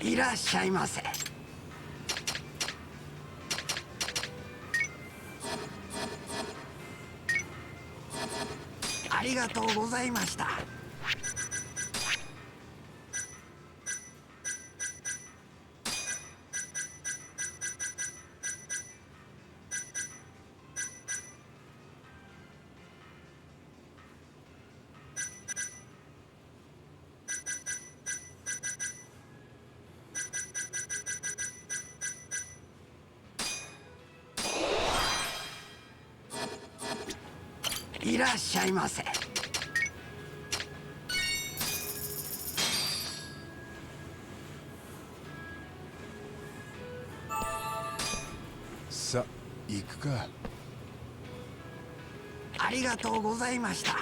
いらっしゃいませ。ありがとうございました。いらっしゃいませ。さ、行くか。ありがとうございました。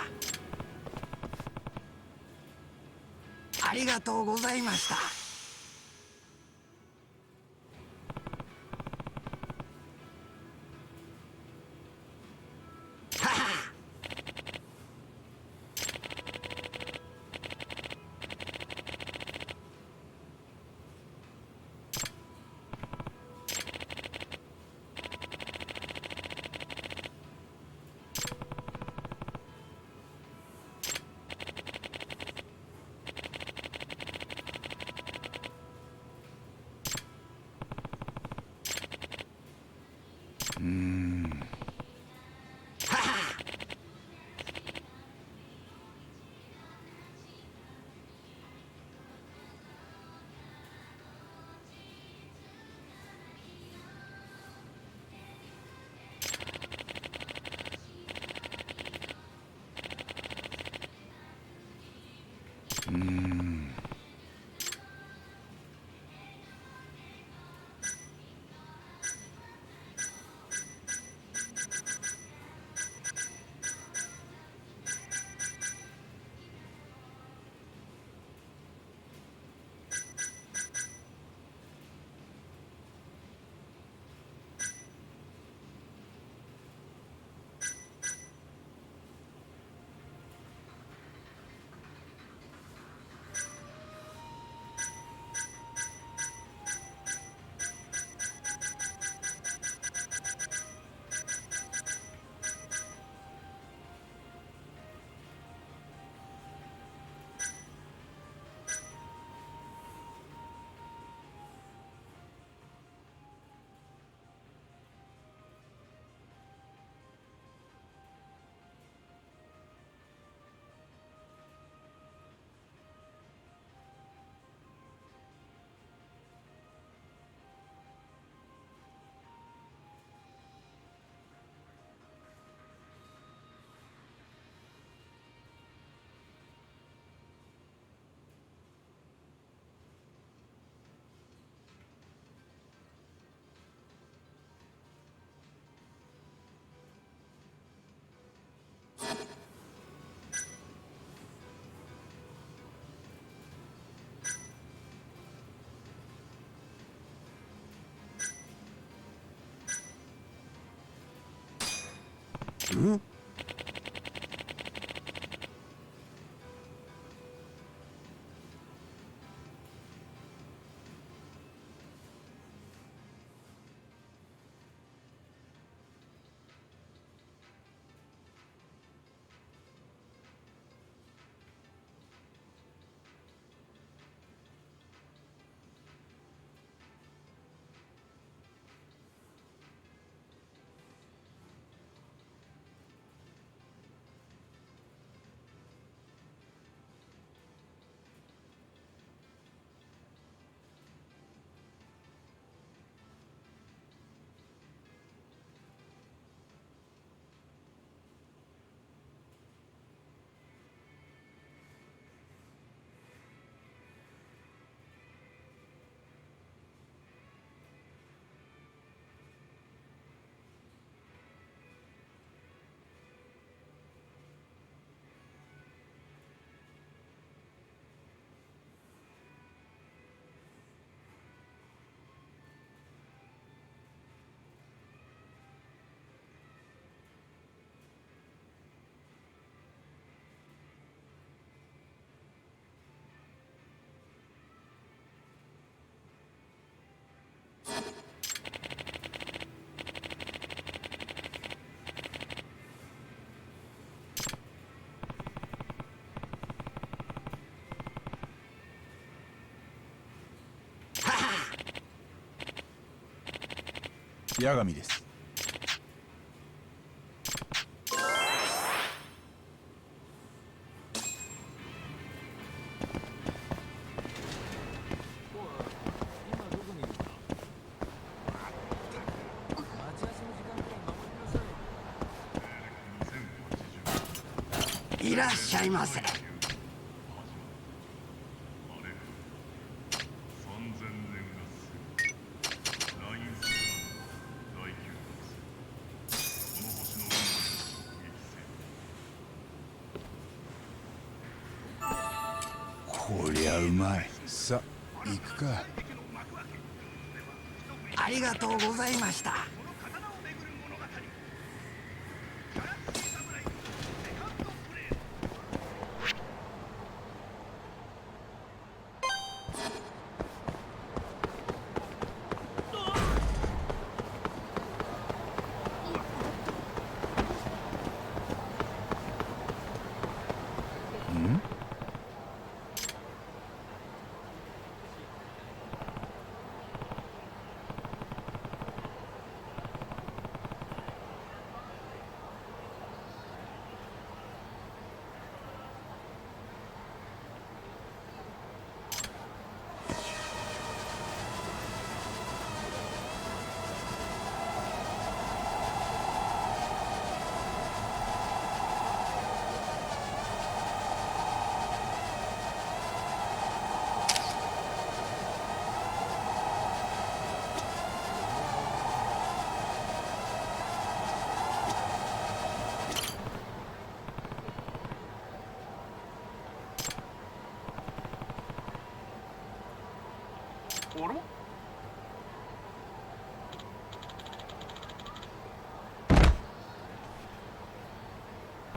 ありがとうございました。はは。はは。ん。八神です。いらっしゃいませ。こりゃうまい。さあ行くか。ありがとうございました。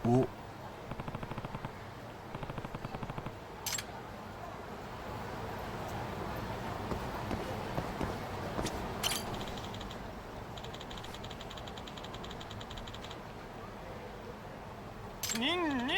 お、ニンニン。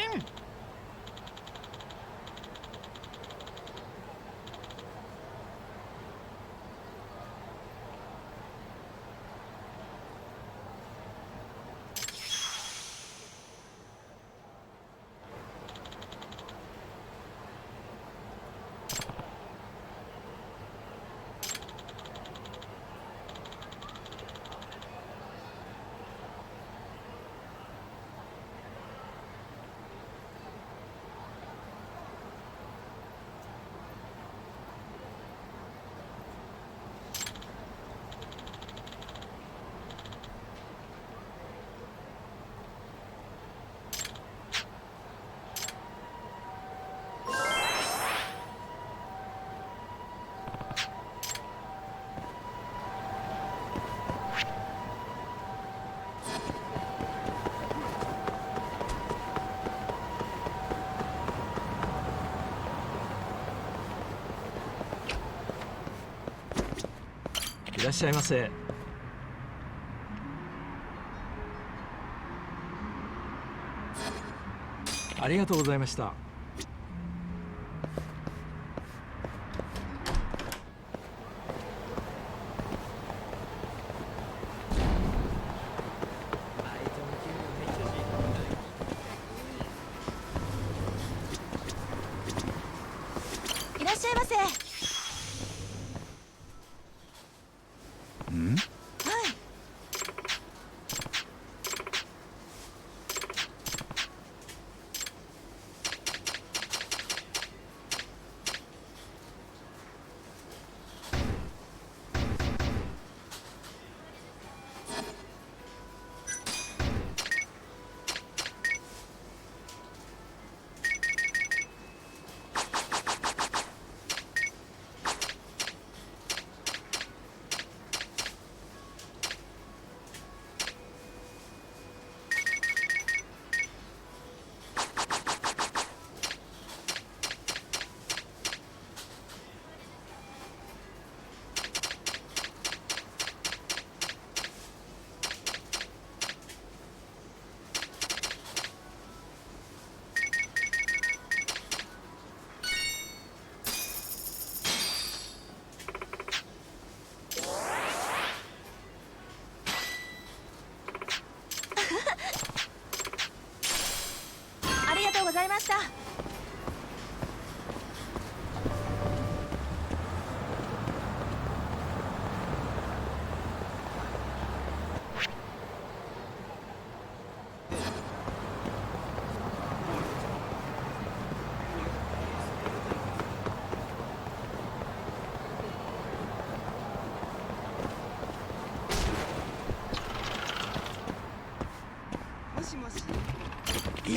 いらっしゃいませ。ありがとうございました。いらっしゃいませ。ん？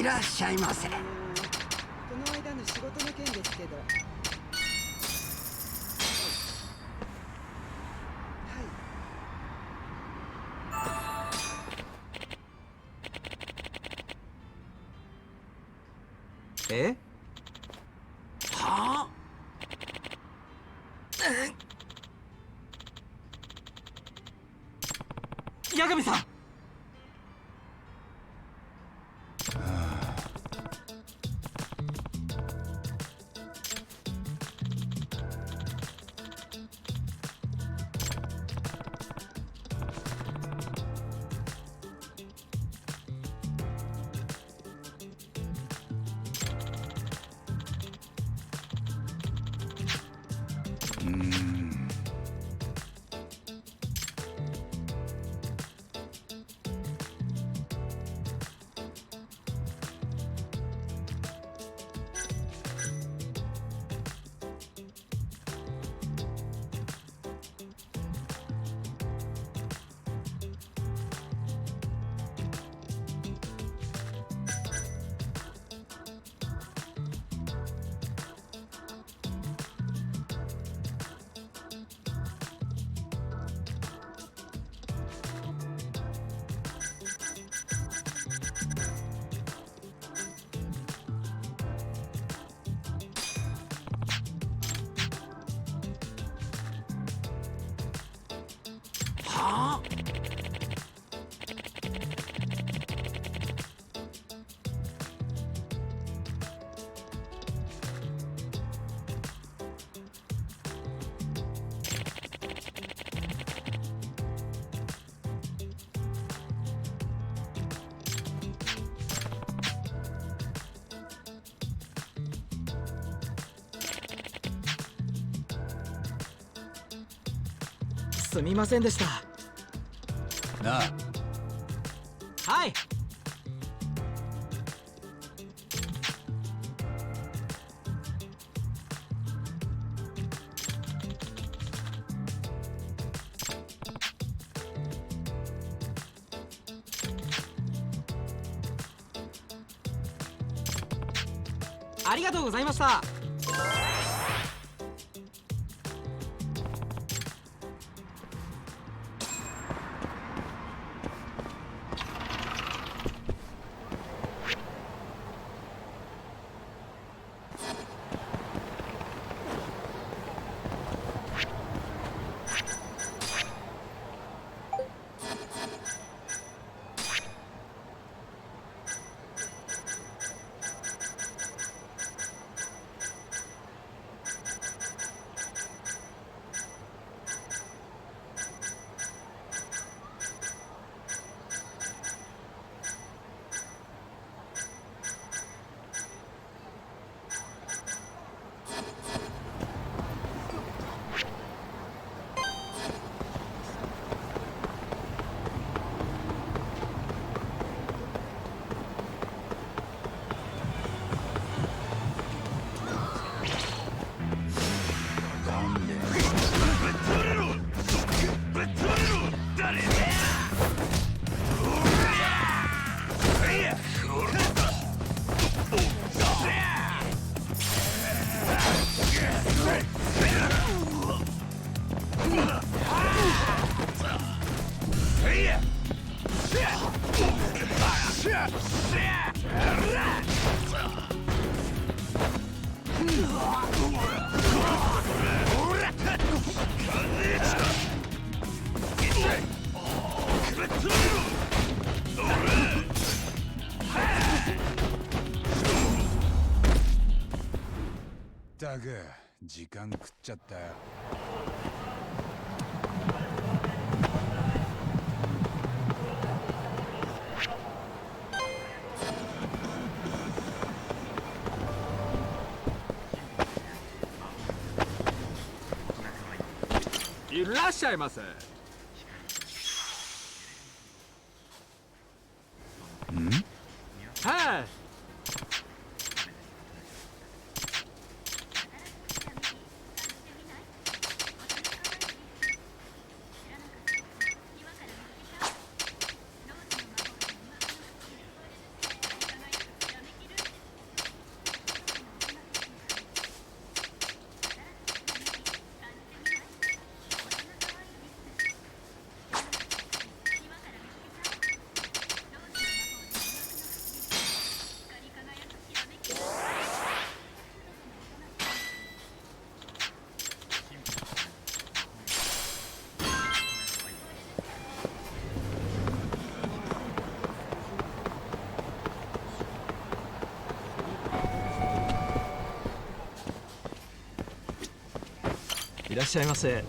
いらっしゃいませ。この間の仕事の件ですけど。はい。え？はあ？八神さん。はあ？すみませんでした。なあ、はい。ありがとうございました。ったく時間食っちゃったよ。いらっしゃいませ。はい。いらっしゃいませ。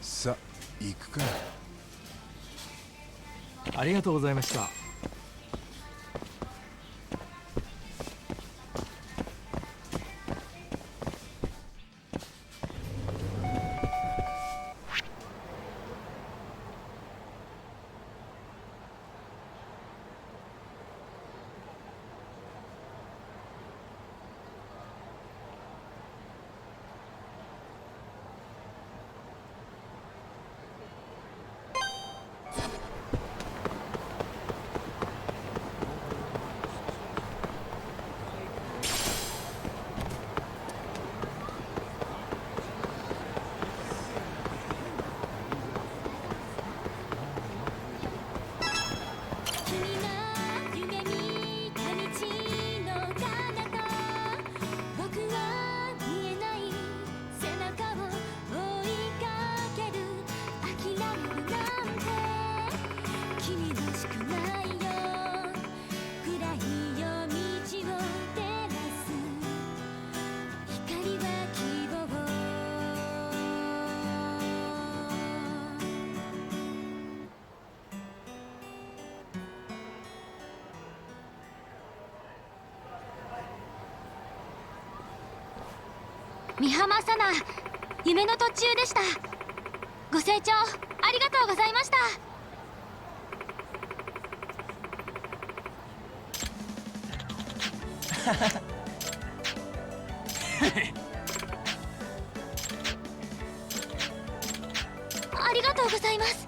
さあ行くか。ありがとうございました。美浜さな、夢の途中でした。ご清聴ありがとうございました。ありがとうございます。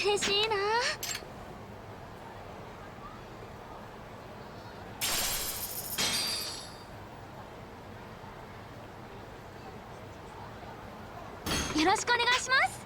嬉しいな。よろしくお願いします。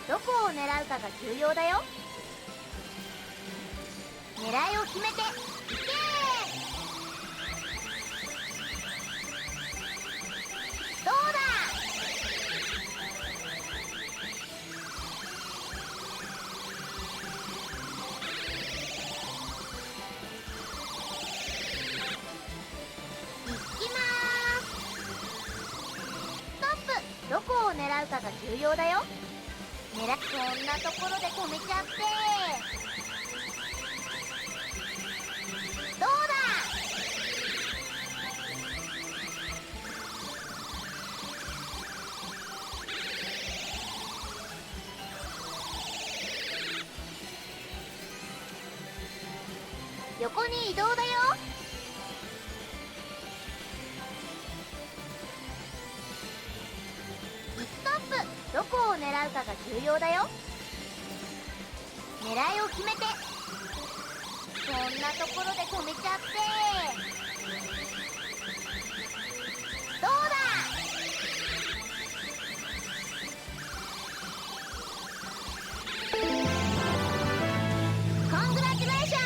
どこを狙うかが重要だよ。狙いを決めていけー。どうだ。行きまーす。ストップ。どこを狙うかが重要だよ。そんなところで止めちゃってどうだ。横に移動だよ。ストップ。どこを狙うかが重要だよ。狙いを決めて。そんなところで止めちゃってどうだ。コングラチュレーション。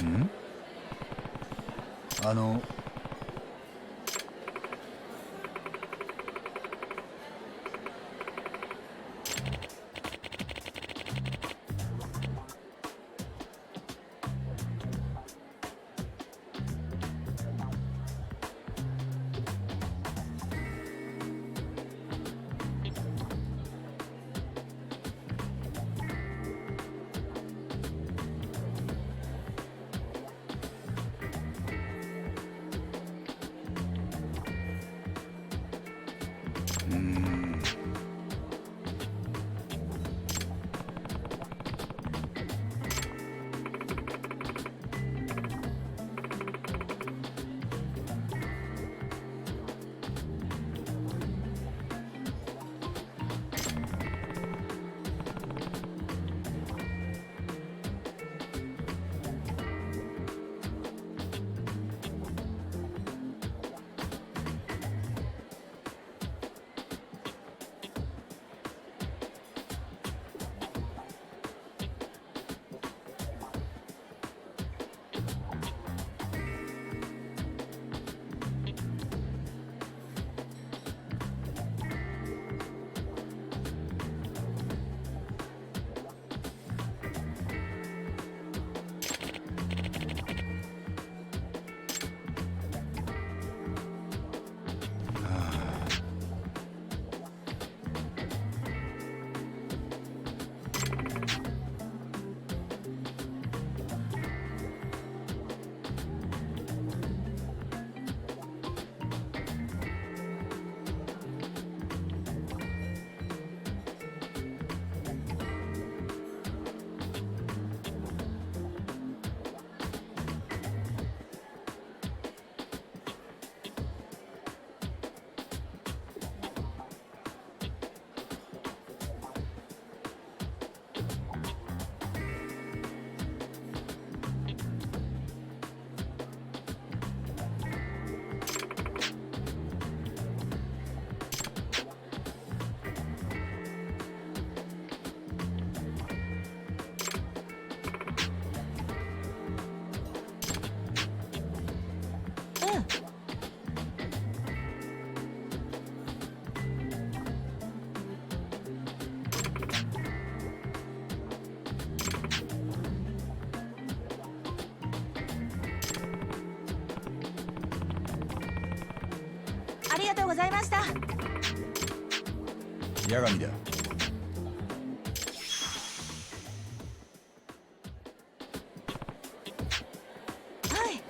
ん？ありがとうございました。八神だ。はい。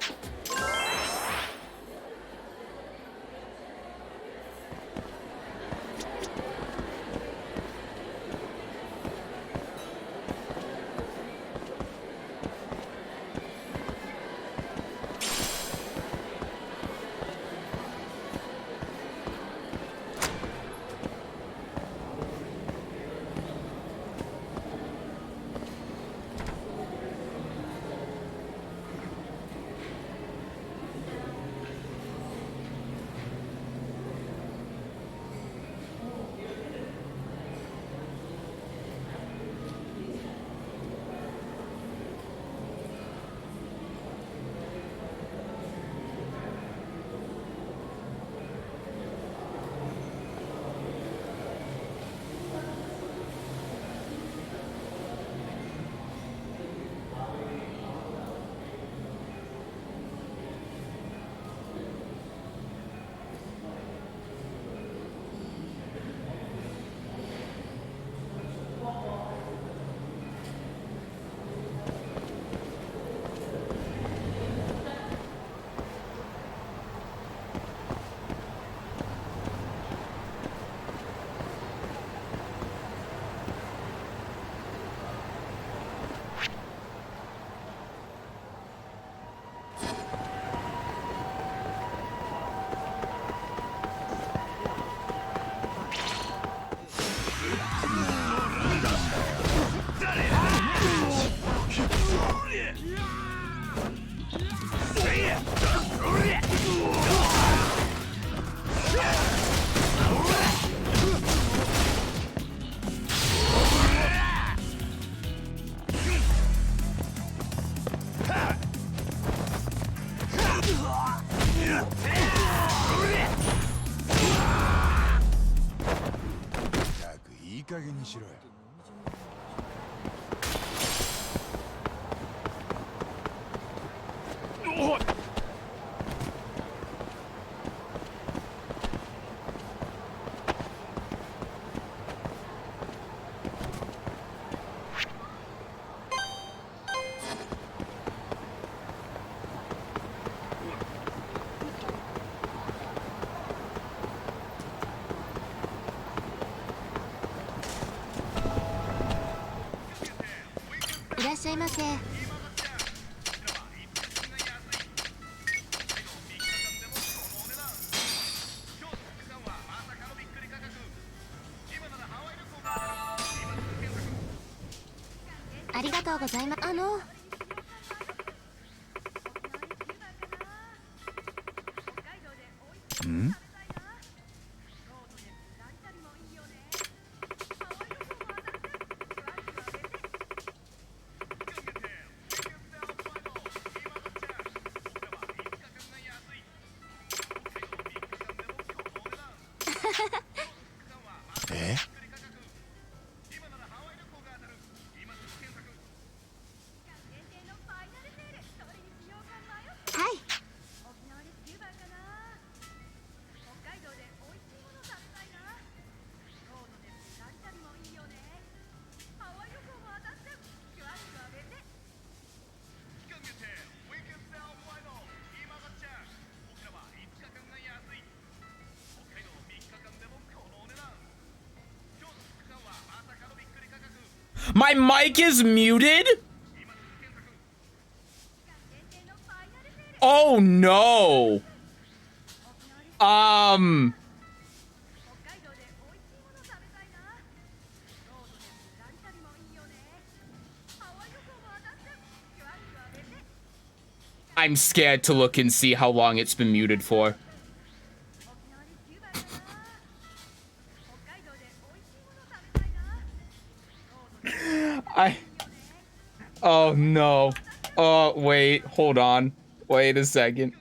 いらっしゃいませ。ありがとうございます。ん？え？はい。My mic is muted? Oh no. I'm scared to look and see how long it's been muted for. Oh no. Oh wait, hold on. Wait a second.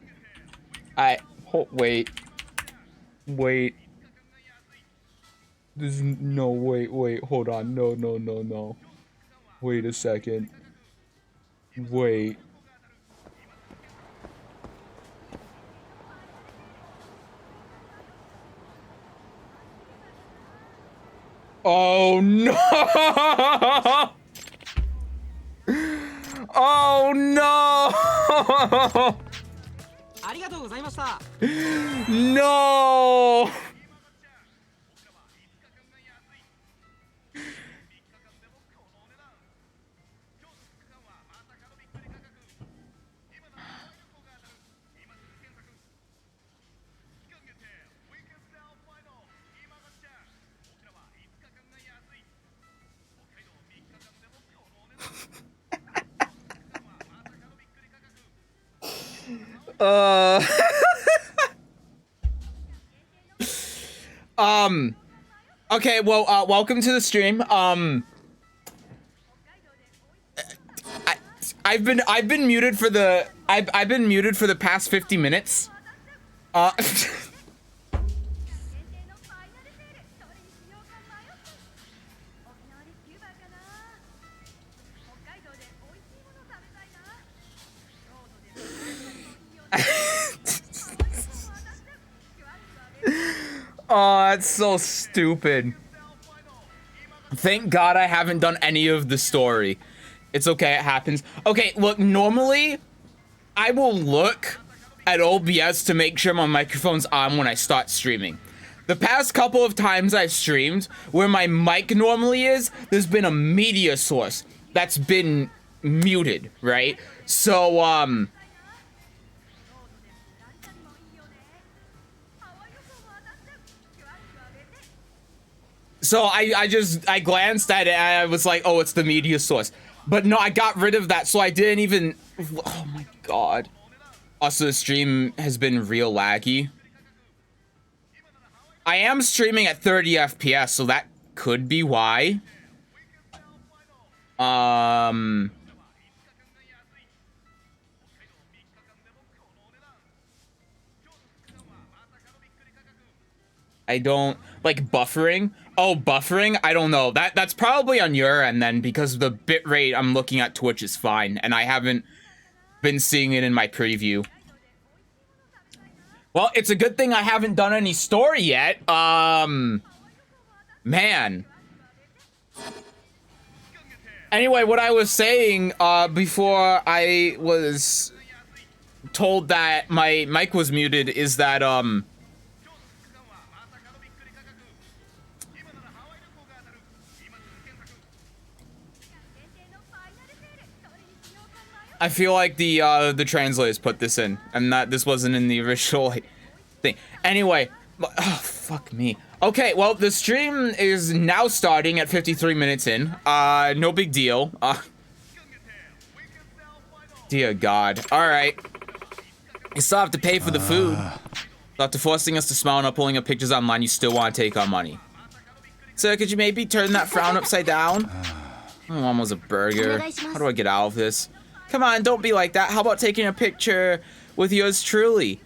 Wait. There's no, wait, hold on. No. Wait a second. Wait. Oh no! Oh no! ありがとうございました。 No! Okay, well, welcome to the stream. I've been muted for the I've been muted for the past 50 minutes. Oh, that's so stupid. Thank God I haven't done any of the story. It's okay, it happens. Okay, look, normally I will look at OBS to make sure my microphone's on when I start streaming. The past couple of times I've streamed, where my mic normally is, there's been a media source that's been muted, right? So, I glanced at it and I was like, oh, it's the media source. But no, I got rid of that, so I didn't even, oh my God. Also, the stream has been real laggy. I am streaming at 30 FPS, so that could be why. I don't like buffering. Oh, buffering? I don't know. That's probably on your end then, because the bitrate I'm looking at Twitch is fine, and I haven't been seeing it in my preview. Well, it's a good thing I haven't done any story yet. Man. Anyway, what I was saying before I was told that my mic was muted is that I feel like the translators put this in, and that this wasn't in the original thing. Anyway, oh, fuck me. Okay, well, the stream is now starting at 53 minutes in. No big deal. Dear God. All right. You still have to pay for the food. After forcing us to smile and not pulling up pictures online, you still want to take our money. Sir, could you maybe turn that frown upside down? My mom was a burger. How do I get out of this? Come on, don't be like that. How about taking a picture with yours truly?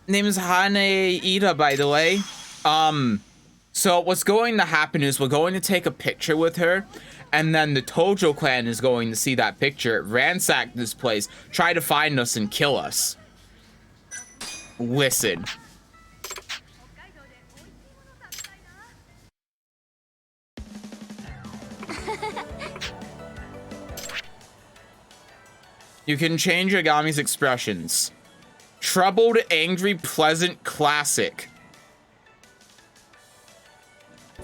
Name is Hane Ida, by the way. So what's going to happen is we're going to take a picture with her, and then the Tojo clan is going to see that picture, ransack this place, try to find us and kill us. Listen. You can change Yagami's expressions. Troubled, angry, pleasant, classic.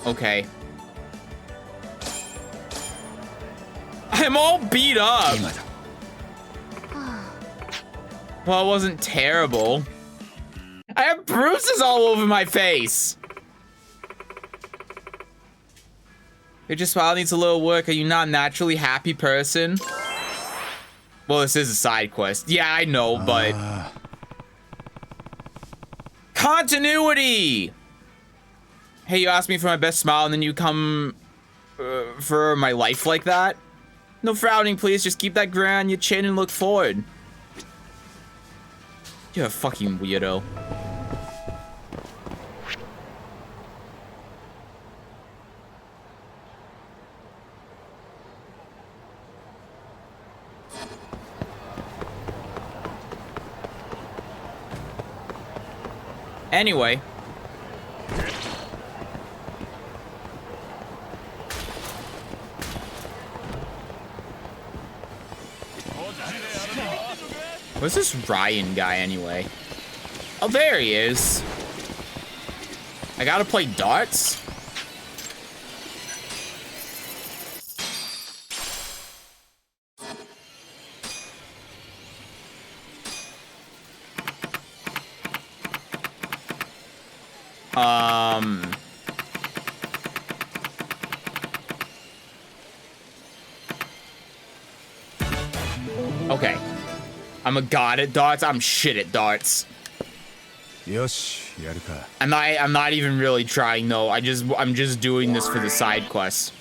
Okay. I'm all beat up. Well, it wasn't terrible. I have bruises all over my face. Your smile needs a little work. Are you not a naturally happy person? Well, this is a side quest. Yeah, I know, but... Continuity! Hey, you asked me for my best smile and then you come for my life like that? No frowning, please. Just keep that grin on your chin and look forward. You're a fucking weirdo. Anyway. Where's this Ryan guy anyway? Oh, there he is. I gotta play darts? Okay. I'm a god at darts. I'm shit at darts. Yosh, yaruka. I'm not even really trying though. I'm just doing this for the side quests.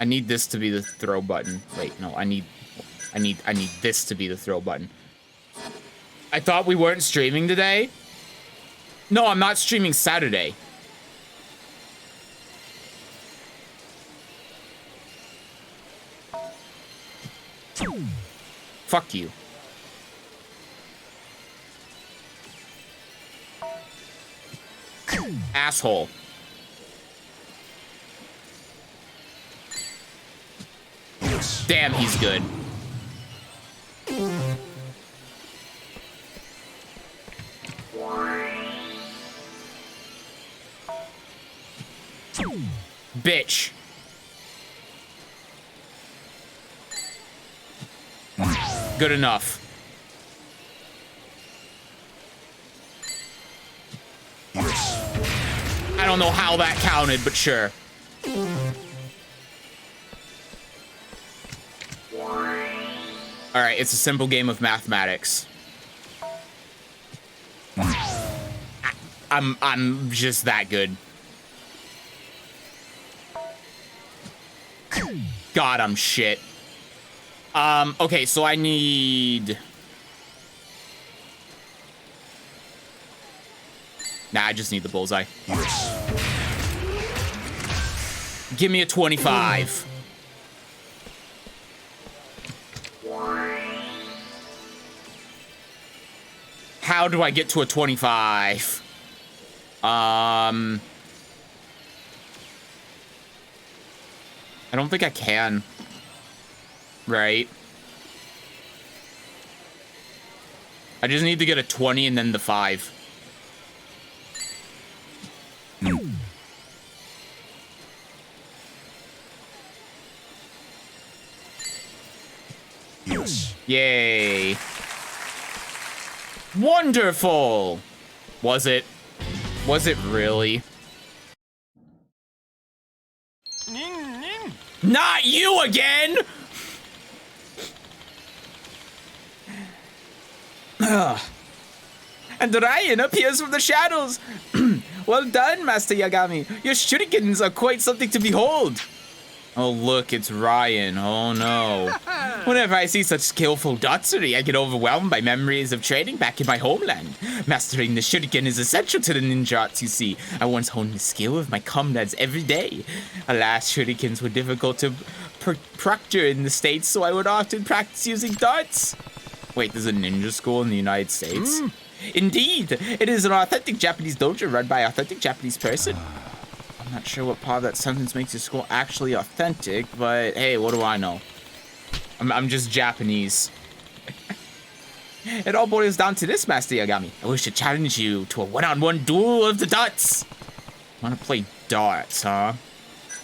I need this to be the throw button. Wait, no, I need this to be the throw button. I thought we weren't streaming today. No, I'm not streaming Saturday. Fuck you. Asshole. Damn, he's good. Bitch. Good enough. I don't know how that counted, but sure. Alright, it's a simple game of mathematics. I'm just that good. God, I'm shit. Okay, so I need... Nah, I just need the bullseye. Give me a 25. How do I get to a 25? I don't think I can. Right? I just need to get a 20 and then the 5. Yes. Yay. Wonderful. Was it? Was it really? Not you again! And Ryan appears from the shadows. Well done, Master Yagami. Your shurikens are quite something to behold. Oh, look, it's Ryan. Oh, no. Whenever I see such skillful dotsuri, I get overwhelmed by memories of training back in my homeland. Mastering the shuriken is essential to the ninja arts, you see. I once honed the skill of my comrades every day. Alas, shurikens were difficult to procure in the States, so I would often practice using darts. Wait, there's a ninja school in the United States? Indeed, it is an authentic Japanese dojo run by an authentic Japanese person. I'm not sure what part of that sentence makes your school actually authentic, but hey, what do I know? I'm just Japanese. It all boils down to this, Master Yagami. I wish to challenge you to a one-on-one duel of the darts. Want to play darts, huh?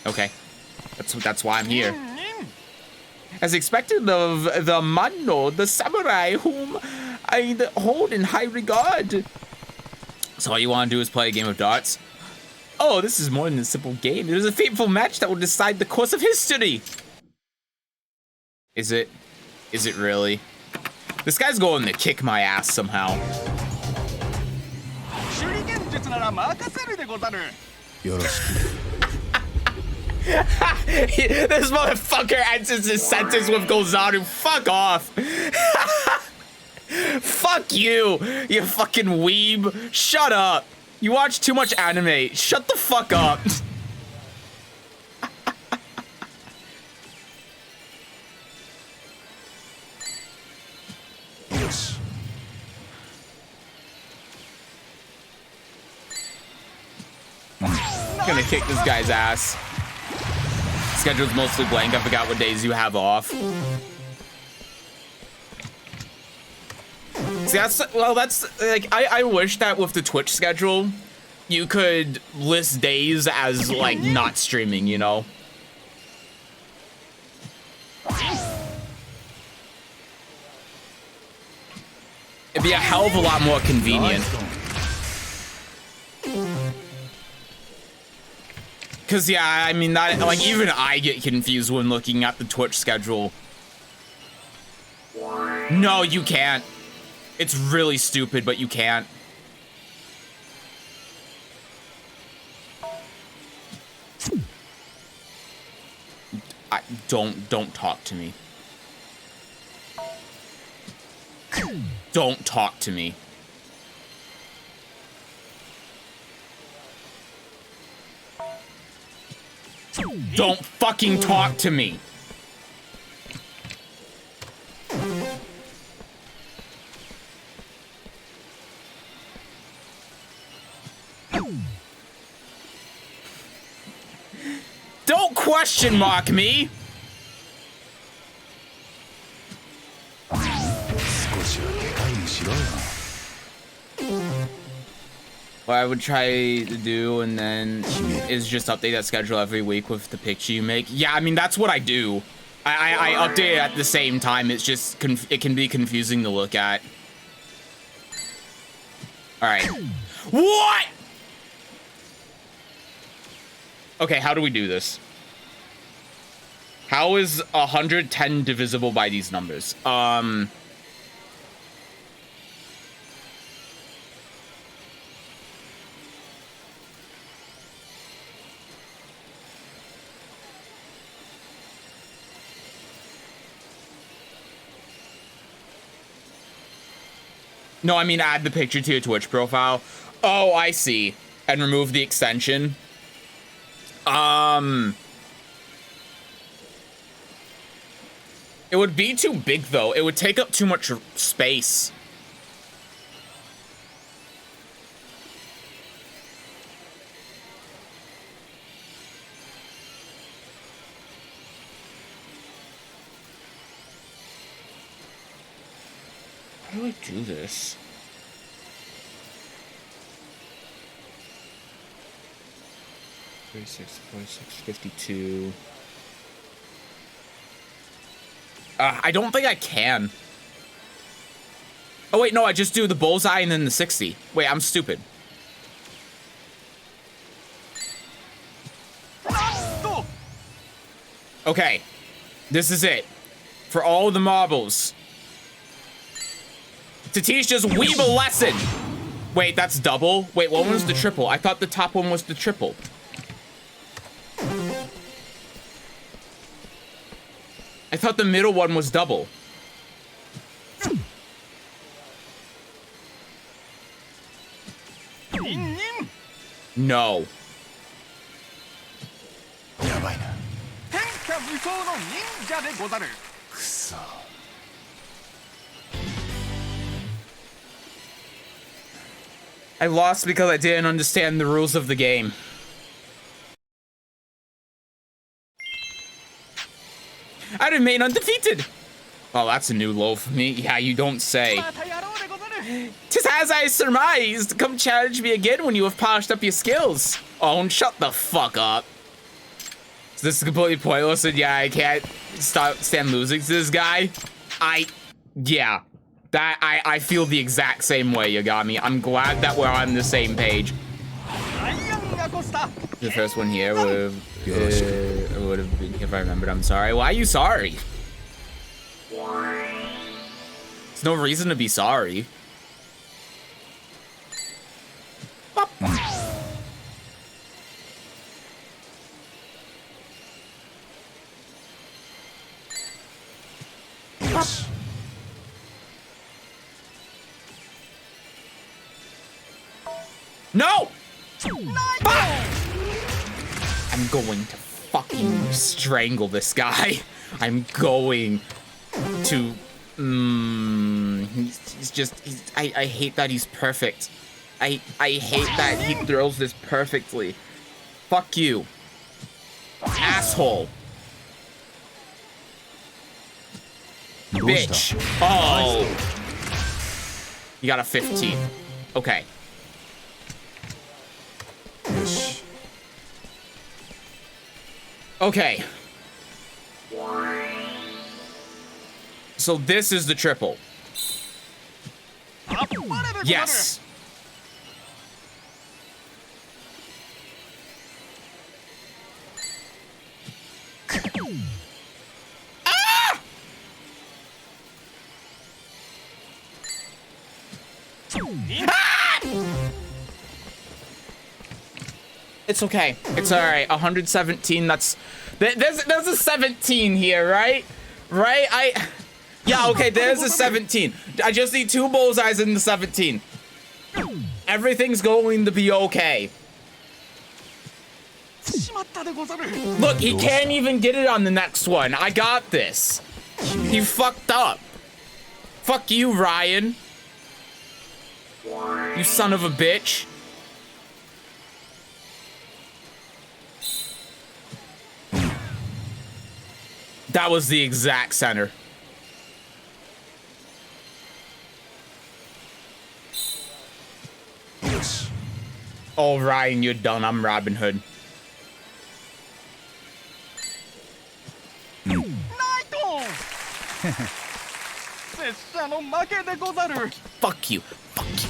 Okay, that's why I'm here. As expected of the Mano, the samurai whom I hold in high regard. So all you want to do is play a game of darts? Oh, this is more than a simple game. It is a fateful match that will decide the course of history. Is it? Is it really? This guy's going to kick my ass somehow. This motherfucker answers his sentence with Gozaru. Fuck off. Fuck you, you fucking weeb. Shut up. You watch too much anime. Shut the fuck up. Yes. I'm gonna kick this guy's ass. Schedule's mostly blank. I forgot what days you have off. See, that's like, I wish that with the Twitch schedule, you could list days as like not streaming, you know? It'd be a hell of a lot more convenient. Cause yeah, I mean, that, like, even I get confused when looking at the Twitch schedule. No, you can't. It's really stupid, but you can't. Don't talk to me. Don't talk to me. Don't fucking talk to me. Don't question mark me. What I would try to do and then is just update that schedule every week with the picture you make. Yeah, I mean, that's what I do. I update it at the same time. It's just, it can be confusing to look at. All right. What? Okay, how do we do this? How is 110 divisible by these numbers? No, I mean add the picture to your Twitch profile. Oh, I see. And remove the extension. It would be too big, though. It would take up too much space. How do I do this? $36, $46, $52. I don't think I can. Oh, wait, no, I just do the bullseye and then the 60. Wait, I'm stupid. Okay, this is it. For all the marbles. To teach just weeb a lesson. Wait, that's double? Wait, what one was the triple? I thought the top one was the triple. I thought the middle one was double. No. やばいな。天下無双の忍者でござる。くそ。I lost because I didn't understand the rules of the game. I remain undefeated. Oh, that's a new low for me. Yeah, you don't say. またやろうでござる。 'Tis as I surmised. Come challenge me again when you have polished up your skills. Oh, and shut the fuck up. So this is completely pointless, and yeah, I can't stand losing to this guy. Yeah. I feel the exact same way, Yagami. I'm glad that we're on the same page. アイアンがコスタ。 The first one here would have been if I remembered. I'm sorry. Why are you sorry? There's no reason to be sorry. No! I'm going to fucking strangle this guy. I'm going to. I hate that he's perfect. I hate that he throws this perfectly. Fuck you. Asshole. Bitch. Oh. You got a 15. Okay. よし。 Okay. So this is the triple. あっぱれでござる。 Yes. Ah! It's okay. It's all right. 117. There's a 17 here, right? Right? Yeah, okay, there's a 17. I just need 2 bullseyes in the 17. Everything's going to be okay. しまったでござる。 Look, he can't even get it on the next one. I got this. He fucked up. Fuck you, Ryan. You son of a bitch. That was the exact center. Yes. Oh, Ryan, you're done. I'm Robin Hood. ナイト。拙者の負けでござる。 Fuck you. Fuck you.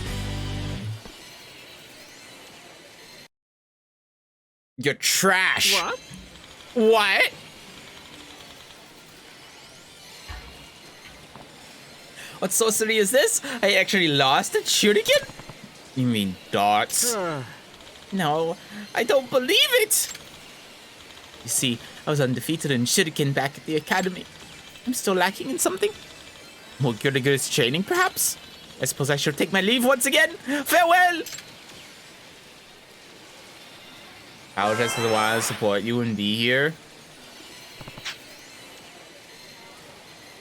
You're trash. What? What? What sorcery is this? I actually lost at Shuriken? You mean darts? No, I don't believe it! You see, I was undefeated in Shuriken back at the academy. I'm still lacking in something? More rigorous training, perhaps? I suppose I should take my leave once again. Farewell! I would just want to support you and be here.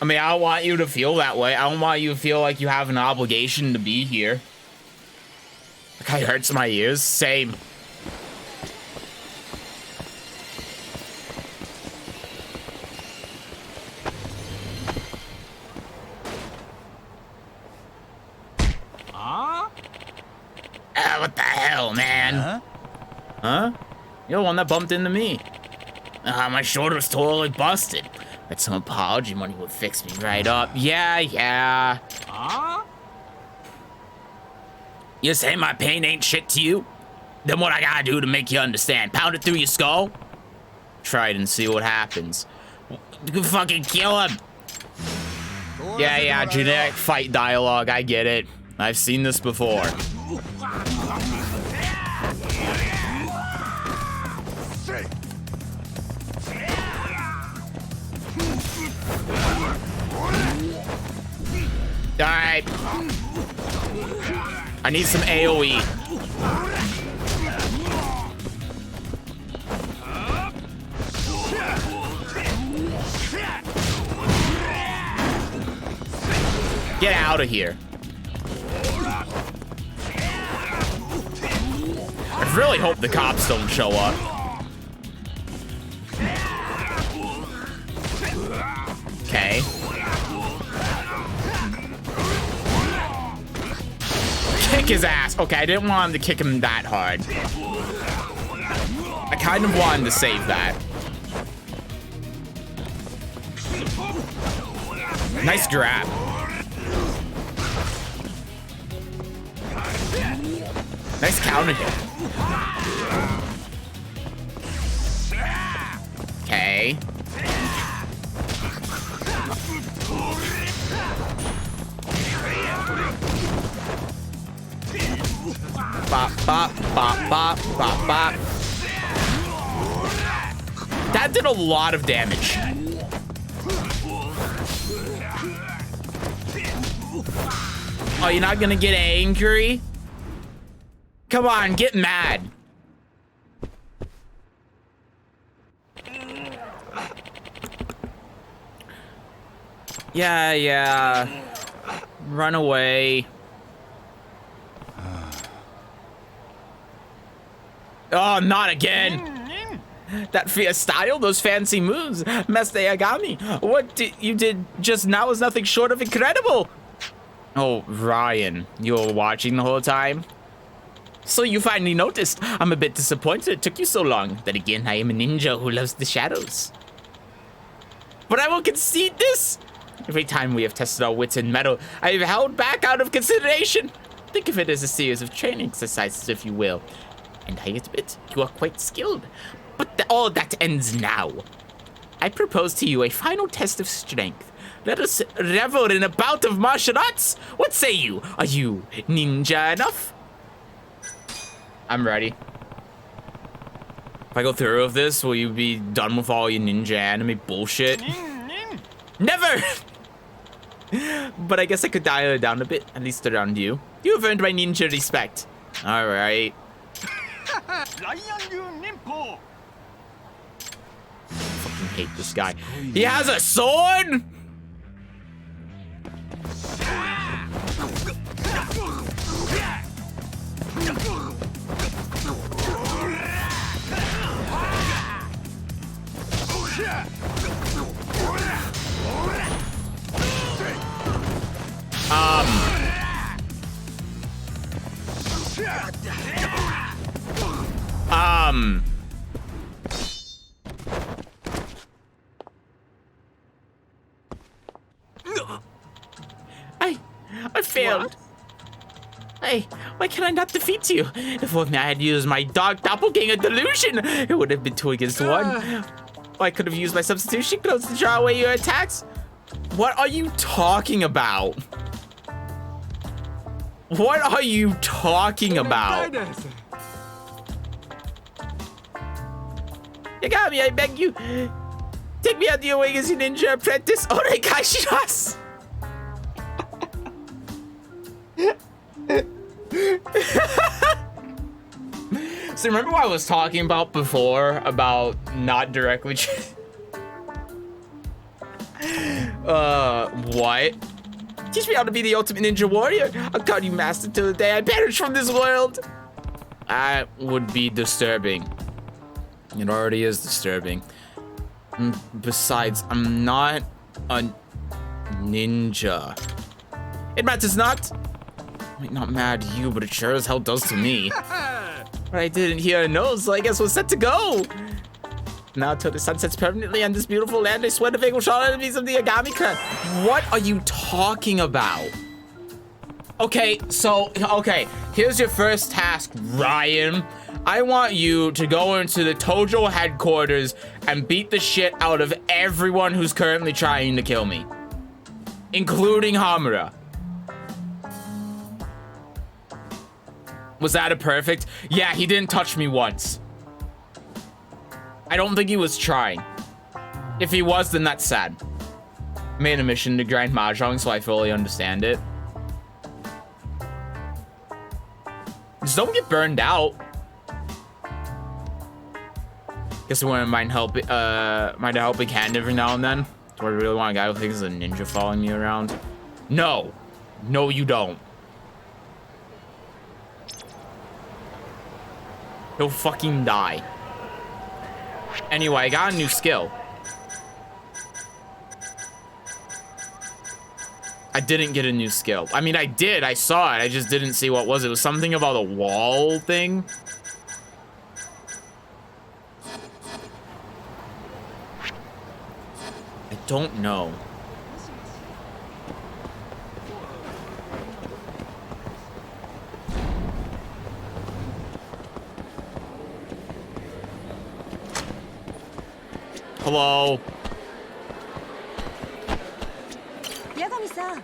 mean, I don't want you to feel that way. I don't want you to feel like you have an obligation to be here. That guy hurts my ears. Same. What the hell, man? Huh? You're the one that bumped into me. My shoulder's totally busted. Bet some apology money would fix me right up. Yeah. You say my pain ain't shit to you? Then what I gotta do to make you understand? Pound it through your skull? Try it and see what happens. You can fucking kill him. Yeah, generic fight dialogue. I get it. I've seen this before. Alright. I need some AoE. Get out of here. I really hope the cops don't show up. Okay. Kick his ass. Okay, I didn't want him to kick him that hard. I kind of wanted to save that. Nice grab. Nice counter hit. Okay. Bop, bop, bop, bop, bop, bop. That did a lot of damage. Oh, you're not gonna get angry? Come on, get mad. Yeah. Run away. Oh, not again. That style, those fancy moves, Master Yagami. What you did just now is nothing short of incredible. Oh, Ryan, you were watching the whole time? So you finally noticed. I'm a bit disappointed it took you so long. Then again, I am a ninja who loves the shadows. But I will concede this. Every time we have tested our wits in metal, I have held back out of consideration. Think of it as a series of training exercises, if you will. And I admit, you are quite skilled. But all that ends now. I propose to you a final test of strength. Let us revel in a bout of martial arts. What say you? Are you ninja enough? I'm ready. If I go through with this, will you be done with all your ninja anime bullshit? Never! But I guess I could dial it down a bit, at least around you. You have earned my ninja respect. Alright. Fucking hate this guy. He has a sword?! I failed. What? Hey, why can I not defeat you? If only I had used my dog doppelganger delusion, it would have been 2 against 1. I could have used my substitution codes to draw away your attacks. What are you talking about? What are you talking about? Yagami, I beg you. Take me out to your way as your ninja apprentice. Onegaishimasu. So remember what I was talking about before about not directly What? Teach me how to be the ultimate ninja warrior. I'll call you master till the day I perish from this world. That would be disturbing. It already is disturbing. Besides, I'm not a ninja. It matters not. It might not matter to you, but it sure as hell does to me. But I didn't hear a no, so I guess we're set to go. Now till the sun sets permanently on this beautiful land, I swear to vanquish all enemies of the Agami clan. What are you talking about? Okay, here's your first task, Ryan. I want you to go into the Tojo headquarters and beat the shit out of everyone who's currently trying to kill me, including Hamura. Was that a perfect? Yeah, he didn't touch me once. I don't think he was trying. If he was, then that's sad. I made a mission to grind Mahjong, so I fully understand it. Just don't get burned out. Guess I wouldn't mind a helping hand every now and then. Do I really want a guy who thinks there's a ninja following me around? No. No, you don't. He'll fucking die. Anyway, I got a new skill. I didn't get a new skill. I mean, I did. I saw it. I just didn't see what it was. It was something about a wall thing. I don't know. Hello. Yagami-san.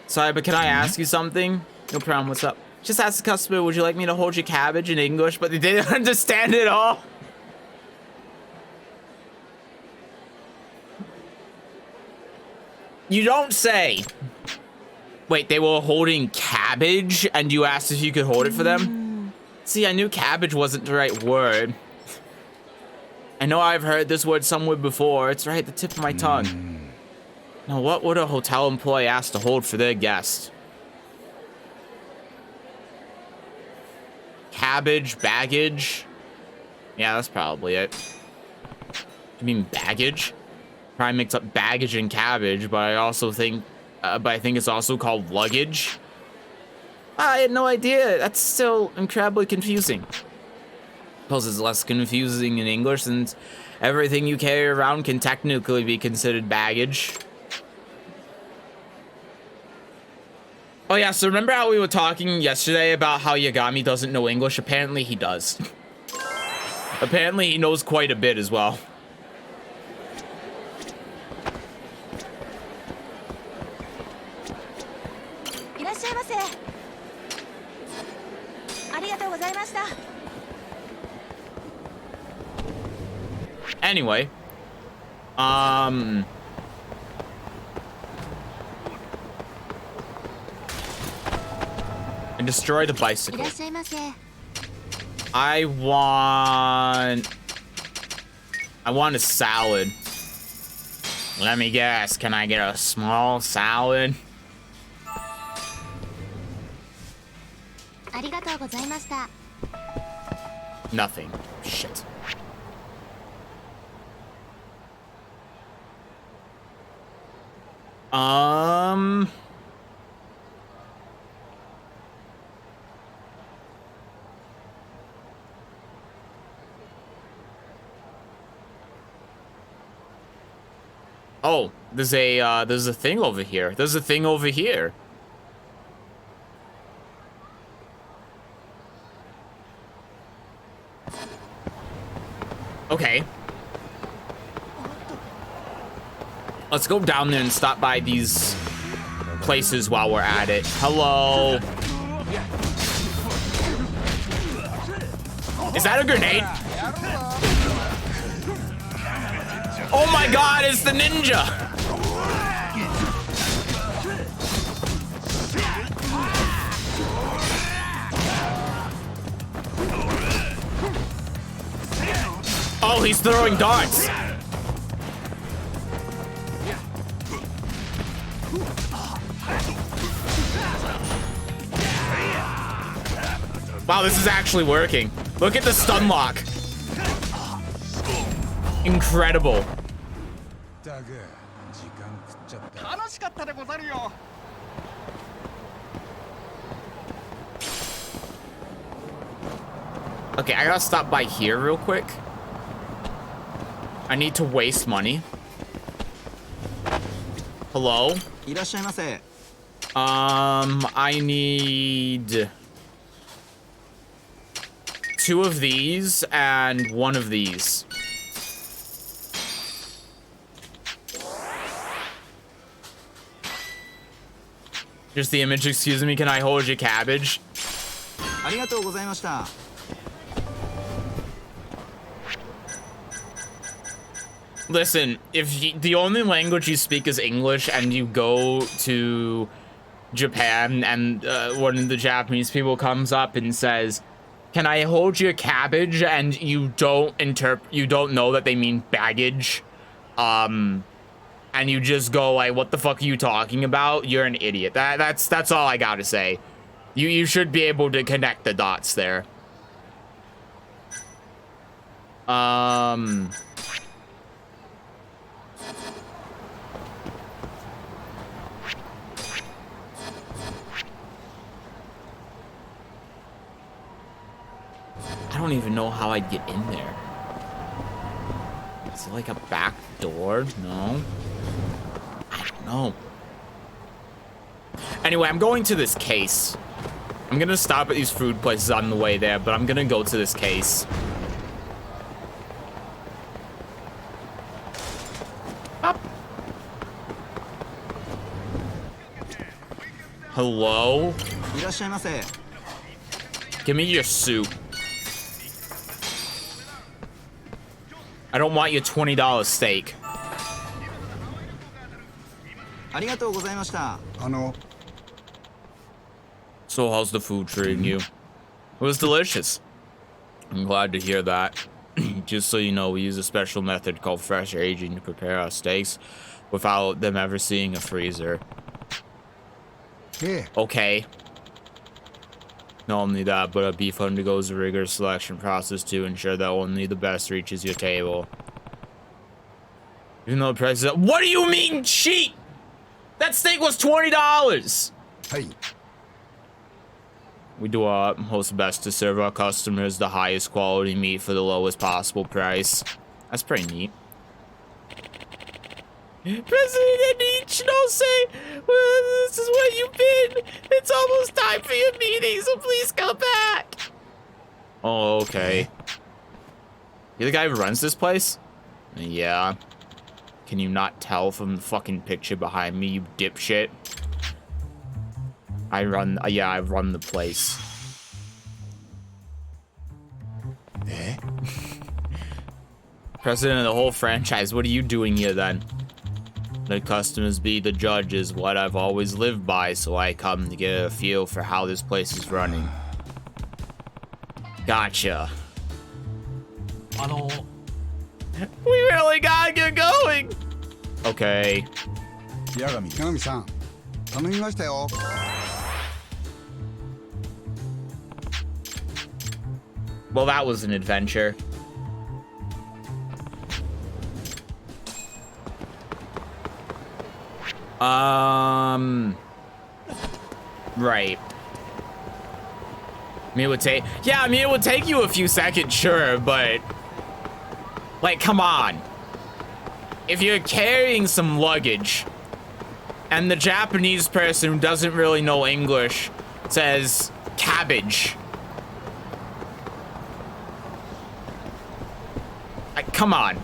Sorry, but can I ask you something? No problem. What's up? Just ask the customer, would you like me to hold your cabbage in English? But they didn't understand it all. You don't say. Wait, they were holding cabbage and you asked if you could hold it for them? See, I knew cabbage wasn't the right word. I know I've heard this word somewhere before. It's right at the tip of my tongue. Now, what would a hotel employee ask to hold for their guest? Cabbage, baggage? Yeah, that's probably it. You mean baggage? Probably mix up baggage and cabbage, but I also think, I think it's also called luggage. I had no idea. That's still incredibly confusing. Suppose it's less confusing in English since everything you carry around can technically be considered baggage. Oh yeah, so remember how we were talking yesterday about how Yagami doesn't know English? Apparently he does. Apparently he knows quite a bit as well. Anyway, and destroy the bicycle. I want a salad. Let me guess, can I get a small salad? Nothing. Shit. Oh, there's a thing over here. There's a thing over here. Okay. Let's go down there and stop by these places while we're at it. Hello. Is that a grenade? Oh my god, it's the ninja! Oh, he's throwing darts. Wow, this is actually working. Look at the stun lock. Incredible. だが時間食っちゃった 楽しかったでござるよ Okay, I gotta stop by here real quick. I need to waste money. Hello? いらっしゃいませ。 I need 2 of these and 1 of these. Just the image, excuse me, can I hold your cabbage? ありがとうございました。 Listen, if the only language you speak is English and you go to Japan and one of the Japanese people comes up and says, "Can I hold your cabbage?" and you don't know that they mean baggage, and you just go like, "What the fuck are you talking about?" You're an idiot. That's all I gotta say. You should be able to connect the dots there. I don't even know how I'd get in there. Is it like a back door? No. I don't know. Anyway, I'm going to this case. I'm gonna stop at these food places on the way there, but I'm gonna go to this case. Up. Hello? いらっしゃいませ。 Give me your soup. I don't want your $20 steak. ありがとうございました。 So how's the food treating you? It was delicious. I'm glad to hear that. Just so you know, we use a special method called fresh aging to prepare our steaks without them ever seeing a freezer. Here. Okay. Not only that, but our beef undergoes a rigorous selection process to ensure that only the best reaches your table. Even though the price is... What do you mean cheap? That steak was $20! Hey. We do our utmost best to serve our customers the highest quality meat for the lowest possible price. That's pretty neat. President Ichino say, well, this is where you've been. It's almost time for your meeting, so please come back. Oh, okay. You're the guy who runs this place? Yeah. Can you not tell from the fucking picture behind me, you dipshit? I run the place. Eh? President of the whole franchise, what are you doing here then? Let customers be the judge is what I've always lived by, so I come to get a feel for how this place is running. Gotcha. We really gotta get going! Okay. Yagami-san, 頼みましたよ. Well, that was an adventure. Right. I mean, it would take... Yeah, I mean, it would take you a few seconds, sure, but... Like, come on. If you're carrying some luggage, and the Japanese person who doesn't really know English says, cabbage... Like, come on.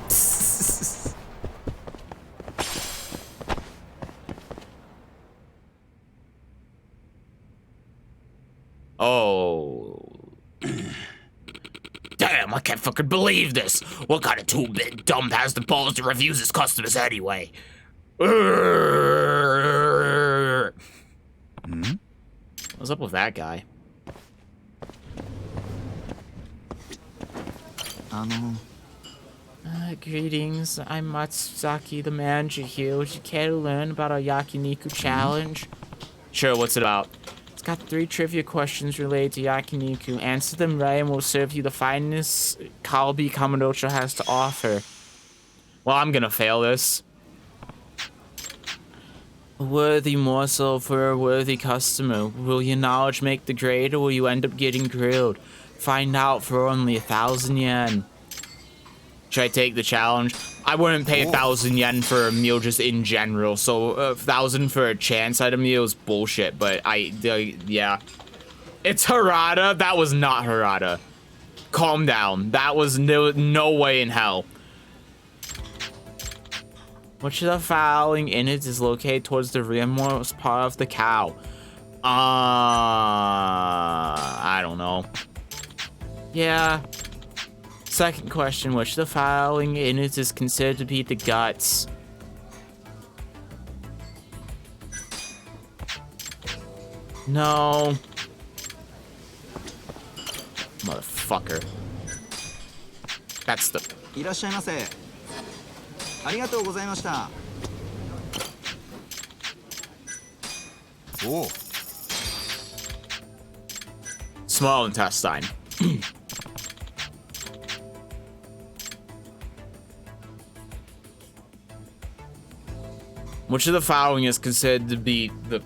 Oh. Damn, I can't fucking believe this. What kind of two-bit dumb has the balls to refuse his customers anyway? What's up with that guy? Greetings, I'm Matsuzaki, the manager here. Would you care to learn about our Yakiniku challenge? Sure, what's it about? It's Got 3 trivia questions related to yakiniku. Answer them right and we'll serve you the finest kalbi Kamurocho has to offer. Well, I'm gonna fail this. A worthy morsel for a worthy customer. Will your knowledge make the grade or will you end up getting grilled? Find out for only 1,000 yen. Should I take the challenge? I wouldn't pay 1,000 yen for a meal just in general, so 1,000 for a chance at a meal is bullshit, but yeah. It's Harada. That was not Harada. Calm down. That was no way in hell. Which of the following innards is located towards the rearmost part of the cow? I don't know. Yeah. Second question, which of the following innards is considered to be the guts? No. Motherfucker. That's the... いらっしゃいませ。ありがとうございました。 おう small intestine. Which of the following is considered to be the...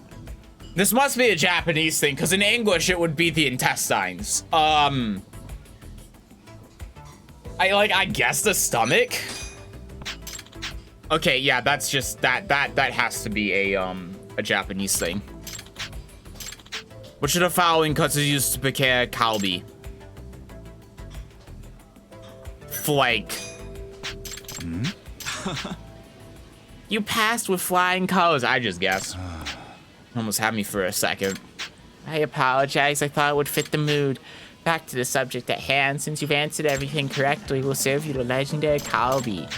This must be a Japanese thing, because in English it would be the intestines. I guess the stomach? Okay, yeah, that's just, that has to be a Japanese thing. Which of the following cuts is used to prepare kalbi? Flank. You passed with flying colors. I just guessed. Almost had me for a second. I apologize. I thought it would fit the mood. Back to the subject at hand. Since you've answered everything correctly, we'll serve you the legendary kalbi.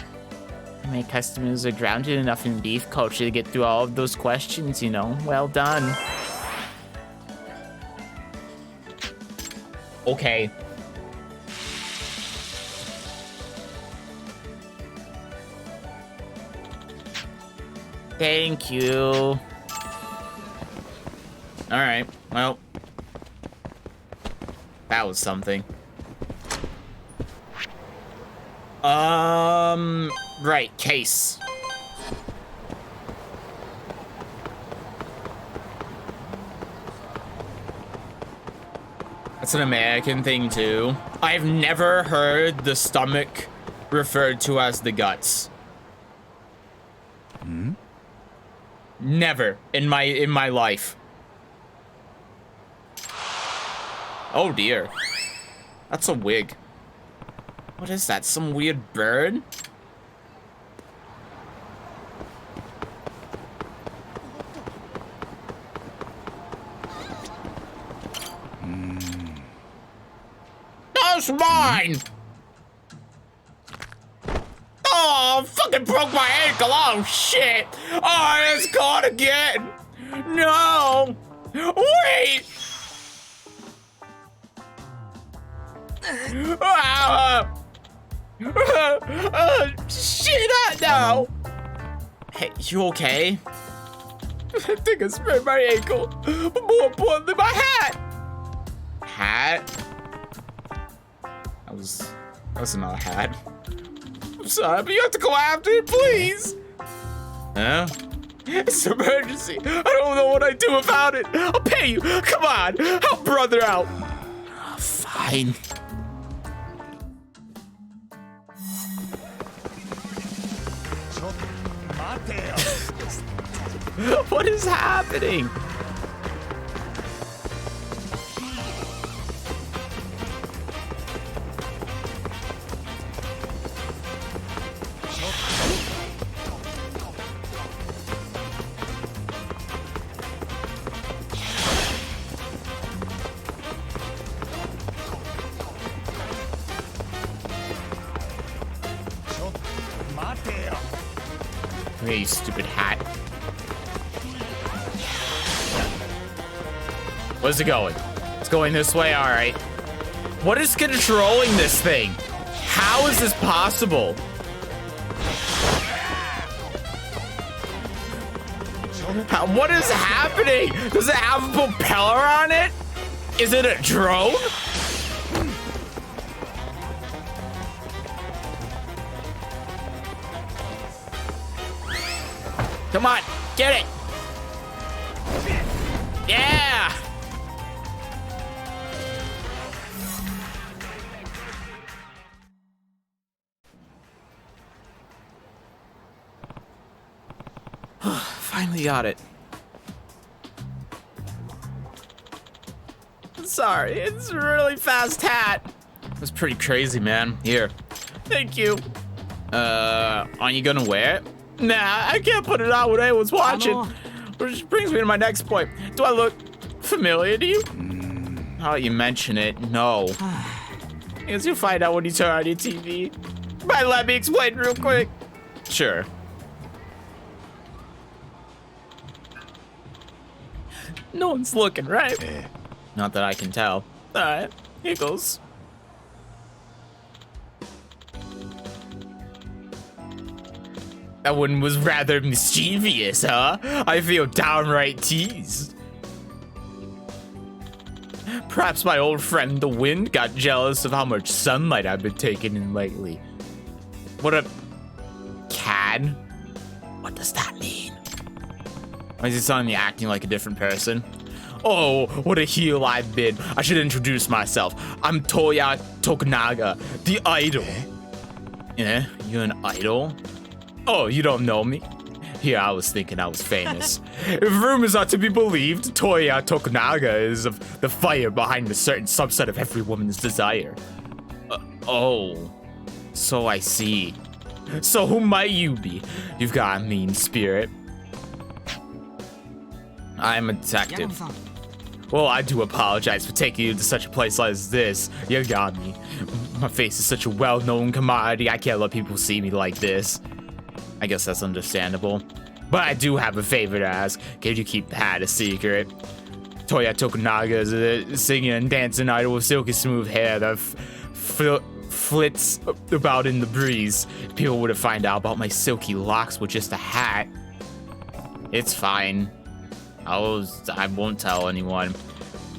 My customers are grounded enough in beef culture to get through all of those questions, you know. Well done. Okay. Thank you. Alright, well. That was something. Right, case. That's an American thing too. I've never heard the stomach referred to as the guts. Never in my life. Oh dear. That's a wig. What is that? Some weird bird? That's mine! Oh, fucking broke my ankle. Oh, shit. Oh, it's caught again. No. Wait. Shit, no. Hey, you okay? I think I sprained my ankle. But more importantly, my hat. Hat? That's not a hat. I'm sorry, but you have to go after it, please. Huh? It's an emergency. I don't know what I do about it. I'll pay you. Come on, help brother out. Fine. What is happening? Hey, you stupid hat. Where's it going? It's going this way, all right. What is controlling this thing? How is this possible? What is happening? Does it have a propeller on it? Is it a drone? Come on, get it. Yeah. Finally got it. Sorry, it's a really fast hat. That's pretty crazy, man. Here. Thank you. Aren't you gonna wear it? Nah, I can't put it on when anyone's watching. Which brings me to my next point. Do I look familiar to you? Now that you mention it, no. I guess you'll find out when you turn on your TV. But let me explain real quick. Sure. No one's looking, right? Not that I can tell. Alright, here goes. That one was rather mischievous, huh? I feel downright teased. Perhaps my old friend the wind got jealous of how much sunlight I've been taking in lately. What a... cad? What does that mean? Why is he suddenly acting like a different person? Oh, what a heel I've been. I should introduce myself. I'm Toya Tokunaga, the idol. Yeah, you're an idol? Oh, you don't know me? Here, I was thinking I was famous. If rumors are to be believed, Toya Tokunaga is of the fire behind a certain subset of every woman's desire. Oh, so I see. So who might you be? You've got a mean spirit. I'm a detective. Well, I do apologize for taking you to such a place as this. You got me. My face is such a well-known commodity, I can't let people see me like this. I guess that's understandable. But I do have a favor to ask. Can you keep that a secret? Toya Tokunaga is a singing and dancing idol with silky smooth hair that flits about in the breeze. People would have found out about my silky locks with just a hat. It's fine. I won't tell anyone.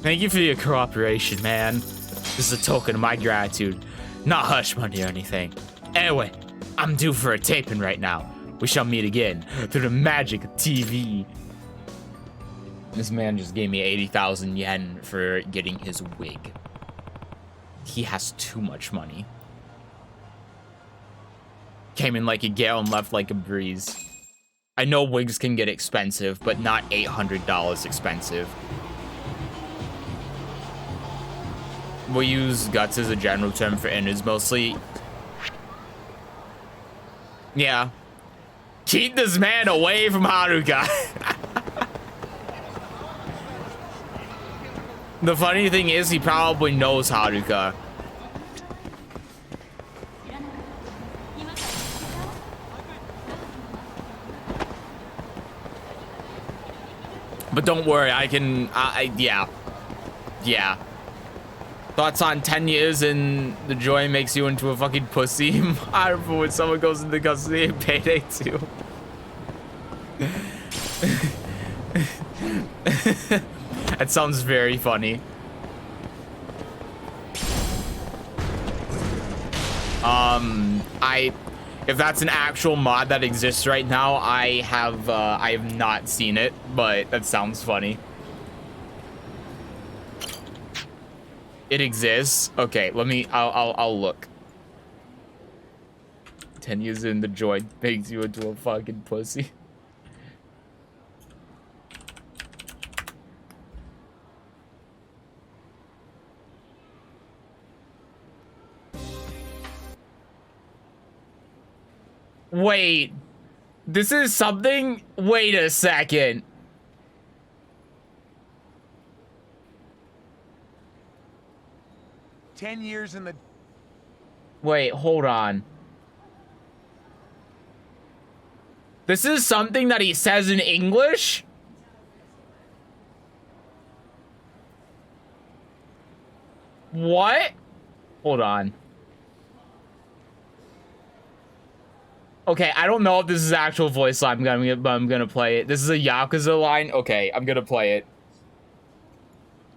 Thank you for your cooperation, man. This is a token of my gratitude. Not hush money or anything. Anyway, I'm due for a taping right now. We shall meet again through the magic of TV. This man just gave me 80,000 yen for getting his wig. He has too much money. Came in like a gale and left like a breeze. I know wigs can get expensive, but not $800 expensive. We'll use guts as a general term for innards mostly. Yeah. Keep this man away from Haruka. The funny thing is, he probably knows Haruka. But don't worry, I can, yeah. Yeah. Thoughts on 10 years and the joy makes you into a fucking pussy? Horrible when someone goes into custody and payday too. That sounds very funny. If that's an actual mod that exists right now, I have not seen it, but that sounds funny. It exists. Okay, I'll look. 10 years in, the joy makes you into a fucking pussy. Wait, this is something? Wait a second. "10 years in the..." Wait, hold on. This is something that he says in English? What? Hold on. Okay, I don't know if this is actual voice line, but I'm gonna play it. This is a Yakuza line. Okay, I'm gonna play it.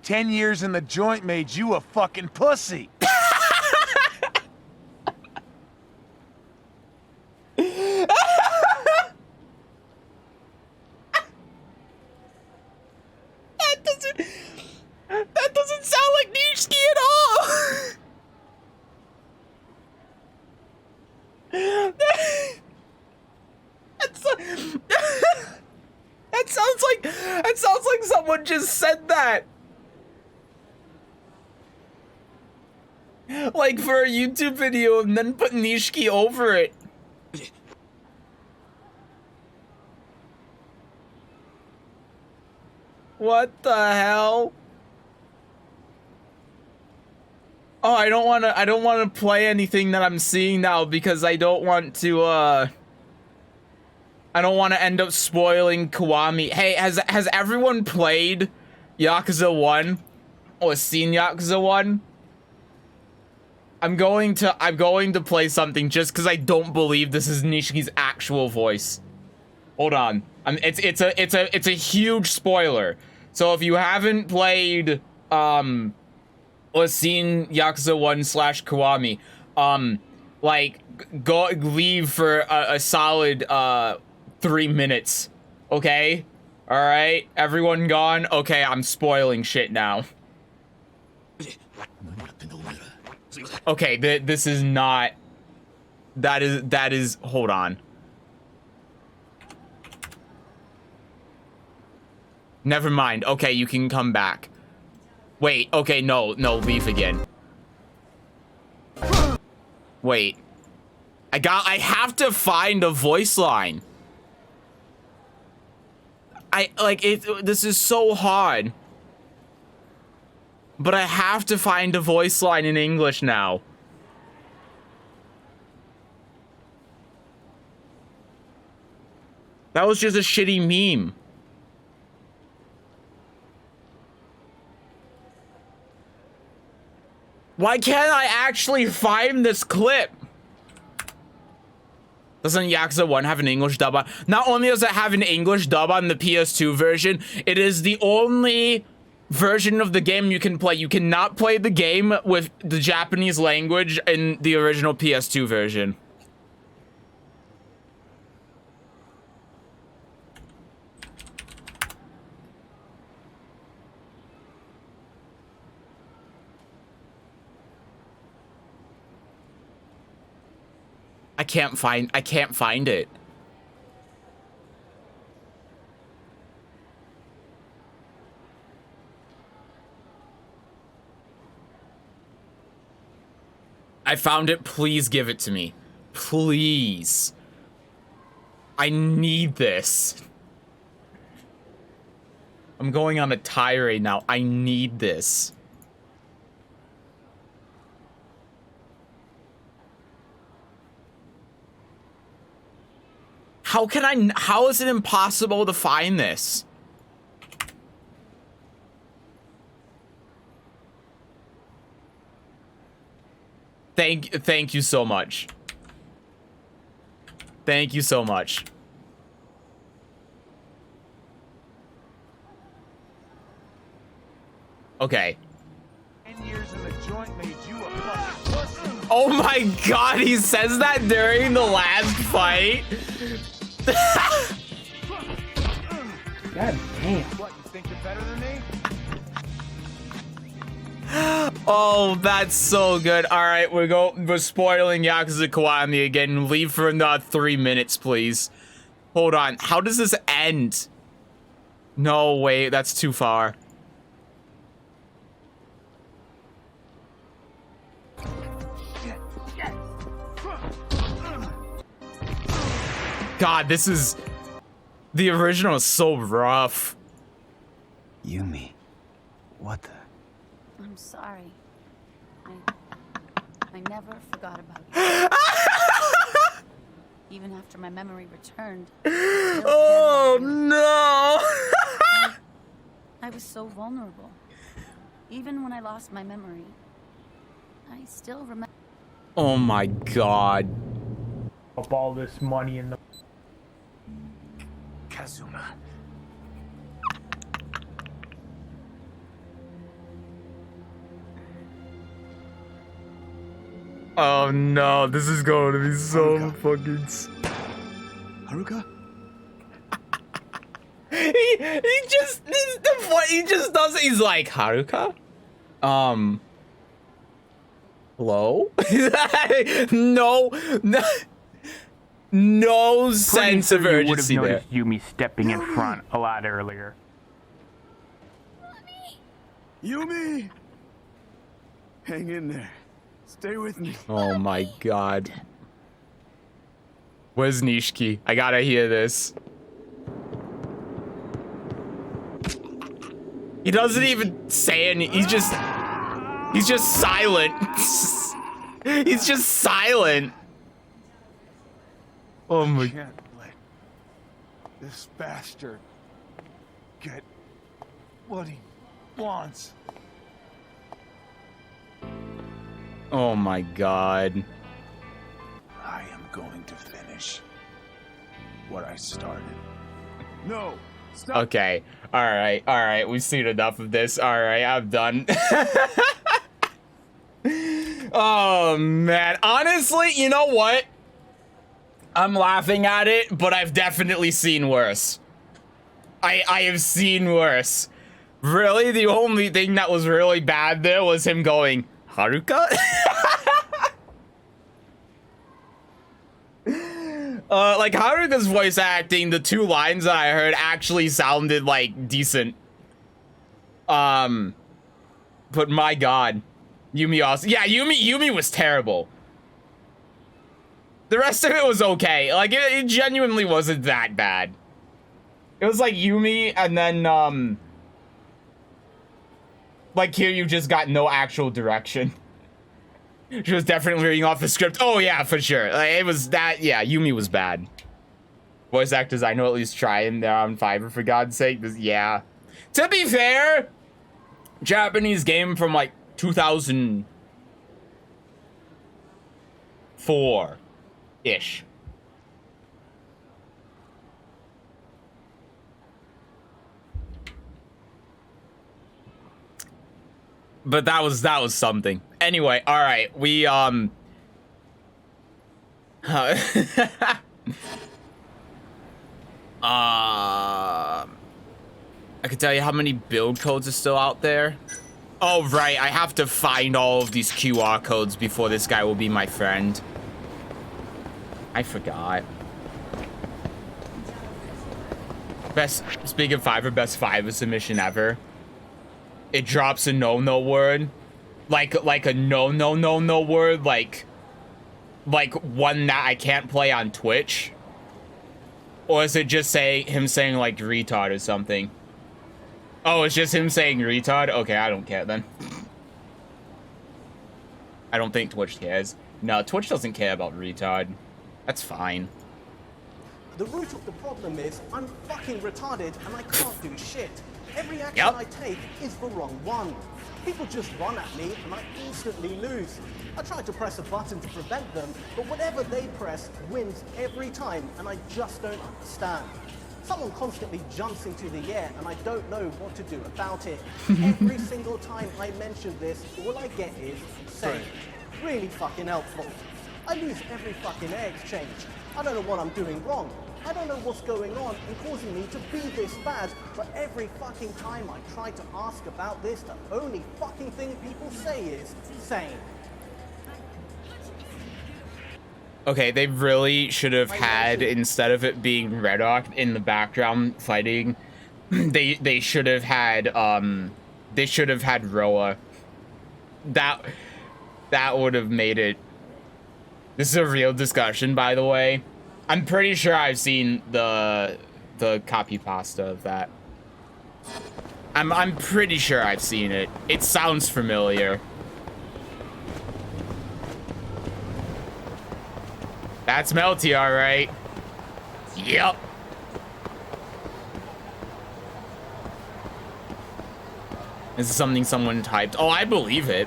10 years in the joint made you a fucking pussy. That doesn't sound like Nishiki at all. That sounds like someone just said that. Like for a YouTube video and then put Nishiki over it. What the hell? Oh, I don't want to play anything that I'm seeing now because I don't want to end up spoiling Kiwami. Hey, has everyone played Yakuza 1 or seen Yakuza 1? I'm going to play something just because I don't believe this is Nishiki's actual voice. Hold on. It's a huge spoiler. So if you haven't played or seen Yakuza 1/Kiwami, like go leave for a solid 3 minutes. Okay? All right? Everyone gone? Okay, I'm spoiling shit now. Okay, this is not. That is. Hold on. Never mind. Okay, you can come back. Wait. Okay, no, leave again. Wait. I have to find a voice line. This is so hard. But I have to find a voice line in English now. That was just a shitty meme. Why can't I actually find this clip? Doesn't Yakuza 1 have an English dub on? Not only does it have an English dub on the PS2 version, it is the only version of the game you can play. You cannot play the game with the Japanese language in the original PS2 version. I can't find it. I found it. Please give it to me. Please. I need this. I'm going on a tirade now. I need this. How is it impossible to find this? Thank you so much. Thank you so much. Okay. 10 years in the joint made you a fucking pussy. Oh my god, he says that during the last fight. God damn. What, you think you're better than me? Oh, that's so good. All right, we're spoiling Yakuza Kiwami again. Leave for another 3 minutes, please. Hold on. How does this end? No, wait, that's too far. God, this is... The original is so rough. Yumi, what the... I'm sorry. I never forgot about you. Even after my memory returned. Oh no! I was so vulnerable. Even when I lost my memory, I still remember. Oh my god. Up all this money in the. Kazuma. Oh no, this is going to be so fucking. Haruka? He just this the what he just does. He's like Haruka. Hello? no sense of urgency you would there. have noticed Yumi stepping in front a lot earlier. Yumi! Hang in there. Stay with me. Oh my god. Where's Nishiki? I gotta hear this. He doesn't even say any. He's just silent. He's just silent. Oh my. Can't let this bastard get what he wants. Oh my god. I am going to finish what I started. No, stop. Okay. All right. We've seen enough of this. All right, I'm done. Oh man. Honestly, you know what? I'm laughing at it, but I've definitely seen worse. I have seen worse. Really, the only thing that was really bad there was him going, Haruka? Like Haruka's voice acting, the two lines that I heard actually sounded like decent. But my god. Yumi also, yeah, Yumi was terrible. The rest of it was okay. Like it genuinely wasn't that bad. It was like Yumi and then like here you just got no actual direction. She was definitely reading off the script. Oh yeah, for sure. Like, it was that. Yeah, Yumi was bad. Voice actors, I know at least trying. They're on Fiverr for God's sake. Yeah. To be fair, Japanese game from like 2004-ish. But that was something. Anyway, all right, we I can tell you how many build codes are still out there. Oh right, I have to find all of these QR codes before this guy will be my friend. I forgot. Speaking of Fiverr, best Fiverr submission ever. It drops a no word, like a no word, like one that I can't play on Twitch, or is it just him saying like retard or something? Oh, it's just him saying retard. Okay, I don't care then. I don't think Twitch cares. No, Twitch doesn't care about retard. That's fine. The root of the problem is I'm fucking retarded and I can't do shit. Every action Yep. I take is the wrong one. People just run at me and I instantly lose. I try to press a button to prevent them, but whatever they press wins every time and I just don't understand. Someone constantly jumps into the air and I don't know what to do about it. Every single time I mention this, all I get is insane. Really fucking helpful. I lose every fucking air exchange. I don't know what I'm doing wrong. I don't know what's going on and causing me to be this bad, but every fucking time I try to ask about this, the only fucking thing people say is sane. Okay, they really should have had, instead of it being Red Hawk in the background fighting, they should have had Roa. That would have made it. This is a real discussion, by the way. I'm pretty sure I've seen the copy pasta of that. I'm pretty sure I've seen it. It sounds familiar. That's Melty, all right. Yep. This is something someone typed. Oh, I believe it.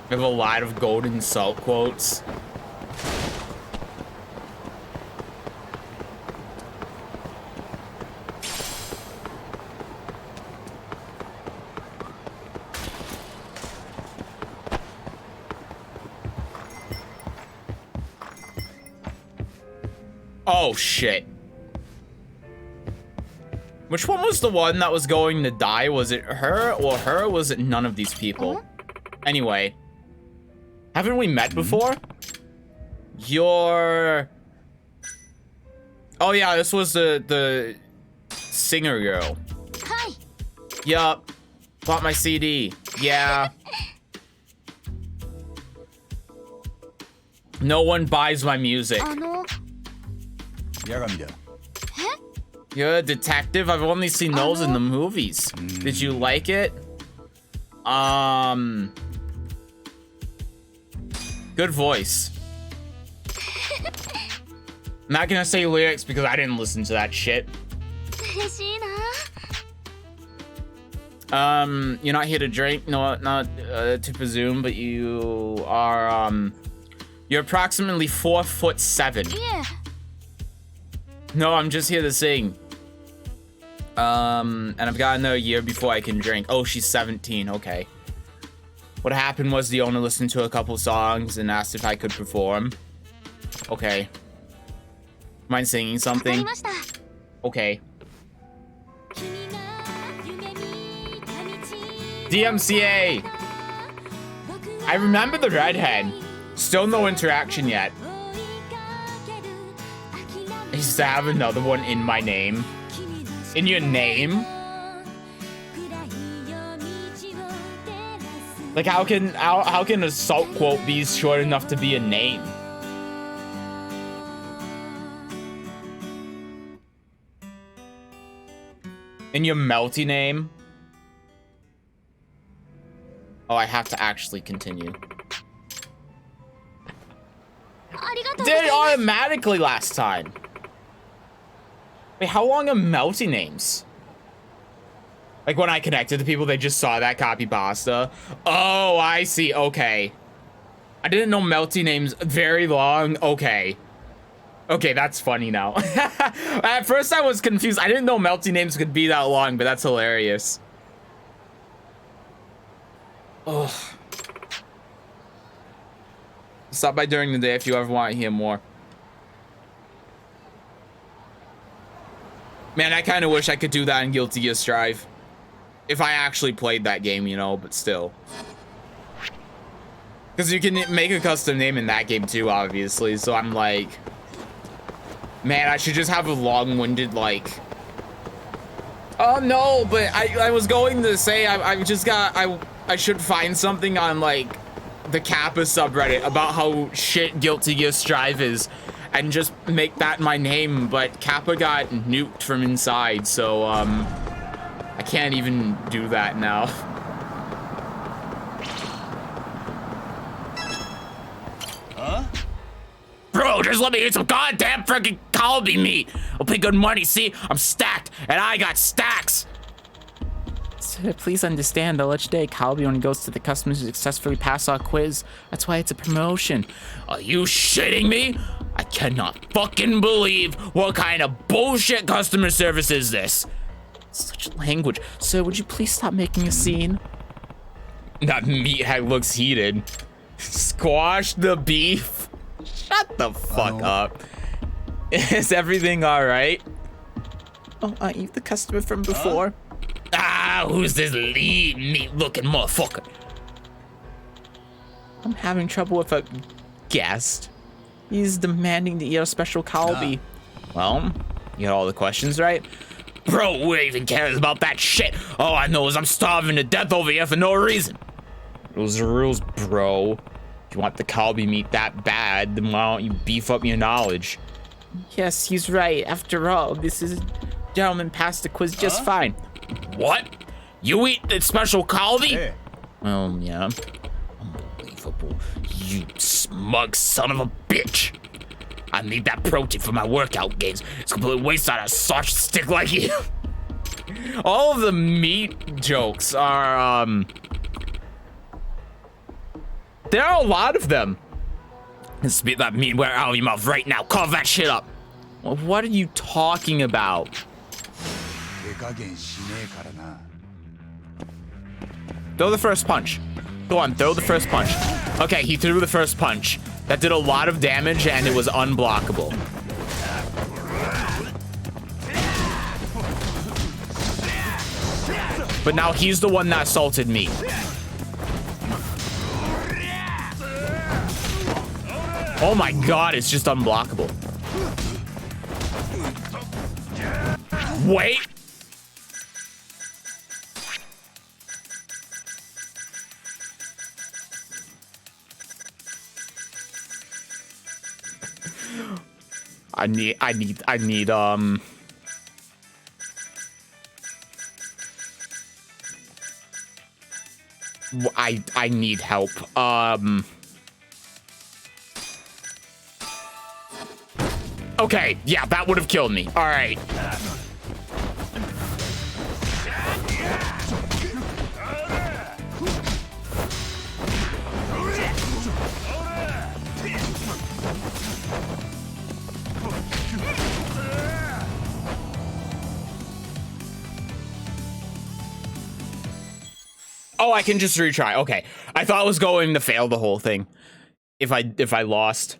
We have a lot of golden salt quotes. Oh, shit. Which one was the one that was going to die? Was it her or her? Or was it none of these people? Anyway. Haven't we met before? You're... Oh, yeah, this was the singer girl. Hi. Yup. Bought my CD. Yeah. No one buys my music. You're a detective? I've only seen those in the movies. Did you like it? Good voice. I'm not gonna say lyrics because I didn't listen to that shit. You're not here to drink, no, not to presume, but you are, you're approximately 4'7". Yeah. No, I'm just here to sing. And I've got another year before I can drink. Oh, she's 17, okay. What happened was the owner listened to a couple songs and asked if I could perform. Okay. Mind singing something? Okay. DMCA! I remember the redhead. Still no interaction yet. I used to have another one in my name. In your name? Like, how can a salt quote be short enough to be a name? In your melty name? Oh, I have to actually continue. Did it automatically last time? Wait, how long are melty names? Like, when I connected to people, they just saw that copy pasta. Oh, I see. Okay. I didn't know melty names very long. Okay. Okay, that's funny now. At first, I was confused. I didn't know melty names could be that long, but that's hilarious. Ugh. Stop by during the day if you ever want to hear more. Man, I kind of wish I could do that in Guilty Gear Strive. If I actually played that game, you know, but still. Because you can make a custom name in that game too, obviously. So I'm like... Man, I should just have a long-winded, like... Oh, no, but I was going to say I should find something on, like, the Kappa subreddit about how shit Guilty Gear Strive is. And just make that my name, but Kappa got nuked from inside, so, I can't even do that now. Huh? Bro, just let me eat some goddamn freaking Kalbi meat. I'll pay good money, see? I'm stacked, and I got stacks. So please understand, the each day Kalbi only goes to the customers who successfully pass our quiz. That's why it's a promotion. Are you shitting me? I cannot fucking believe what kind of bullshit customer service is this. Such language. Sir, would you please stop making a scene? That meathead looks heated. Squash the beef. Shut the fuck up. Is everything all right? Oh, aren't you the customer from before? Ah, who's this lean meat-looking motherfucker? I'm having trouble with a guest. He's demanding to eat a special Kalbi. Well, you got all the questions right? Bro, who even cares about that shit? All I know is I'm starving to death over here for no reason. Those are rules, bro. If you want the Kalbi meat that bad, then why don't you beef up your knowledge? Yes, he's right. After all, this is gentleman passed the quiz just fine. What? You eat the special Kalbi? Yeah. Well, yeah. Unbelievable. You smug son of a bitch. I need that protein for my workout games. It's completely waste on a sausage stick like you. All of the meat jokes are, there are a lot of them. Spit that meat where out of your mouth right now. Cough that shit up. Well, what are you talking about? Throw the first punch. Go on, throw the first punch. Okay, he threw the first punch. That did a lot of damage and it was unblockable. But now he's the one that assaulted me. Oh my god, it's just unblockable. Wait. I need I need help. Okay, yeah, that would have killed me. All right. Oh, I can just retry. Okay. I thought I was going to fail the whole thing if I lost.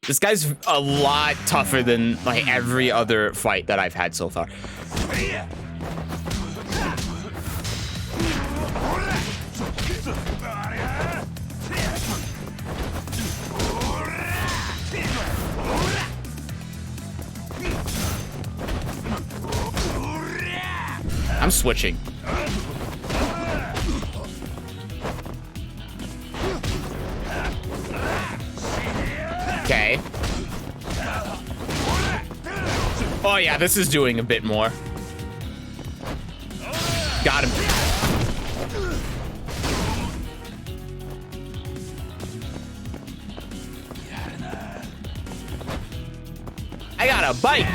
This guy's a lot tougher than like every other fight that I've had so far. I'm switching. Okay. Oh yeah, this is doing a bit more. Got him. I got a bite.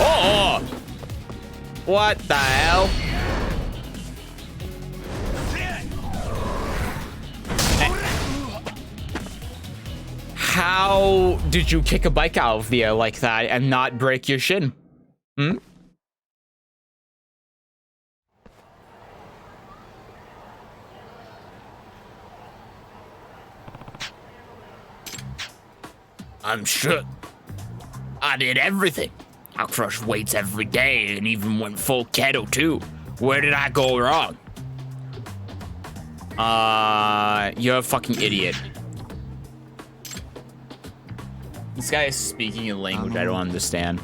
Oh! What the hell? How did you kick a bike out of the air like that and not break your shin? Hmm? I'm sure I did everything. I crushed weights every day and even went full keto too. Where did I go wrong? You're a fucking idiot. This guy is speaking a language I don't understand.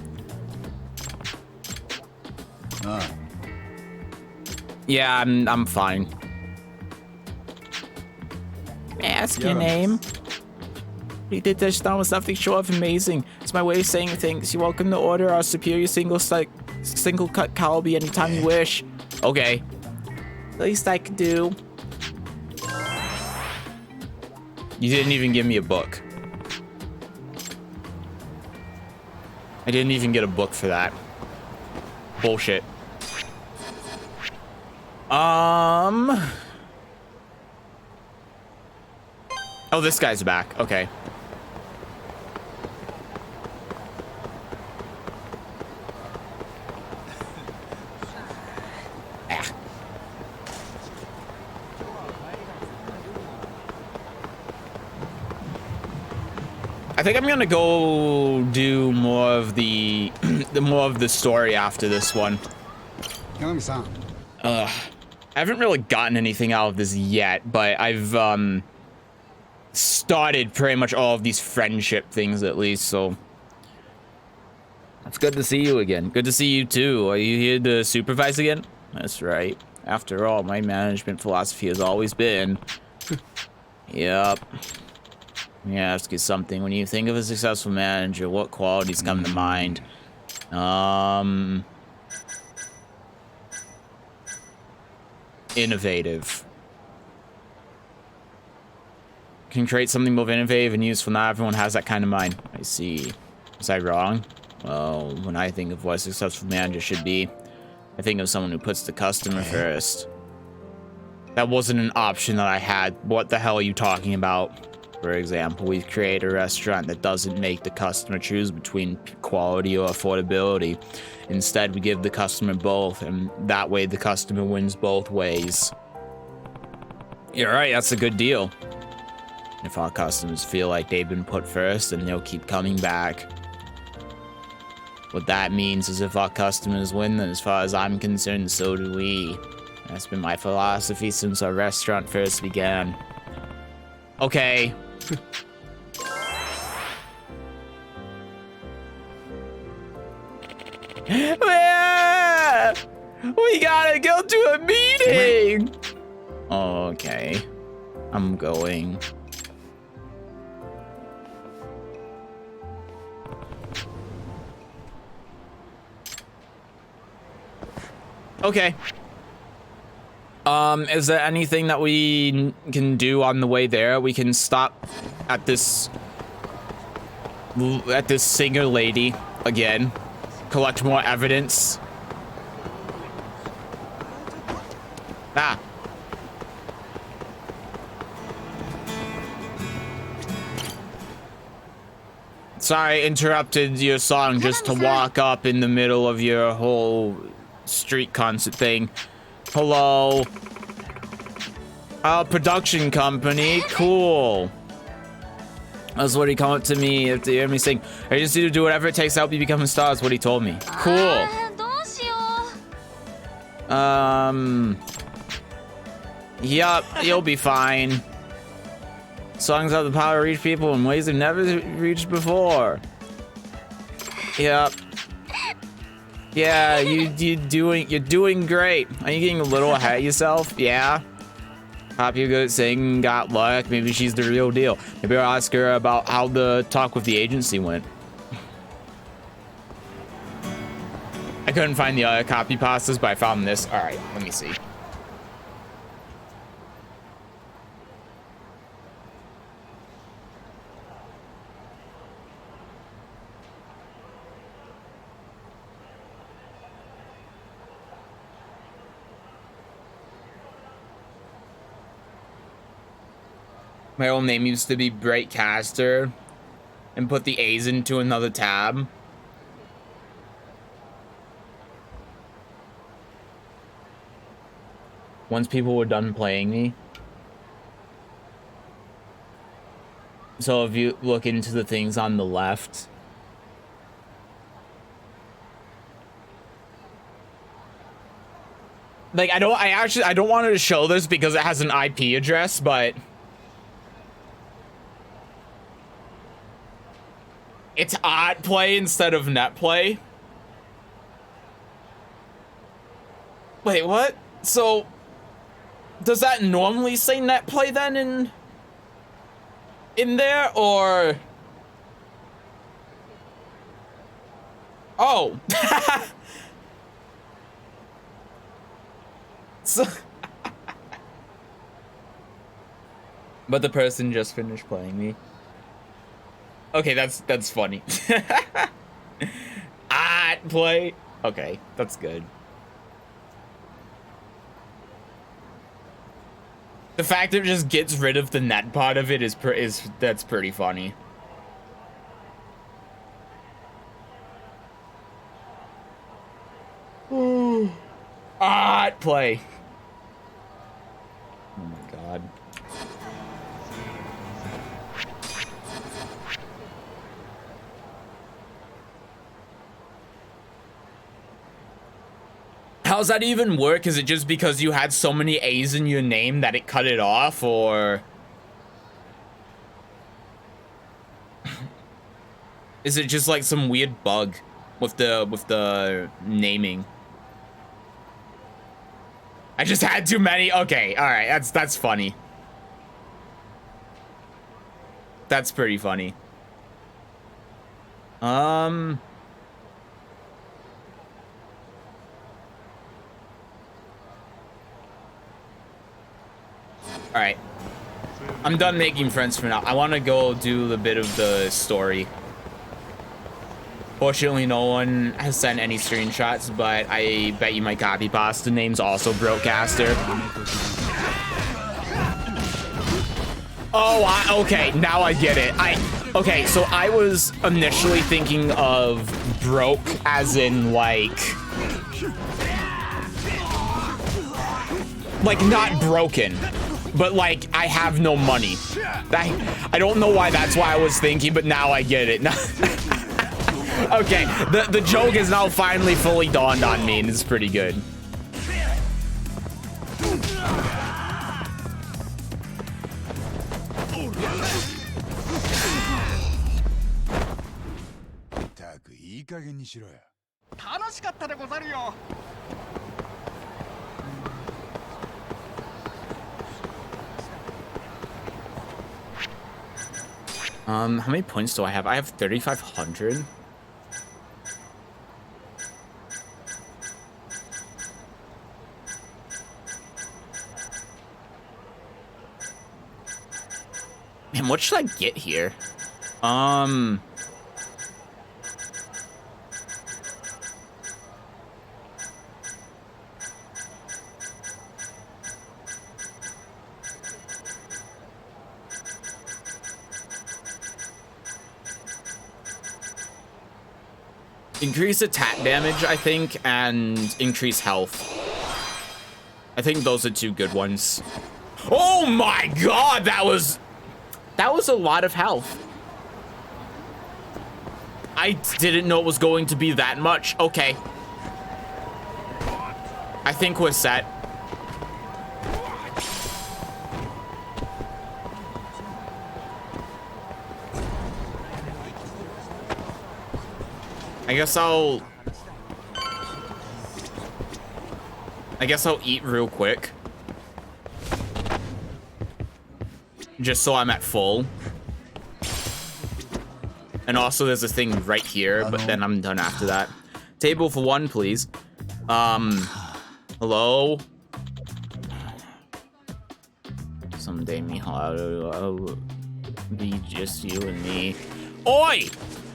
Yeah, I'm fine. May I ask your name? You did this down with something short of amazing. It's my way of saying things. You're welcome to order our superior single cut Kalbi anytime you wish. Okay. Least I could do. You didn't even give me a book. I didn't even get a book for that. Bullshit. Oh, this guy's back. Okay. I think I'm gonna go do more of the story after this one. I haven't really gotten anything out of this yet, but I've started pretty much all of these friendship things at least, so it's good to see you again. Good to see you too. Are you here to supervise again? That's right. After all, my management philosophy has always been yep. Yeah, ask you something. When you think of a successful manager, what qualities come to mind? Innovative. Can create something both innovative and useful. Not everyone has that kind of mind. I see. Was I wrong? Well, when I think of what a successful manager should be, I think of someone who puts the customer first. That wasn't an option that I had. What the hell are you talking about? For example, we've created a restaurant that doesn't make the customer choose between quality or affordability. Instead, we give the customer both, and that way the customer wins both ways. You're right, that's a good deal. If our customers feel like they've been put first, then they'll keep coming back. What that means is if our customers win, then as far as I'm concerned, so do we. That's been my philosophy since our restaurant first began. Okay. We gotta go to a meeting! Okay. I'm going. Okay. Is there anything that we can do on the way there? We can stop at this singer lady again, collect more evidence. Ah. Sorry, interrupted your song just to walk up in the middle of your whole street concert thing. Hello. Production company. Cool. That's what he come up to me if they hear me sing. I just need to do whatever it takes to help you become a star, is what he told me. Cool. Yup, you'll be fine. Songs have the power to reach people in ways they've never reached before. Yep. Yeah, you're doing great. Are you getting a little ahead of yourself? Yeah. Hope you're good at singing, got luck. Maybe she's the real deal. Maybe I'll ask her about how the talk with the agency went. I couldn't find the other copy pastas, but I found this. All right, let me see. My old name used to be Bright Caster, and put the A's into another tab. Once people were done playing me. So if you look into the things on the left, like I don't want to show this because it has an IP address, but it's odd play instead of net play. Wait, what? So, does that normally say net play then in there, or? Oh. So, but the person just finished playing me. Okay, that's funny. Play. Okay, that's good. The fact that it just gets rid of the net part of it that's pretty funny. Play. Oh my god. How's that even work? Is it just because you had so many A's in your name that it cut it off, or is it just like some weird bug with the naming? I just had too many. Okay, all right, that's funny. That's pretty funny. Alright. I'm done making friends for now. I want to go do a bit of the story. Fortunately, no one has sent any screenshots, but I bet you my copy pasta name's also Brokecaster. Oh, okay. Now I get it. Okay, so I was initially thinking of broke as in like not broken. But like, I have no money. I don't know why that's why I was thinking, but now I get it. Okay, the joke is now finally fully dawned on me, and it's pretty good. How many points do I have? I have 3,500. Man, what should I get here? Increase attack damage, I think, and increase health. I think those are two good ones. Oh my god, that was a lot of health. I didn't know it was going to be that much. Okay. I think we're set. I guess I'll eat real quick. Just so I'm at full. And also there's a thing right here, but then I'm done after that. Table for one, please. Hello? Someday, Miharu, I'll be just you and me. Oi!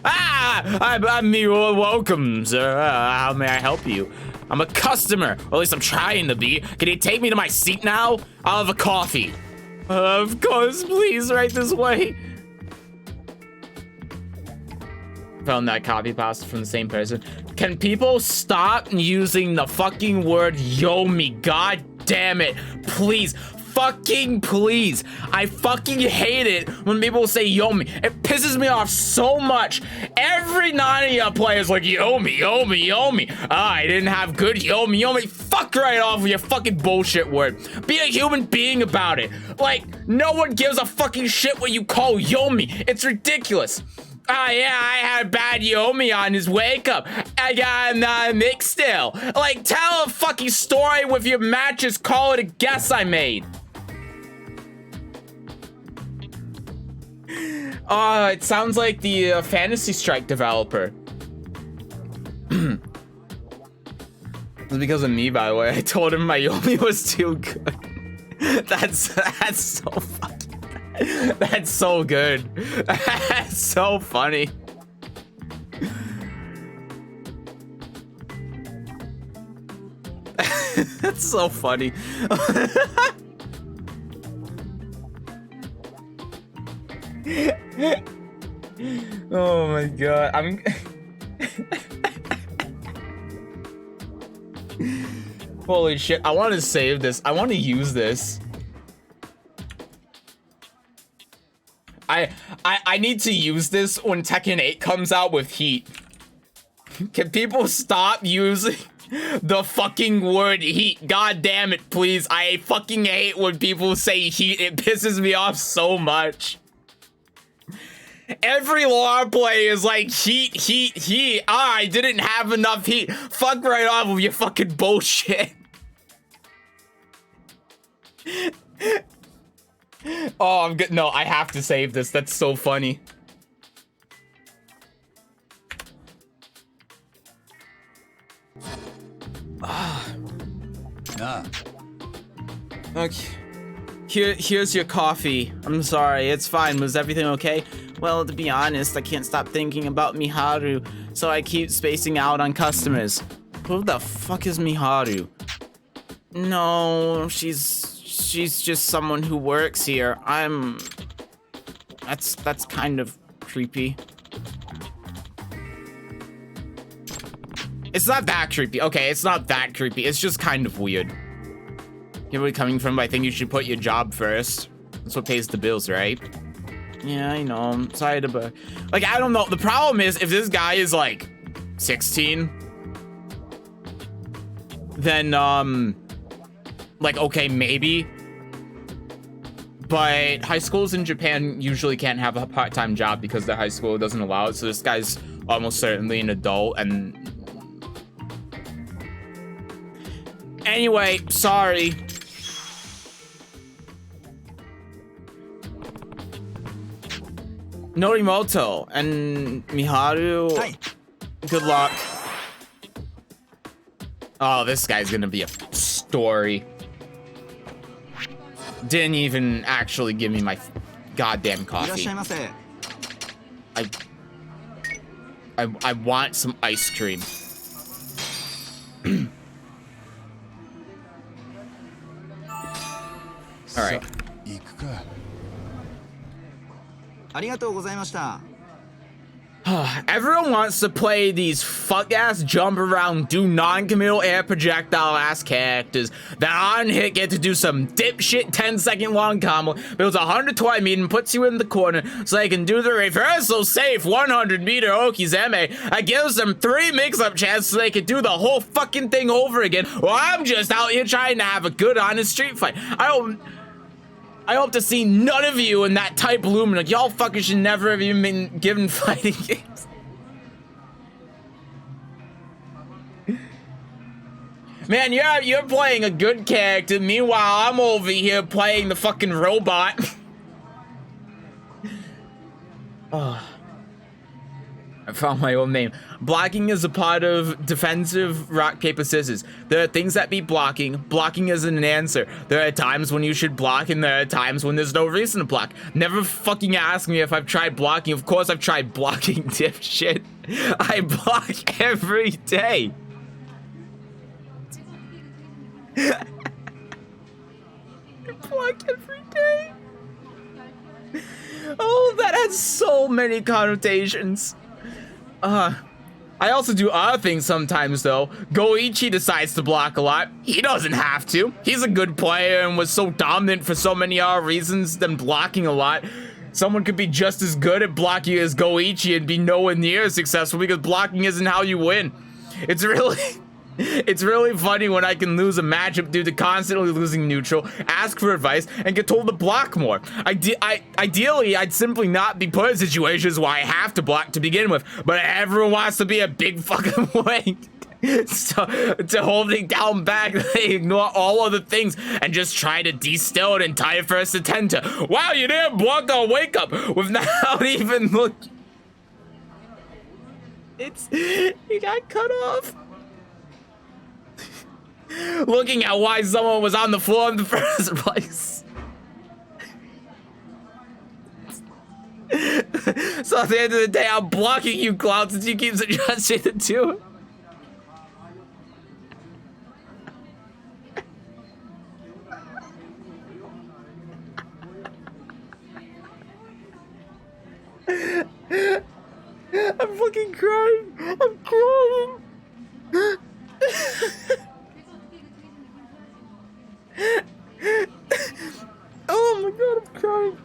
I'm welcome, sir. How may I help you? I'm a customer, or at least I'm trying to be. Can you take me to my seat now? I'll have a coffee. Of course, please, right this way. Found that copy pasta from the same person. Can people stop using the fucking word Yomi? God damn it. Please. Fucking please. I fucking hate it when people say Yomi. It pisses me off so much. Every Narnia player is like, Yomi, Yomi, Yomi. I didn't have good Yomi, Yomi. Fuck right off with your fucking bullshit word. Be a human being about it. Like, no one gives a fucking shit what you call Yomi. It's ridiculous. Yeah, I had a bad Yomi on his wake up. I got a mix still. Like, tell a fucking story with your matches. Call it a guess I made. It sounds like the Fantasy Strike developer. It was because of me, by the way. I told him my Yomi was too good. That's so fucking. That's so good. That's so funny. That's so funny. Oh my god. Holy shit. I want to save this. I want to use this. I need to use this when Tekken 8 comes out with heat. Can people stop using the fucking word heat? God damn it, please. I fucking hate when people say heat. It pisses me off so much. Every lore play is like heat, heat, heat. I didn't have enough heat. Fuck right off with your fucking bullshit. Oh, I'm good. No, I have to save this. That's so funny. Okay. Here's your coffee. I'm sorry. It's fine. Was everything okay? Well, to be honest, I can't stop thinking about Miharu, so I keep spacing out on customers. Who the fuck is Miharu? No, she's just someone who works here. That's kind of creepy. It's not that creepy. Okay, it's not that creepy. It's just kind of weird. Get where we're coming from, but I think you should put your job first. That's what pays the bills, right? Yeah, I know. I'm sorry to, like, I don't know. The problem is, if this guy is like 16, then like, okay, maybe. But high schools in Japan usually can't have a part-time job because their high school doesn't allow it. So this guy's almost certainly an adult. And anyway, sorry. Norimoto and Miharu, Hi. good luck. Oh, this guy's gonna be a story. Didn't even actually give me my goddamn いらっ coffee. しゃいませ。 I want some ice cream. All right. 行くか。ありがとうございました。 Everyone wants to play these fuck-ass jump around, do non-committal air projectile-ass characters that on hit get to do some dipshit 10-second long combo, builds 120 meter and puts you in the corner so they can do the reversal safe 100 meter Okizeme. I gives them 3 mix-up chances so they can do the whole fucking thing over again. Well, I'm just out here trying to have a good, honest street fight. I hope to see none of you in that type Lumina. Y'all fuckers should never have even been given fighting games. Man, you're playing a good character. Meanwhile, I'm over here playing the fucking robot. Oh. I found my own name. Blocking is a part of defensive rock, paper, scissors. There are things that beat blocking. Blocking isn't an answer. There are times when you should block, and there are times when there's no reason to block. Never fucking ask me if I've tried blocking. Of course I've tried blocking, dipshit. I block every day. I block every day. Oh, that has so many connotations. I also do other things sometimes, though. Goichi decides to block a lot. He doesn't have to. He's a good player and was so dominant for so many other reasons than blocking a lot. Someone could be just as good at blocking as Goichi and be nowhere near as successful because blocking isn't how you win. It's really funny when I can lose a matchup due to constantly losing neutral, ask for advice, and get told to block more. Ideally, I'd simply not be put in situations where I have to block to begin with, but everyone wants to be a big fucking wank. So, to holding down back, they ignore all other things and just try to distill an entire first attempt to, wow, you didn't block a wake up without even looking. You got cut off. Looking at why someone was on the floor in the first place. So at the end of the day, I'm blocking you, Cloud, since you keep suggesting to do it. I'm fucking crying. I'm crying. Oh my god, I'm crying.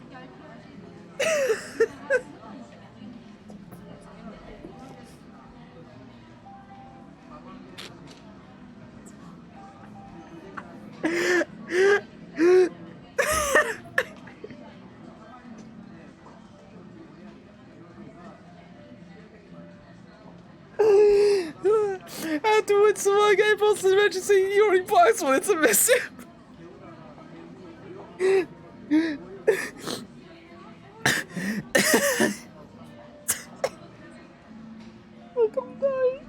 Afterwards, some guy posted a message saying he only blocks when it's a missive. Look, I'm dying.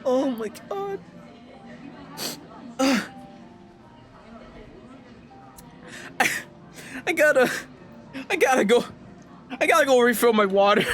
Oh my god. I gotta go refill my water.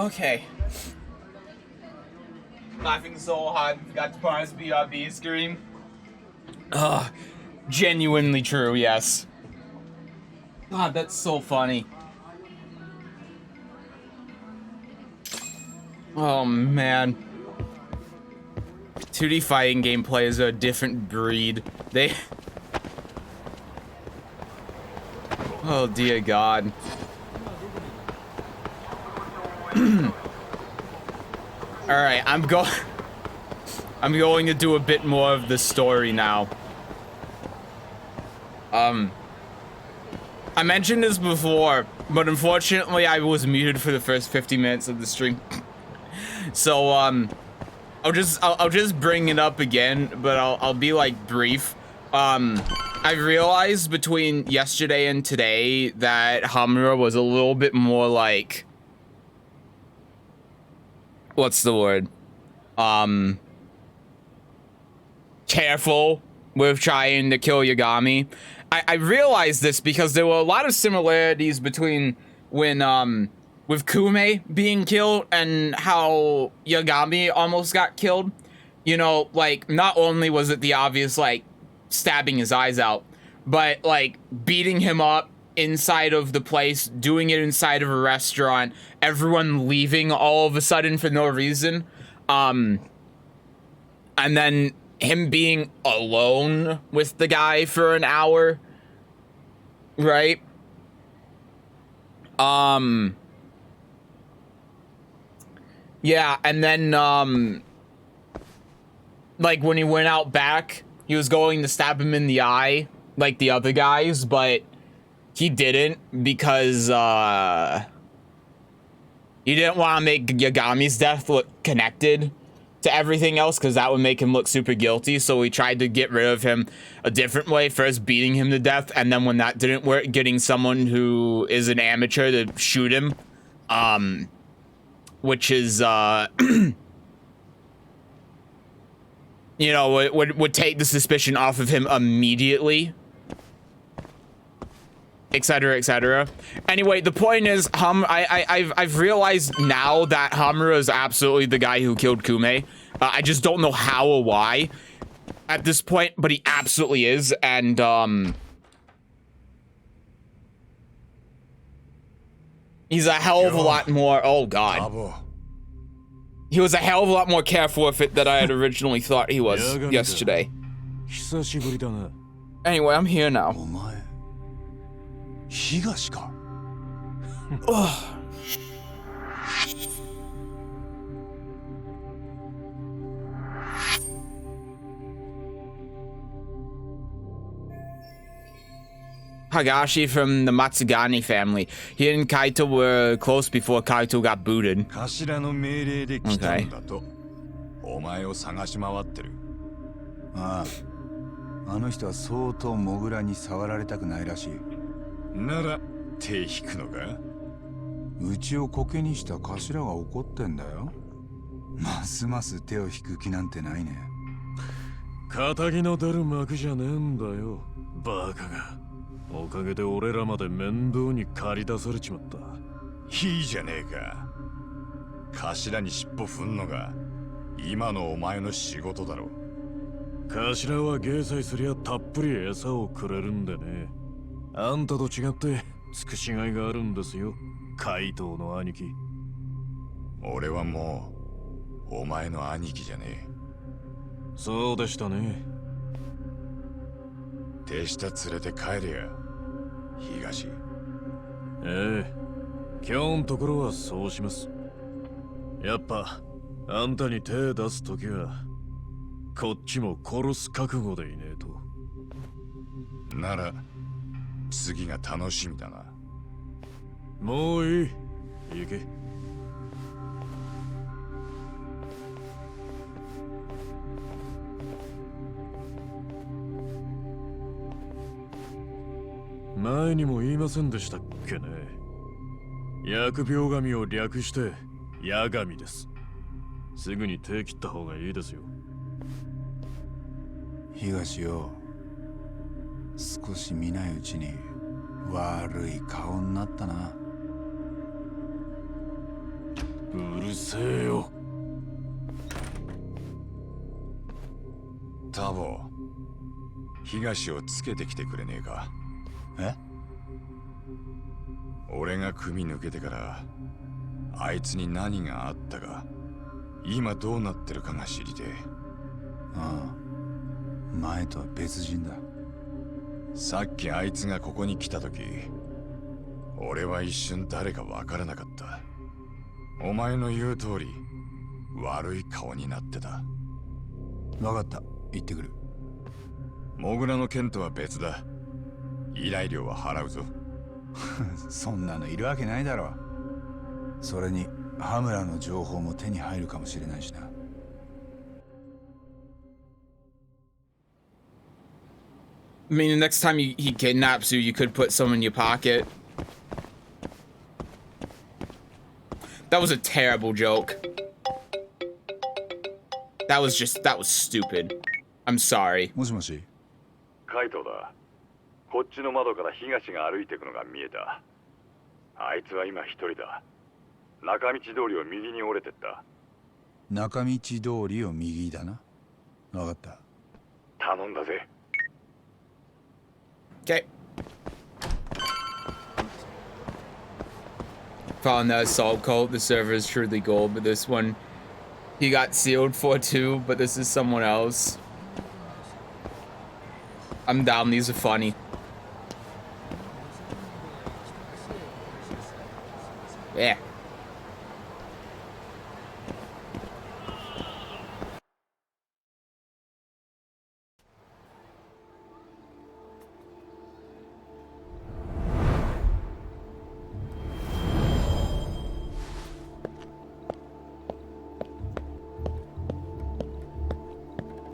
Okay. Laughing so hard, forgot to pause BRB screen. Ugh. Genuinely true, yes. God, that's so funny. Oh, man. 2D fighting gameplay is a different breed. They... Oh, dear God. Alright, I'm going to do a bit more of the story now. I mentioned this before, but unfortunately I was muted for the first 50 minutes of the stream. So, I'll just bring it up again, but I'll be like brief. I realized between yesterday and today that Hamura was a little bit more like, what's the word? Careful with trying to kill Yagami. I realized this because there were a lot of similarities between when, with Kume being killed and how Yagami almost got killed. You know, like, not only was it the obvious, like, stabbing his eyes out, but, like, beating him up inside of the place, doing it inside of a restaurant, everyone leaving all of a sudden for no reason. And then him being alone with the guy for an hour, right? Yeah, and then, like, when he went out back, he was going to stab him in the eye, like the other guys, but he didn't because, he didn't want to make Yagami's death look connected to everything else because that would make him look super guilty, so he tried to get rid of him a different way, first beating him to death, and then when that didn't work, getting someone who is an amateur to shoot him, which is, you know, would take the suspicion off of him immediately, etc., etc. Anyway, the point is, I've realized now that Hamura is absolutely the guy who killed Kume. I just don't know how or why at this point, but he absolutely is, and he's a hell of a lot more. Oh God. He was a hell of a lot more careful with it than I had originally thought he was yesterday. Anyway, I'm here now. Ugh. Hagashi from the Matsugani family. He and Kaito were close before Kaito got booted. Okay. お前を探し回ってる。ああ、あの人は相当モグラに触られたくないらしい。なら手引くのか？うちをコケにした頭が怒ってんだよ。ますます手を引く気なんてないね。仇の出る幕じゃねえんだよ、バカが。おかげで俺らまで面倒に駆り出されちまった。いいじゃねえか。頭に尻尾振んのが今のお前の仕事だろ。頭は芸祭すりゃたっぷり餌をくれるんでね。あんたと違って尽くしがいがあるんですよ、怪盗の兄貴。俺はもうお前の兄貴じゃねえ。そうでしたね。手下連れて帰れや、東。ええ、今日のところはそうします。やっぱあんたに手出すときはこっちも殺す覚悟でいねえと。なら次が楽しみだな。もういい、行け。前にも言いませんでしたっけね。疫病神を略してヤ神です。すぐに手切った方がいいですよ。東よ、少し見ないうちに悪い顔になったな。うるせえよ。タボ、東をつけてきてくれねえか。え？俺が組抜けてからあいつに何があったか、今どうなってるかが知りてえ。ああ、前とは別人だ。さっきあいつがここに来た時、俺は一瞬誰かわからなかった。お前の言う通り悪い顔になってた。分かった、行ってくる。モグラの件とは別だ。依頼料は払うぞ。そんなのいるわけないだろ。それに羽村の情報も手に入るかもしれないしな。I mean, the next time he kidnaps you, you could put some in your pocket. That was a terrible joke. That was stupid. I'm sorry. もしもし。カイトだ。こっちの窓から東が歩いていくのが見えた。あいつは今一人だ。中道通りを右に折れてった。中道通りを右だな。分かった。頼んだぜ。Okay. Found that assault cult. The server is truly gold, but this one he got sealed for too, but this is someone else. I'm down, these are funny. Yeah.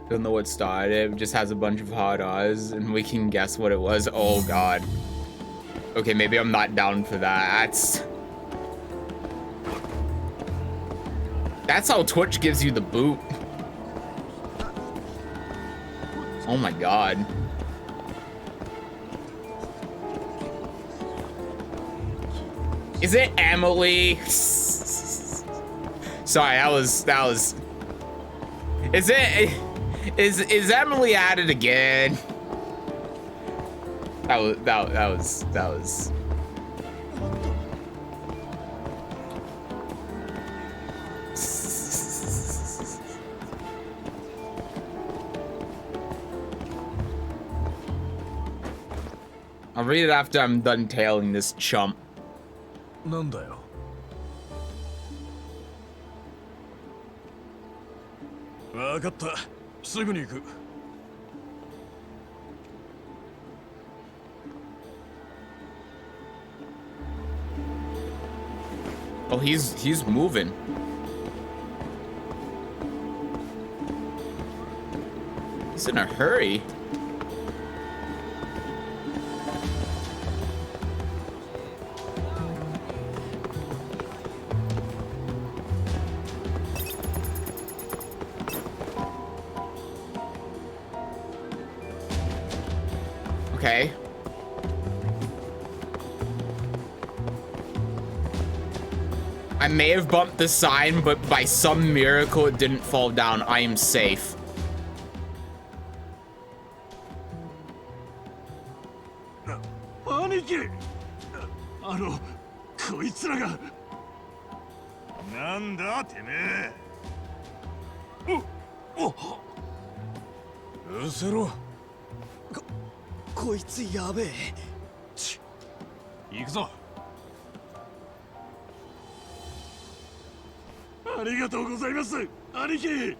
Don't know what started. It just has a bunch of hard R's, and we can guess what it was. Oh god. Okay, maybe I'm not down for that. That's how Twitch gives you the boot. Oh my god. Is it Emily? Sorry, that was. Is Emily at it again? That was. I'll read it after I'm done tailing this chump. なんだよ。わかった。すぐに行く。Oh, he's moving. He's in a hurry. Okay. I may have bumped the sign, but by some miracle it didn't fall down. I am safe. Aniki! こいつらが。なんだてめえ。うせろ。こいつやべえ。行くぞ。ありがとうございます、兄貴。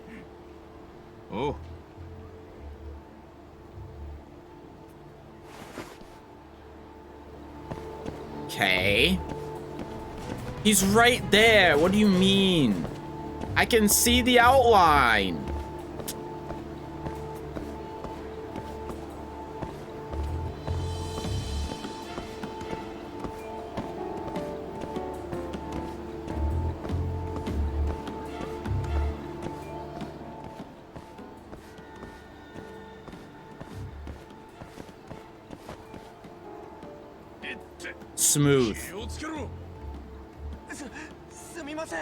おう。Okay. He's right there. What do you mean? I can see the outline. Smooth. すみません。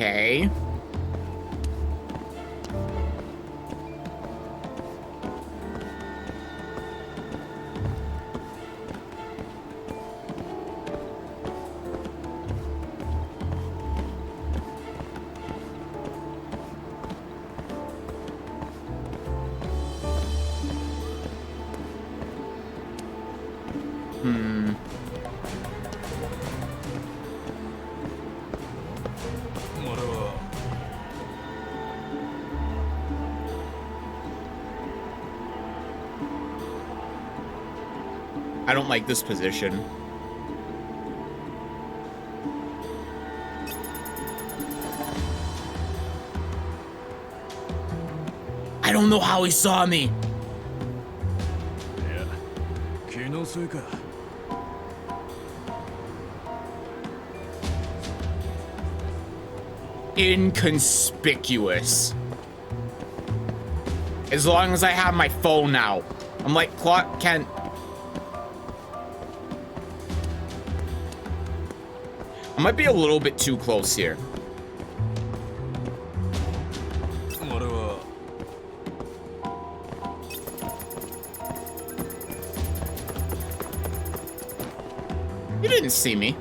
Okay. Hmm. I don't like this position. I don't know how he saw me. いや、気のせいか。Inconspicuous. As long as I have my phone out. I'm like, Clark Kent. I might be a little bit too close here. 俺は You didn't see me.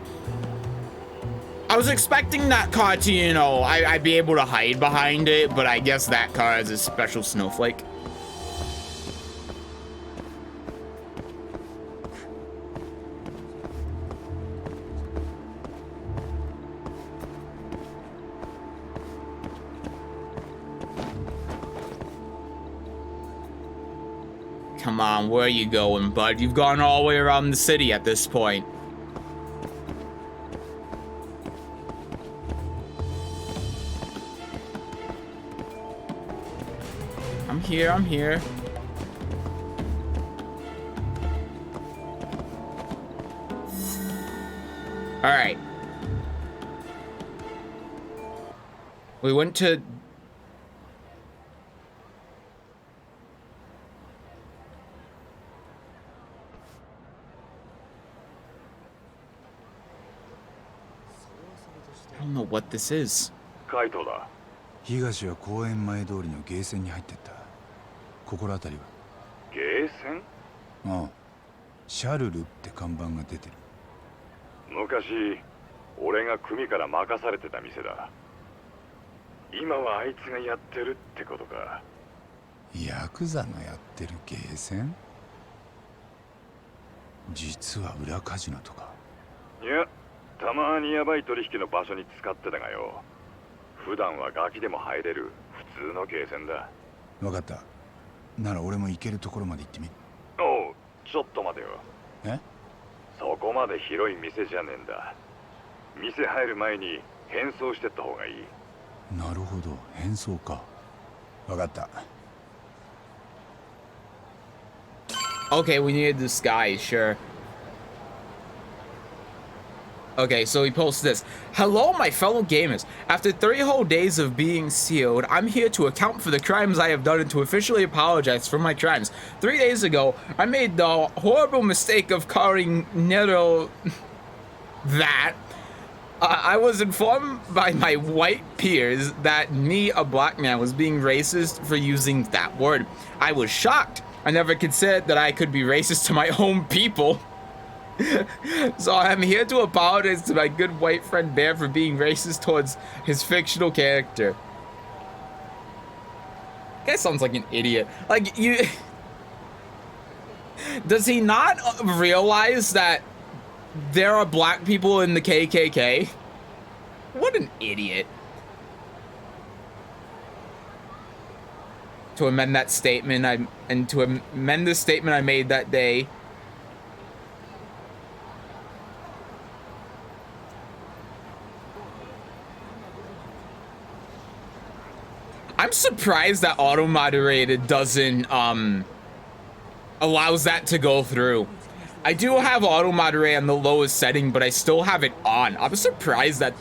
I was expecting that car to, you know, I'd be able to hide behind it, but I guess that car is a special snowflake. Come on, where are you going, bud? You've gone all the way around the city at this point. I'm here, I'm here. All right. We went to... I don't know what this is. カイトだ。東は公園前通りのゲーセンに入ってった。心当たりは？ゲーセン？ああ。シャルルって看板が出てる。昔、俺が組から任されてた店だ。今はあいつがやってるってことか。ヤクザのやってるゲーセン？実は裏カジノとか。いや、たまにヤバい取引の場所に使ってたがよ。普段はガキでも入れる普通のゲーセンだ。分かった。なら俺も行けるところまで行ってみ。おう、ちょっと待てよ。え？そこまで広い店じゃねえんだ。店入る前に変装してった方がいい。なるほど、変装か。分かった。Okay, we needed this guy, sure. Okay, so he posts this. Hello, my fellow gamers. After 3 whole days of being sealed, I'm here to account for the crimes I have done and to officially apologize for my crimes. 3 days ago, I made the horrible mistake of calling Nero that. I was informed by my white peers that me, a black man, was being racist for using that word. I was shocked. I never considered that I could be racist to my own people. So I'm here to apologize to my good white friend Bear for being racist towards his fictional character. Guy sounds like an idiot. Like, you... Does he not realize that there are black people in the KKK? What an idiot. To amend that statement, to amend the statement I made that day. I'm surprised that auto moderated doesn't allows that to go through. I do have auto moderate on the lowest setting, but I still have it on. I'm surprised that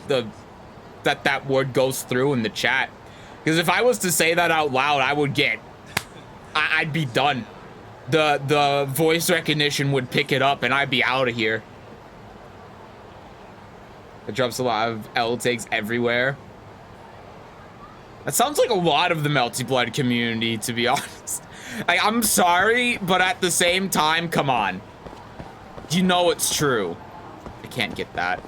that word goes through in the chat. Because if I was to say that out loud, I would get... I'd be done. The voice recognition would pick it up and I'd be out of here. It drops a lot of L takes everywhere. That sounds like a lot of the Melty Blood community, to be honest. Like, I'm sorry, but at the same time, come on. You know it's true. I can't get that.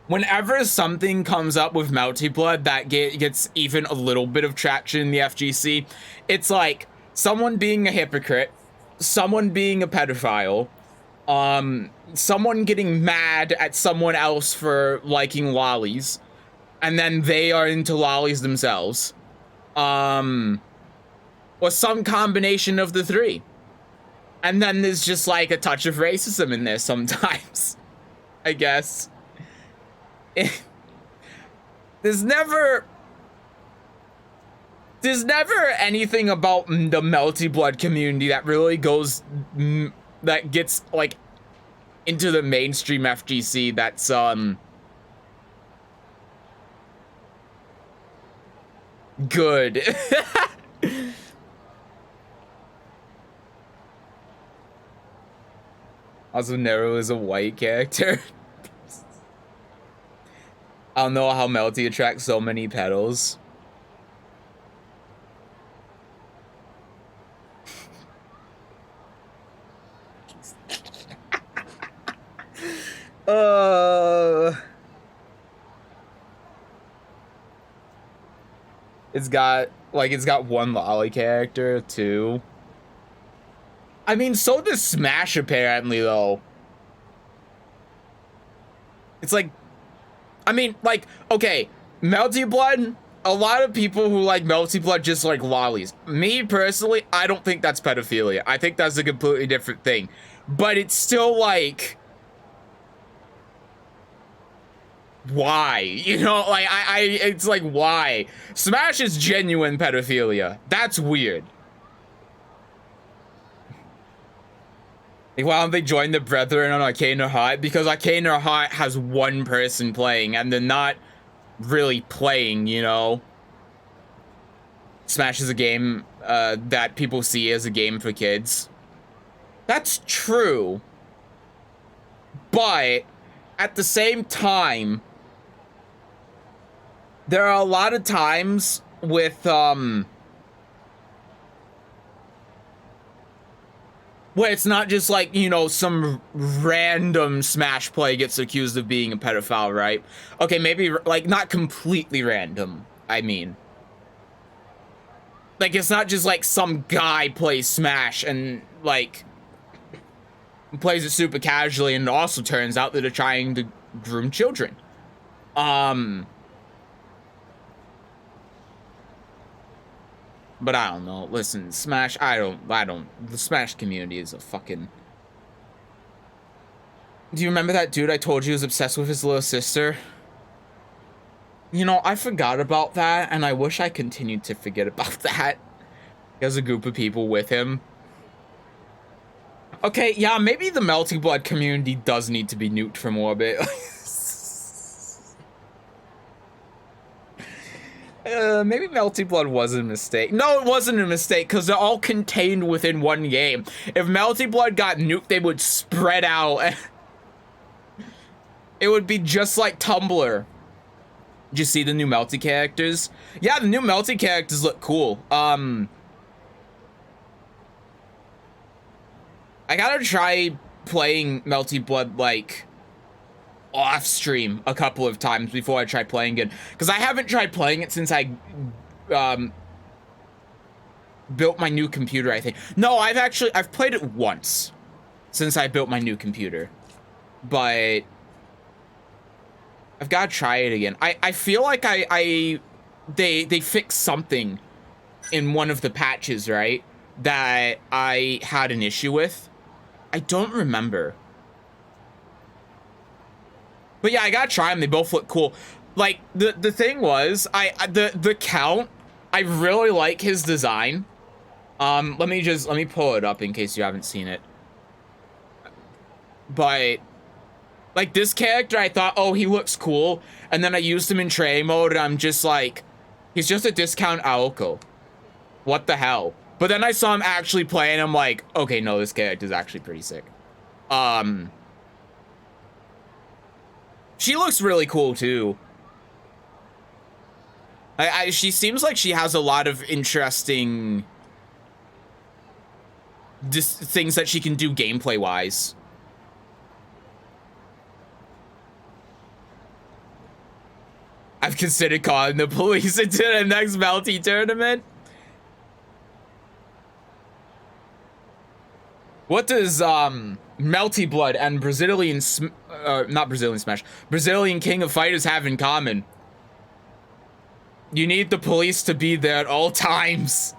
Whenever something comes up with Melty Blood that gets even a little bit of traction in the FGC, it's like someone being a hypocrite, someone being a pedophile, someone getting mad at someone else for liking lollies, and then they are into lollies themselves, or some combination of the three. And then there's just like a touch of racism in there sometimes, I guess. There's never anything about the Melty Blood community that really goes, that gets like into the mainstream FGC that's good. Also, Nero is a white character. I don't know how Melty attracts so many pedals. It's got one lolly character too. I mean, so does Smash apparently though. It's like, I mean, like, okay, Melty Blood, a lot of people who like Melty Blood just like lollies. Me, personally, I don't think that's pedophilia. I think that's a completely different thing. But it's still like, why? You know, like, it's like, why? Smash is genuine pedophilia. That's weird. Like, why don't they join the Brethren on Arcana Heart? Because Arcana Heart has one person playing, and they're not really playing, you know? Smash is a game that people see as a game for kids. That's true. But, at the same time, there are a lot of times with, where it's not just like, you know, some random Smash play gets accused of being a pedophile, right? Okay, maybe, like, not completely random, I mean. Like, it's not just like some guy plays Smash and, like, plays it super casually, and it also turns out that they're trying to groom children. But I don't know. Listen, Smash, the Smash community is a fucking... Do you remember that dude I told you was obsessed with his little sister? You know, I forgot about that, and I wish I continued to forget about that. He has a group of people with him. Okay, yeah, maybe the Melty Blood community does need to be nuked from orbit. Maybe Melty Blood was a mistake. No, it wasn't a mistake, because they're all contained within one game. If Melty Blood got nuked, they would spread out. It would be just like Tumblr. Did you see the new Melty characters? Yeah, the new Melty characters look cool. I gotta try playing Melty Blood, like, off stream a couple of times before I try playing it, because I haven't tried playing it since I built my new computer, I think. No, I've played it once since I built my new computer, but I've got to try it again. I feel like they fixed something in one of the patches, right, that I had an issue with. I don't remember. But yeah, I gotta try them. They both look cool. Like, the thing was, the Count, I really like his design. Let me pull it up in case you haven't seen it. But, like, this character, I thought, oh, he looks cool. And then I used him in training mode, and I'm just like, he's just a discount Aoko. What the hell? But then I saw him actually play, and I'm like, okay, no, this character's actually pretty sick. She looks really cool too. She seems like she has a lot of interesting things that she can do gameplay wise. I've considered calling the police into the next Melty tournament. What does Melty Blood and Brazilian Brazilian King of Fighters have in common? You need the police to be there at all times.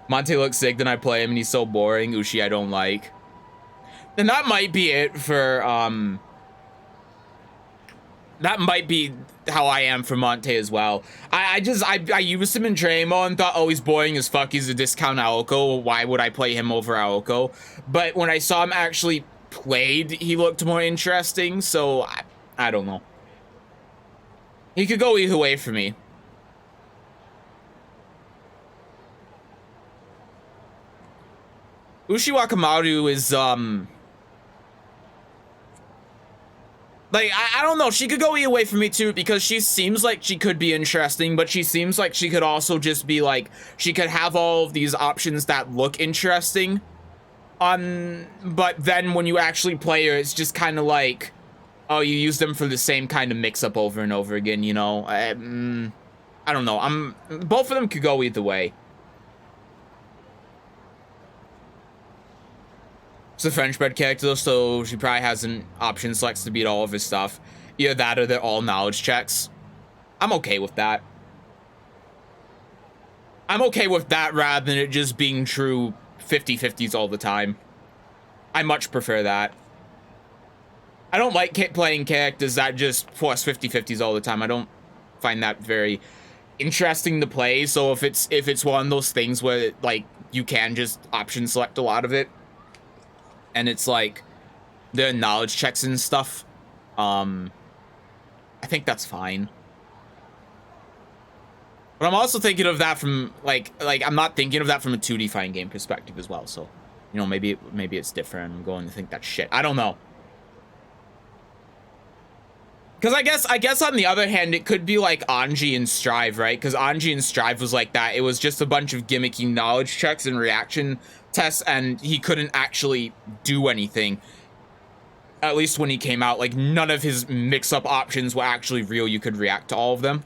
Monte looks sick, then I play him and he's so boring. Ushi I don't like. And that might be it for that might be how I am for Monte as well. I used him in Dramo and thought, oh, he's boring as fuck. He's a discount Aoko. Why would I play him over Aoko? But when I saw him actually played, he looked more interesting. So I don't know. He could go either way for me. Ushi Wakamaru is like, I don't know, she could go either way for me too, because she seems like she could be interesting, but she seems like she could also just be like, she could have all of these options that look interesting. But then when you actually play her, it's just kind of like, oh, you use them for the same kind of mix-up over and over again, you know? I don't know, both of them could go either way. It's a French-bred character, so she probably has an option selects to beat all of his stuff. Either that or they're all knowledge checks. I'm okay with that. I'm okay with that rather than it just being true 50-50s all the time. I much prefer that. I don't like playing characters that just force 50-50s all the time. I don't find that very interesting to play. So if it's one of those things where like you can just option select a lot of it, and it's like the knowledge checks and stuff, I think that's fine. But I'm also thinking of that from like I'm not thinking of that from a 2D fighting game perspective as well. So, you know, maybe it's different. I'm going to think that shit. I don't know. Because I guess on the other hand, it could be like Anji and Strive, right? Because Anji and Strive was like that. It was just a bunch of gimmicky knowledge checks and reaction tests, and he couldn't actually do anything. At least when he came out, like none of his mix-up options were actually real. You could react to all of them.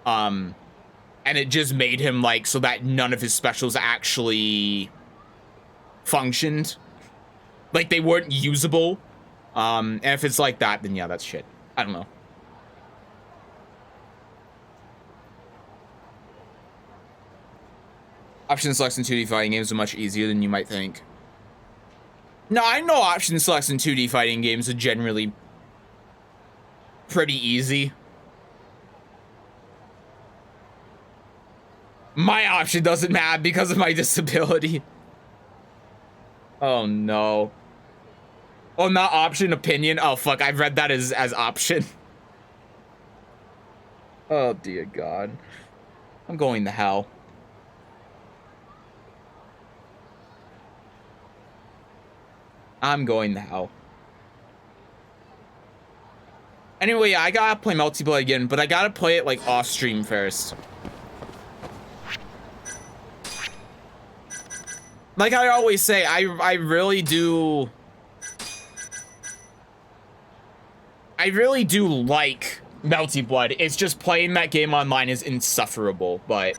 And it just made him like so that none of his specials actually functioned. Like they weren't usable. And if it's like that, then yeah, that's shit. I don't know. Option selects in 2D fighting games are much easier than you might think. No, I know option selects in 2D fighting games are generally pretty easy. My option doesn't matter because of my disability. Oh no. Oh, not option, opinion. Oh fuck, I've read that as option. Oh dear God. I'm going to hell. I'm going to hell. Anyway, I gotta play Melty Blood again, but I gotta play it like off stream first. Like I always say, I really do like Melty Blood. It's just playing that game online is insufferable, but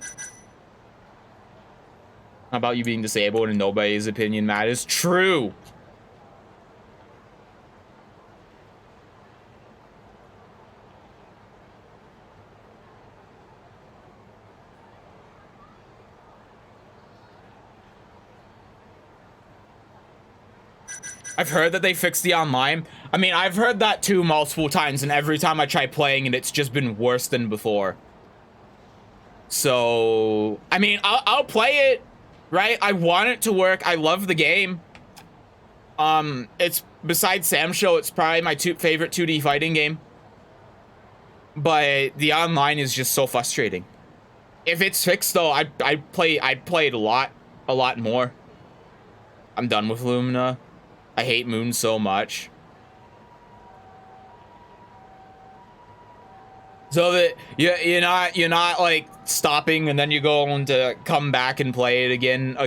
how about you being disabled and nobody's opinion matters? True. I've heard that they fixed the online. I mean, I've heard that too multiple times, and every time I try playing it, it's just been worse than before. So, I mean, I'll play it, right? I want it to work. I love the game. It's, besides Sam Show, it's probably my favorite 2D fighting game. But the online is just so frustrating. If it's fixed, though, I'd play it a lot more. I'm done with Lumina. I hate Moon so much. So that you're not like stopping and then you're going to come back and play it again.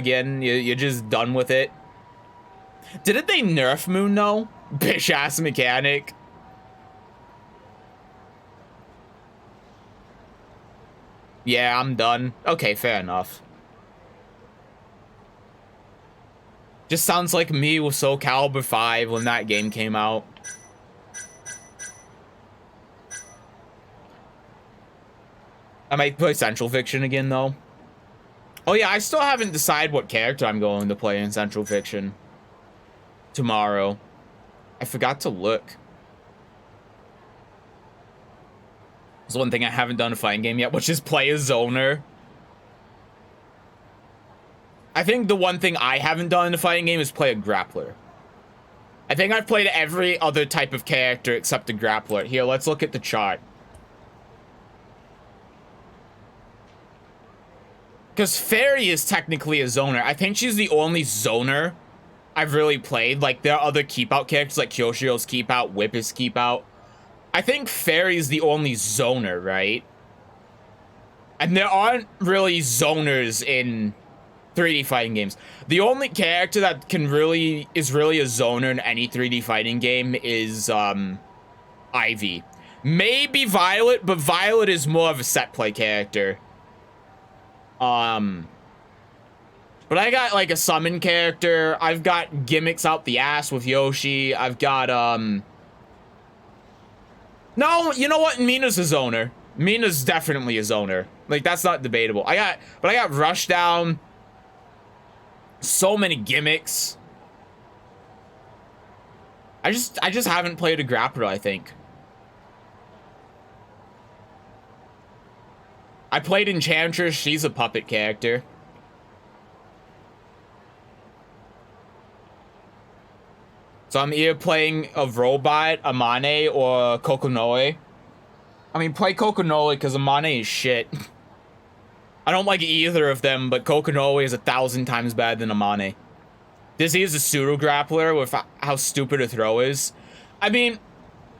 You're just done with it. Didn't they nerf Moon though? Bitch ass mechanic. Yeah, I'm done. Okay, fair enough. Just sounds like me with Soul Calibur 5 when that game came out. I might play Central Fiction again, though. Oh, yeah, I still haven't decided what character I'm going to play in Central Fiction tomorrow. I forgot to look. There's one thing I haven't done in a fighting game yet, which is play a zoner. I think the one thing I haven't done in a fighting game is play a grappler. I think I've played every other type of character except a grappler. Here, let's look at the chart. Because Fairy is technically a zoner. I think she's the only zoner I've really played. Like, there are other keep-out characters like Kyoshiro's keep-out, Whip is keep-out. I think Fairy's the only zoner, right? And there aren't really zoners in 3D fighting games. The only character that is really a zoner in any 3D fighting game is Ivy. Maybe Violet, but Violet is more of a set play character. But I got like a summon character. I've got gimmicks out the ass with Yoshi. I've got no, you know what? Mina's a zoner. Mina's definitely a zoner. Like, that's not debatable. I got Rushdown. So many gimmicks. I just haven't played a grappler, I think. I played Enchantress. She's a puppet character. So I'm either playing a robot, Amane, or Kokonoe. I mean, play Kokonoe because Amane is shit. I don't like either of them, but Kokonoe is 1,000 times better than Amane. Dizzy is a pseudo grappler with how stupid a throw is. I mean,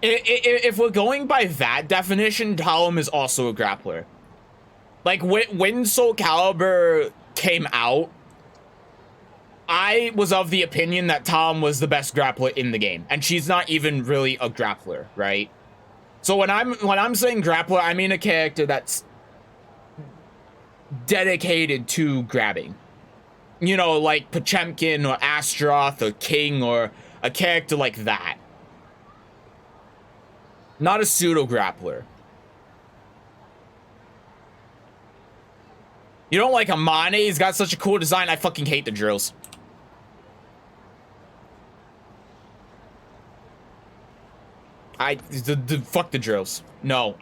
if we're going by that definition, Talim is also a grappler. Like, when Soul Calibur came out, I was of the opinion that Talim was the best grappler in the game, and she's not even really a grappler, right? So when I'm saying grappler, I mean a character that's dedicated to grabbing. You know, like Pochemkin or Astroth or King or a character like that. Not a pseudo grappler. You don't like Amane? He's got such a cool design. I fucking hate the drills. Fuck the drills. No,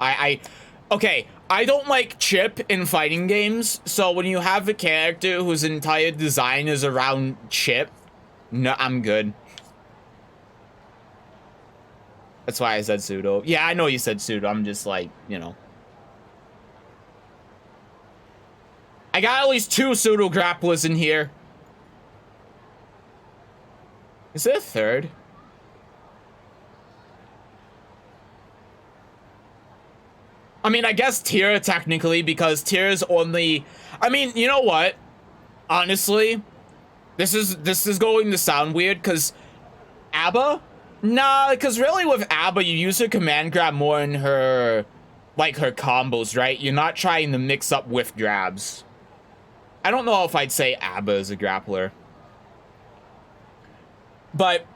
okay, I don't like Chip in fighting games, so when you have a character whose entire design is around Chip, no, I'm good. That's why I said pseudo. Yeah, I know you said pseudo. I'm just like, you know. I got at least 2 pseudo grapplers in here. Is there a third? I mean, I guess Tira technically, because Tira's only... I mean, you know what? Honestly, this is going to sound weird, because Abba? Nah, because really with Abba, you use her command grab more in her, like, her combos, right? You're not trying to mix up whiff grabs. I don't know if I'd say Abba is a grappler. But,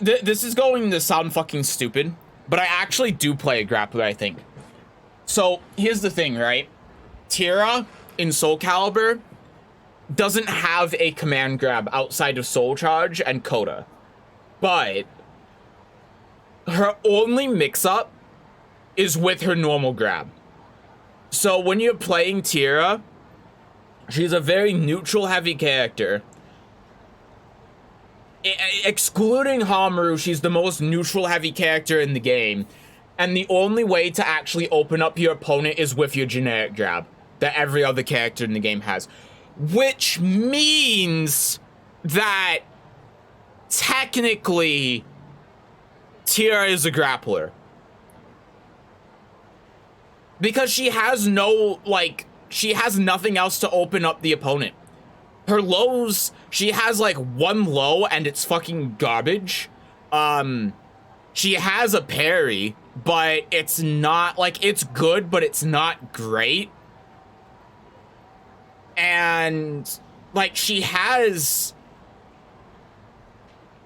this is going to sound fucking stupid, but I actually do play a grappler, I think. So, here's the thing, right? Tira in Soul Calibur doesn't have a command grab outside of Soul Charge and Coda. But her only mix-up is with her normal grab. So, when you're playing Tira, she's a very neutral-heavy character. Excluding Hamaru, she's the most neutral-heavy character in the game. And the only way to actually open up your opponent is with your generic grab that every other character in the game has. Which means that technically Tira is a grappler. Because she has no, like, she has nothing else to open up the opponent. Her lows, she has like one low and it's fucking garbage. She has a parry, but it's not, like, it's good, but it's not great. And, like, she has...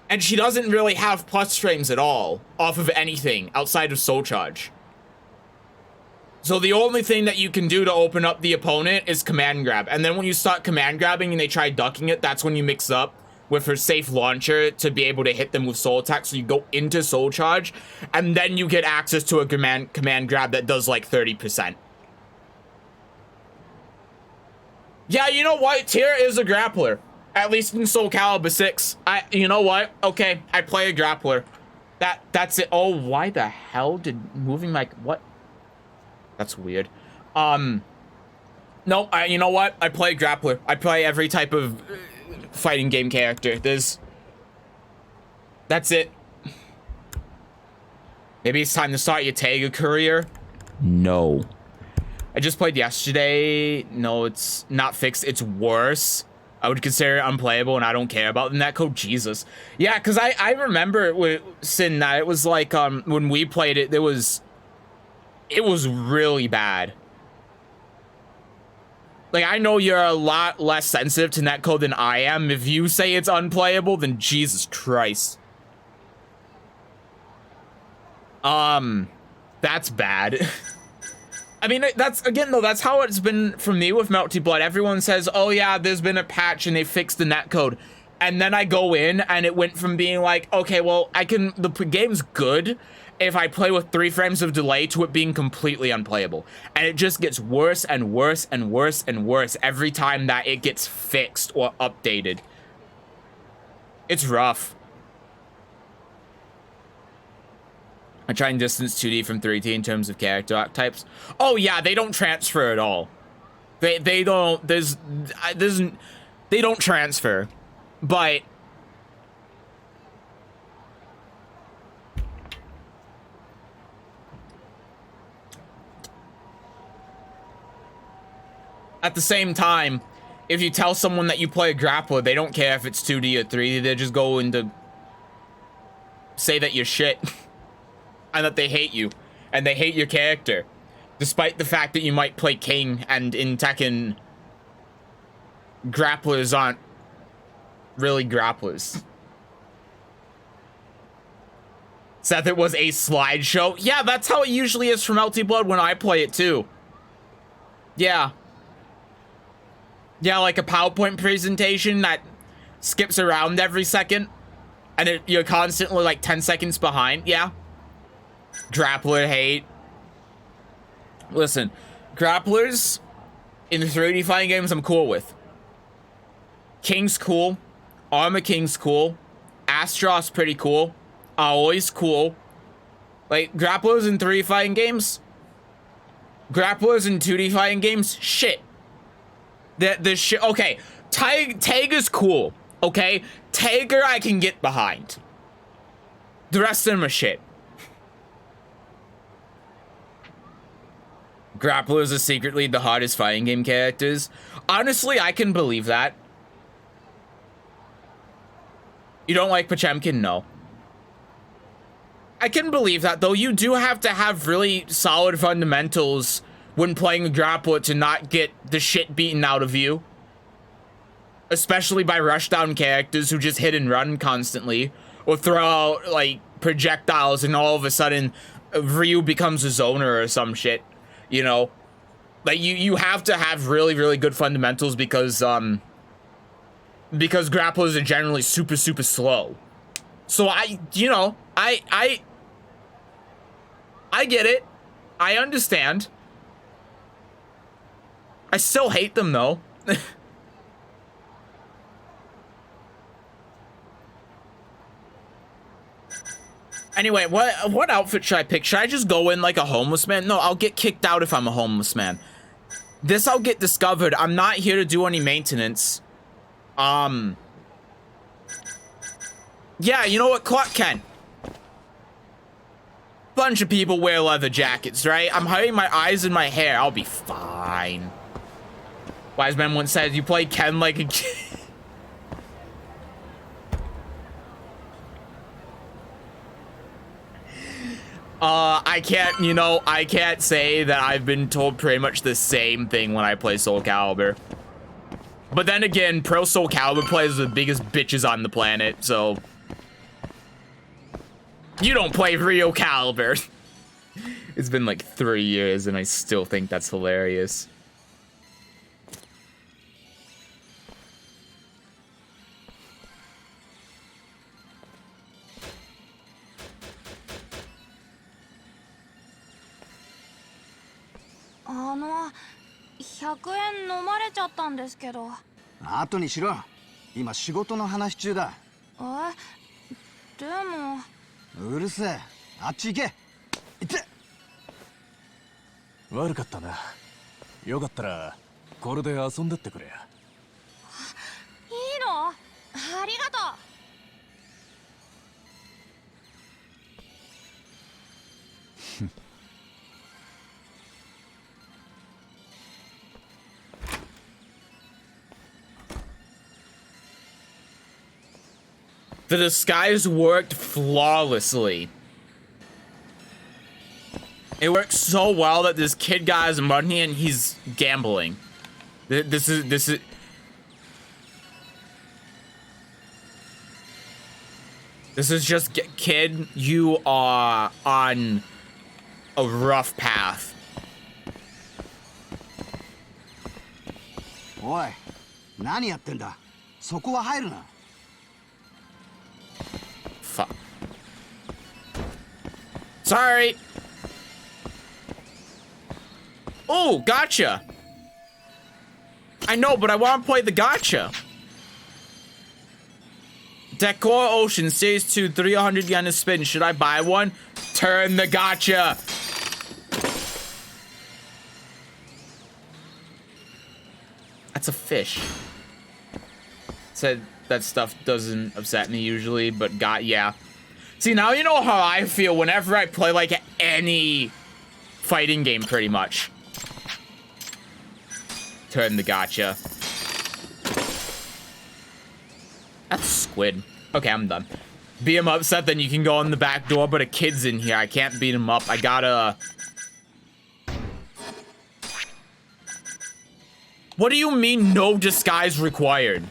And she doesn't really have plus frames at all off of anything outside of Soul Charge. So the only thing that you can do to open up the opponent is command grab. And then when you start command grabbing and they try ducking it, that's when you mix up with her safe launcher to be able to hit them with soul attack. So you go into Soul Charge, and then you get access to a command grab that does like 30%. Yeah, you know what? Tyr is a grappler. At least in Soul Calibur 6. You know what? Okay, I play a grappler. That's it. Oh, why the hell did moving my... What? That's weird. No, you know what? I play grappler. I play every type of fighting game character. That's it. Maybe it's time to start your Taiga career? No. I just played yesterday. No, it's not fixed. It's worse. I would consider it unplayable, and I don't care about the netcode. Jesus. Yeah, because I remember with Sin that it was like, when we played it, it was really bad. Like, I know you're a lot less sensitive to netcode than I am. If you say it's unplayable, then Jesus Christ. That's bad. I mean, that's, again, though, that's how it's been for me with Melty Blood. Everyone says, oh yeah, there's been a patch and they fixed the netcode. And then I go in and it went from being like, okay, well, the game's good if I play with 3 frames of delay to it being completely unplayable. And it just gets worse and worse and worse and worse every time that it gets fixed or updated. It's rough. I try and distance 2D from 3D in terms of character archetypes. Oh yeah, they don't transfer at all. They don't, they don't transfer. But at the same time, if you tell someone that you play a grappler, they don't care if it's 2D or 3D. They're just going to say that you're shit. And that they hate you. And they hate your character. Despite the fact that you might play King, and in Tekken, grapplers aren't really grapplers. Seth, it was a slideshow? Yeah, that's how it usually is for Melty Blood when I play it too. Yeah. Yeah, like a PowerPoint presentation that skips around every second. And you're constantly like 10 seconds behind. Yeah. Grappler hate. Listen, grapplers in 3D fighting games I'm cool with. King's cool. Armor King's cool. Astros pretty cool. Aoi's cool. Like, grapplers in 3D fighting games? Grapplers in 2D fighting games? Shit. The shit. Okay, Taiga's cool. Okay? Taiga I can get behind. The rest of them are shit. Grapplers are secretly the hardest fighting game characters. Honestly, I can believe that. You don't like Pochemkin? No. I can believe that, though. You do have to have really solid fundamentals when playing a grappler to not get the shit beaten out of you. Especially by rushdown characters who just hit and run constantly. Or throw out, like, projectiles and all of a sudden Ryu becomes a zoner or some shit. You know, like you have to have really, really good fundamentals because grapplers are generally super, super slow. So I get it. I understand. I still hate them though. Anyway, what outfit should I pick? Should I just go in like a homeless man? No, I'll get kicked out if I'm a homeless man. This I'll get discovered. I'm not here to do any maintenance. Yeah, you know what? Clark Kent. bunch of people wear leather jackets, right? I'm hiding my eyes and my hair. I'll be fine. Wise man once said, you play Ken like a kid. I can't, you know, I can't say that I've been told pretty much the same thing when I play Soul Calibur. But then again, pro Soul Calibur players are the biggest bitches on the planet, so... You don't play Rio Calibur. It's been like 3 years and I still think that's hilarious. $100円飲まれちゃったんですけど。後にしろ。今仕事の話中だ。でも。うるせえ。あっち行け。行って。悪かったな。よかったらこれで遊んでってくれ。いいの？ありがとう。The disguise worked flawlessly. It works so well that this kid guy has money and he's gambling. This is just kid, you are on a rough path. おい、何やってんだ。そこは入るな。Fuck. Sorry. Oh, gotcha. I know, but I want to play the gotcha. Decor Ocean Series 2, 300 yen a spin. Should I buy one? Turn the gotcha. That's a fish. Said that stuff doesn't upset me usually, but yeah. See, now you know how I feel whenever I play like any fighting game pretty much. Turn the gotcha. That's squid. Okay, I'm done. Beat him upset, then you can go in the back door, but a kid's in here. I can't beat him up. I gotta... What do you mean no disguise required?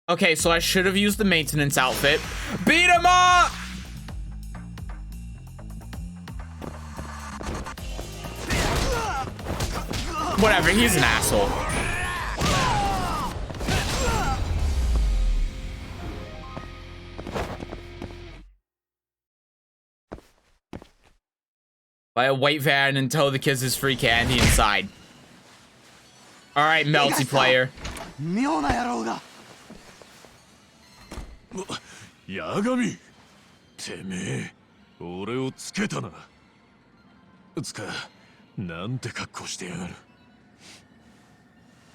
Okay, so I should have used the maintenance outfit. Beat him up! Whatever, he's an asshole. Buy a white van and tell the kids there's free candy inside. Alright, Melty player. 妙な野郎が。八神、てめえ、俺をつけたな。つか、なんて格好してやがる。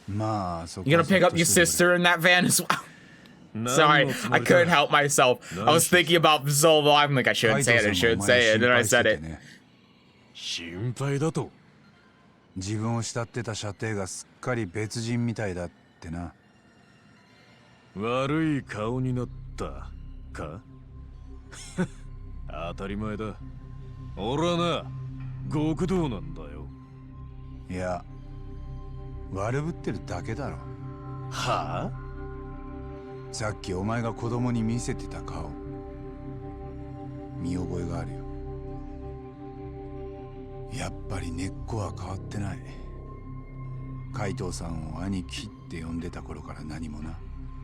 まあ、そこ You gonna pick up your sister in that van as well? Sorry, I couldn't help myself. I was thinking about so long. I'm like, I shouldn't say it, I shouldn't say it, and then I said it. 心配だと。自分を慕ってた射程がすっかり別人みたいだってな。悪い顔になったか？当たり前だ。俺はな、極道なんだよ。いや、悪ぶってるだけだろ。はあ？さっきお前が子供に見せてた顔、見覚えがあるよ。やっぱり根っこは変わってない。海藤さんを兄貴って呼んでた頃から何もな。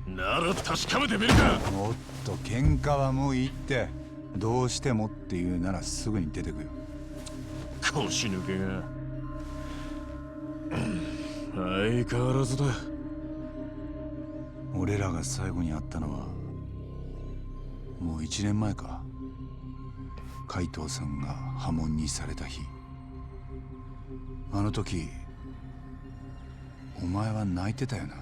なら確かめてみるか。もっと喧嘩はもういいって。どうしてもっていうならすぐに出てくよ。腰抜けが相変わらずだ。俺らが最後に会ったのはもう1年前か。海藤さんが破門にされた日、あの時お前は泣いてたよな。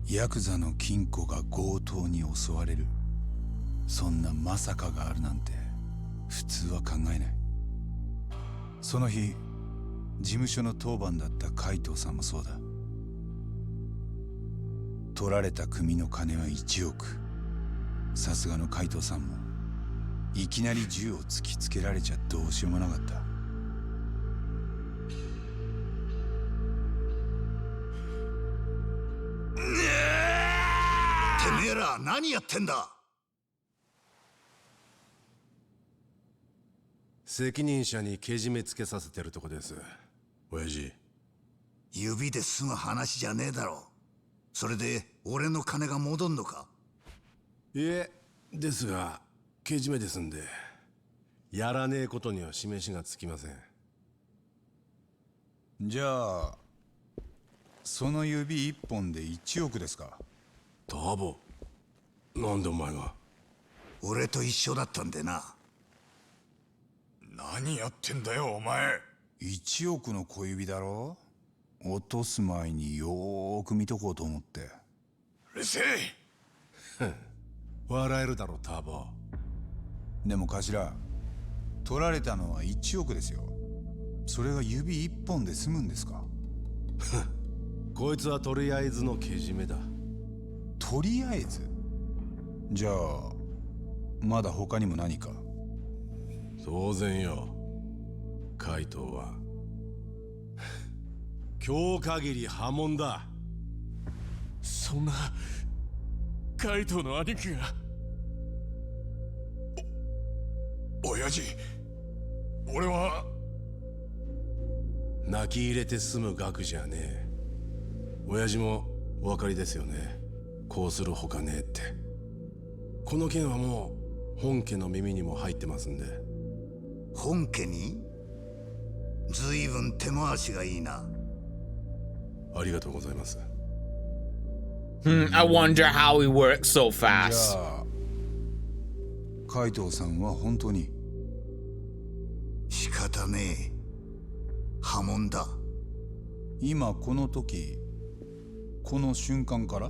ヤクザの金庫が強盗に襲われる、そんなまさかがあるなんて普通は考えない。その日事務所の当番だった海藤さんもそうだ。取られた組の金は1億。さすがの海藤さんもいきなり銃を突きつけられちゃどうしようもなかった。てめえら何やってんだ。責任者にけじめつけさせてるとこです。親父。指で済む話じゃねえだろ。それで俺の金が戻んのか。いえ、ですがけじめですんで、やらねえことには示しがつきません。じゃあその指一本で1億ですか。ターボ、なんでお前が。俺と一緒だったんでな。何やってんだよお前。1億の小指だろ。落とす前によーく見とこうと思って。うるせえ笑えるだろターボ。でも頭、取られたのは1億ですよ。それが指一本で済むんですか。こいつはとりあえずのけじめだ。とりあえず。じゃあまだ他にも何か。当然よ。海藤は今日限り破門だ。そんな海藤の兄貴が。親父、俺は泣き入れて済む額じゃねえ。親父もお分かりですよね。こうするほかねえって。この件はもう本家の耳にも入ってますんで。本家に？ずいぶん手回しがいいな。ありがとうございます。I wonder how he works so じゃ fast. あ海藤さんは本当に。仕方ねえ。破門だ。今この時、この瞬間から。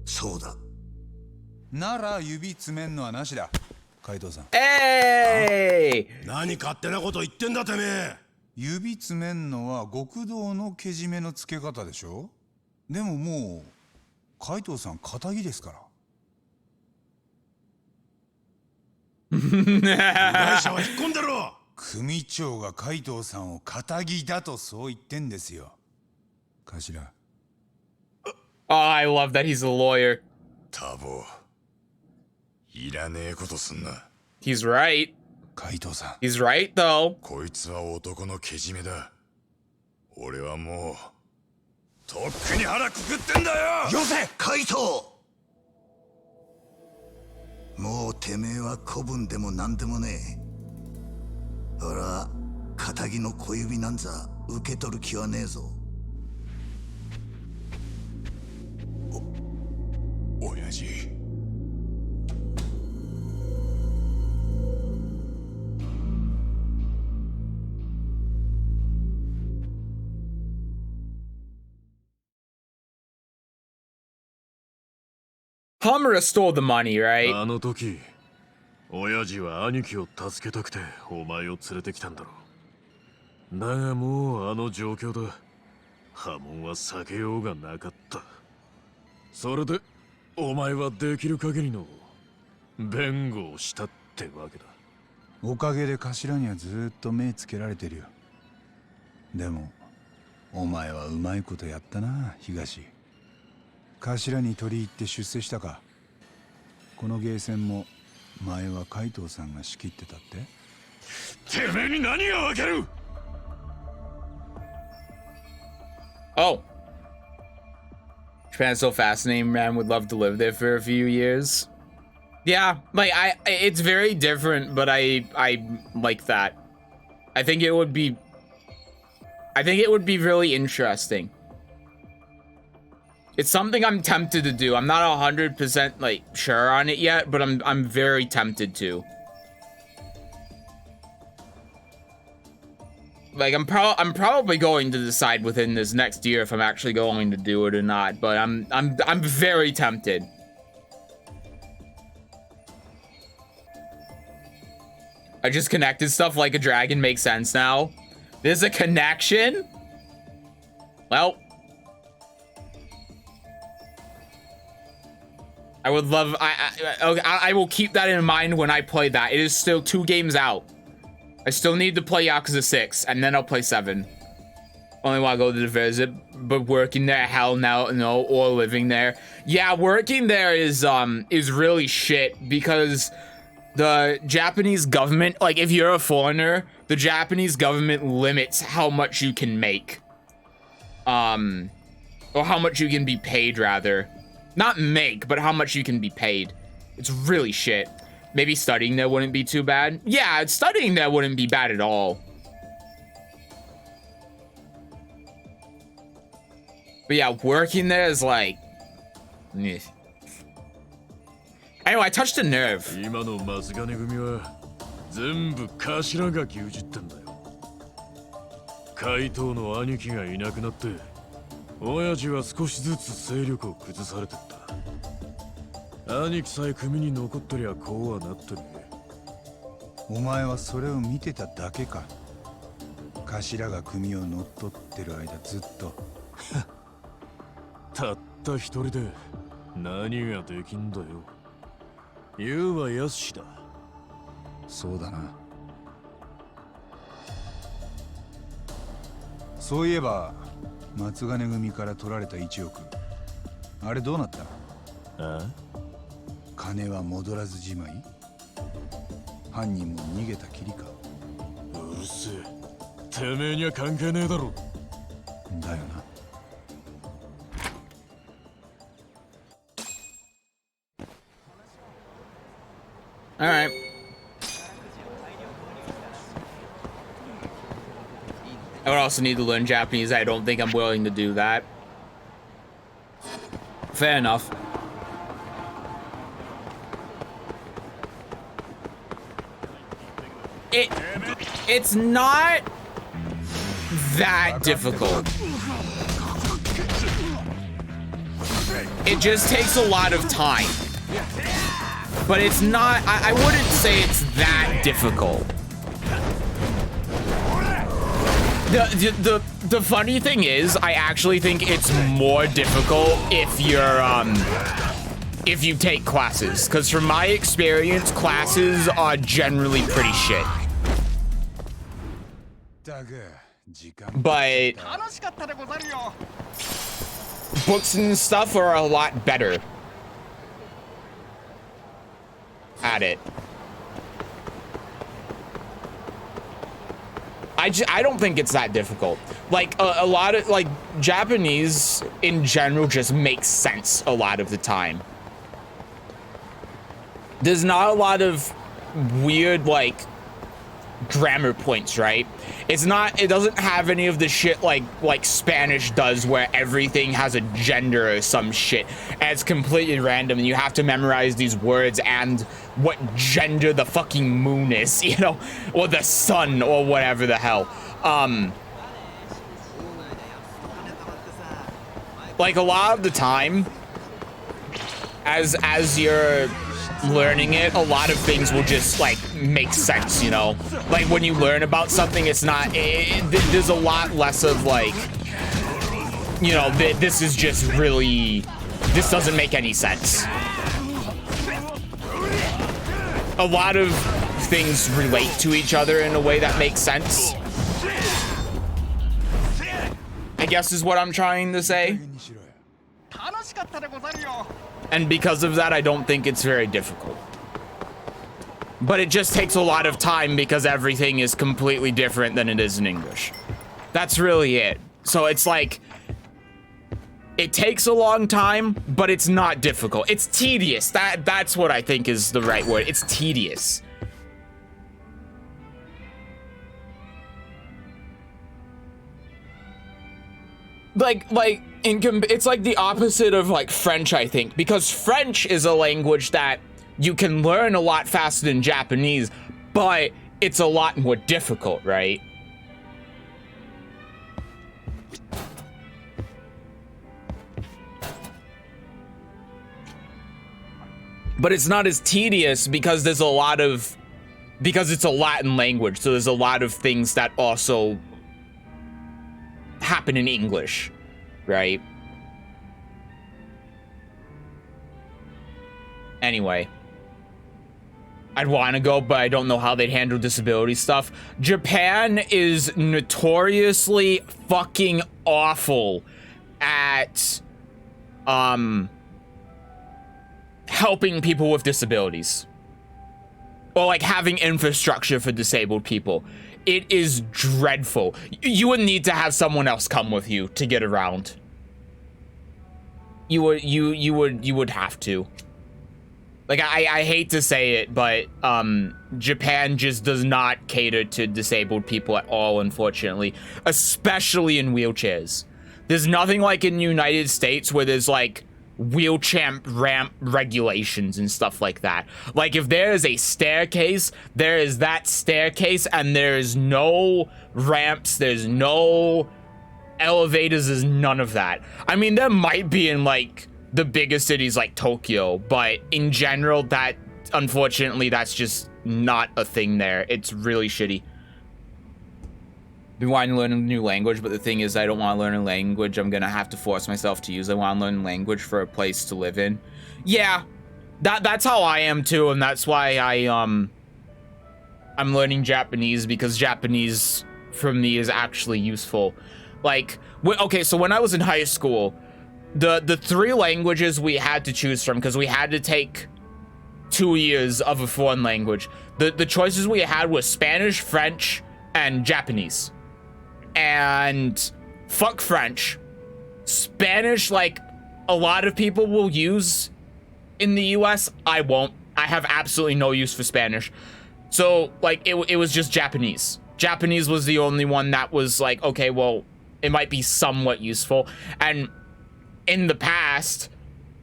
そうだ。なら指詰めんのはなしだ。海藤さん。Hey! 何勝手なこと言ってんだてめえ。指詰めんのは極道のけじめのつけ方でしょ。でももう海藤さん仇ですから。被害者は引っ込んでろ。組長が海藤さんを仇だとそう言ってんですよ。頭。Oh, I love that he's a lawyer. タボ、いらねえことすんな。 He's right. 海藤さん。 He's right, though. こいつは男のけじめだ。俺はもうとっくに腹くくってんだよ。よせ海藤。もうてめえは子分でも何でもねえ。俺は仇の小指なんざ受け取る気はねえぞ。親父。Hamura stole the money, right? あの時親父は兄貴を助けたくてお前を連れてきたんだろう。だがもうあの状況だ。破門は避けようがなかった。それでお前はできる限りの弁護をしたってわけだ。おかげで頭にはずっと目つけられてるよ。でもお前はうまいことやったな東。頭に取り入って出世したか。このゲーセンも前は海藤さんが仕切ってたって。てめえに何がわかる。 Oh. Japan's so fascinating, man. Would love to live there for a few years. Yeah, like it's very different, but I like that. I think it would be really interesting. It's something I'm tempted to do. I'm not 100% like sure on it yet, but I'm very tempted to. Like I'm probably going to decide within this next year if I'm actually going to do it or not, but I'm very tempted. I just connected stuff like a dragon makes sense now. There's a connection? Well, I would love, I will keep that in mind when I play that. It is still 2 games out. I still need to play Yakuza 6, and then I'll play 7. Only want to go to the visit, but working there, hell no, or living there. Yeah, working there is really shit, because the Japanese government, like if you're a foreigner, the Japanese government limits how much you can make. Or how much you can be paid, rather. Not make, but how much you can be paid. It's really shit. Maybe studying there wouldn't be too bad. Yeah, studying there wouldn't be bad at all. But yeah, working there is like... Anyway, I touched a nerve. 今の松金組は全部頭が牛耳ってんだよ。怪盗の兄貴がいなくなって、親父は少しずつ勢力を崩されてった。兄貴さえ組に残ってりゃこうはなってね。お前はそれを見てただけか。頭が組を乗っ取ってる間ずっと。たった一人で何ができんだよ。言うはやすしだ。そうだな。そういえば松金組から取られた1億、あれどうなった？ああ？金は戻らずじまい？犯人も逃げたきりか？うるせえ。てめえには関係ねえだろ。だよな。All right. I would also need to learn Japanese. I don't think I'm willing to do that. Fair enough. It's not that difficult. It just takes a lot of time. But it's not, I wouldn't say it's that difficult. The funny thing is, I actually think it's more difficult if you're, if you take classes. Because from my experience, classes are generally pretty shit. But books and stuff are a lot better at it. I don't think it's that difficult. Like a lot of like Japanese in general just makes sense a lot of the time. There's not a lot of weird like grammar points, right? It doesn't have any of the shit like Spanish does where everything has a gender or some shit and it's completely random and you have to memorize these words and what gender the fucking moon is, you know, or the sun or whatever the hell. Like a lot of the time as you're learning it, a lot of things will just like make sense, you know, like when you learn about something, it's not there's a lot less of like, you know, this is just really, this doesn't make any sense. A lot of things relate to each other in a way that makes sense, I guess is what I'm trying to say. And because of that, I don't think it's very difficult. But it just takes a lot of time because everything is completely different than it is in English. That's really it. So it's like, It takes a long time, but it's not difficult. It's tedious. That's what I think is the right word. It's tedious. It's like the opposite of like French, I think, because French is a language that you can learn a lot faster than Japanese, but it's a lot more difficult, right? But it's not as tedious because it's a Latin language, so there's a lot of things that also happen in English, right? Anyway, I'd want to go, but I don't know how they'd handle disability stuff. Japan is notoriously fucking awful at helping people with disabilities, or like having infrastructure for disabled people. It is dreadful. You would need to have someone else come with you to get around. You would have to. Like, I hate to say it, but Japan just does not cater to disabled people at all, unfortunately, especially in wheelchairs. There's nothing like in the United States where there's like wheelchair ramp regulations and stuff like that. Like, if there is a staircase, there is that staircase, and there's no ramps, there's no elevators, there's none of that. I mean, there might be in like the bigger cities like Tokyo, but in general, that unfortunately that's just not a thing there. It's really shitty. Been wanting to learn a new language, but the thing is, I don't want to learn a language I'm gonna have to force myself to use. I want to learn a language for a place to live in. Yeah, that's how I am too, and that's why I'm learning Japanese, because Japanese for me is actually useful. Like, okay, so when I was in high school, the 3 languages we had to choose from, because we had to take 2 years of a foreign language. The choices we had were Spanish, French, and Japanese. And fuck French. Spanish, like, a lot of people will use in the US. I won't. I have absolutely no use for Spanish. So, like, it was just Japanese. Japanese was the only one that was like, okay, well, it might be somewhat useful. And in the past,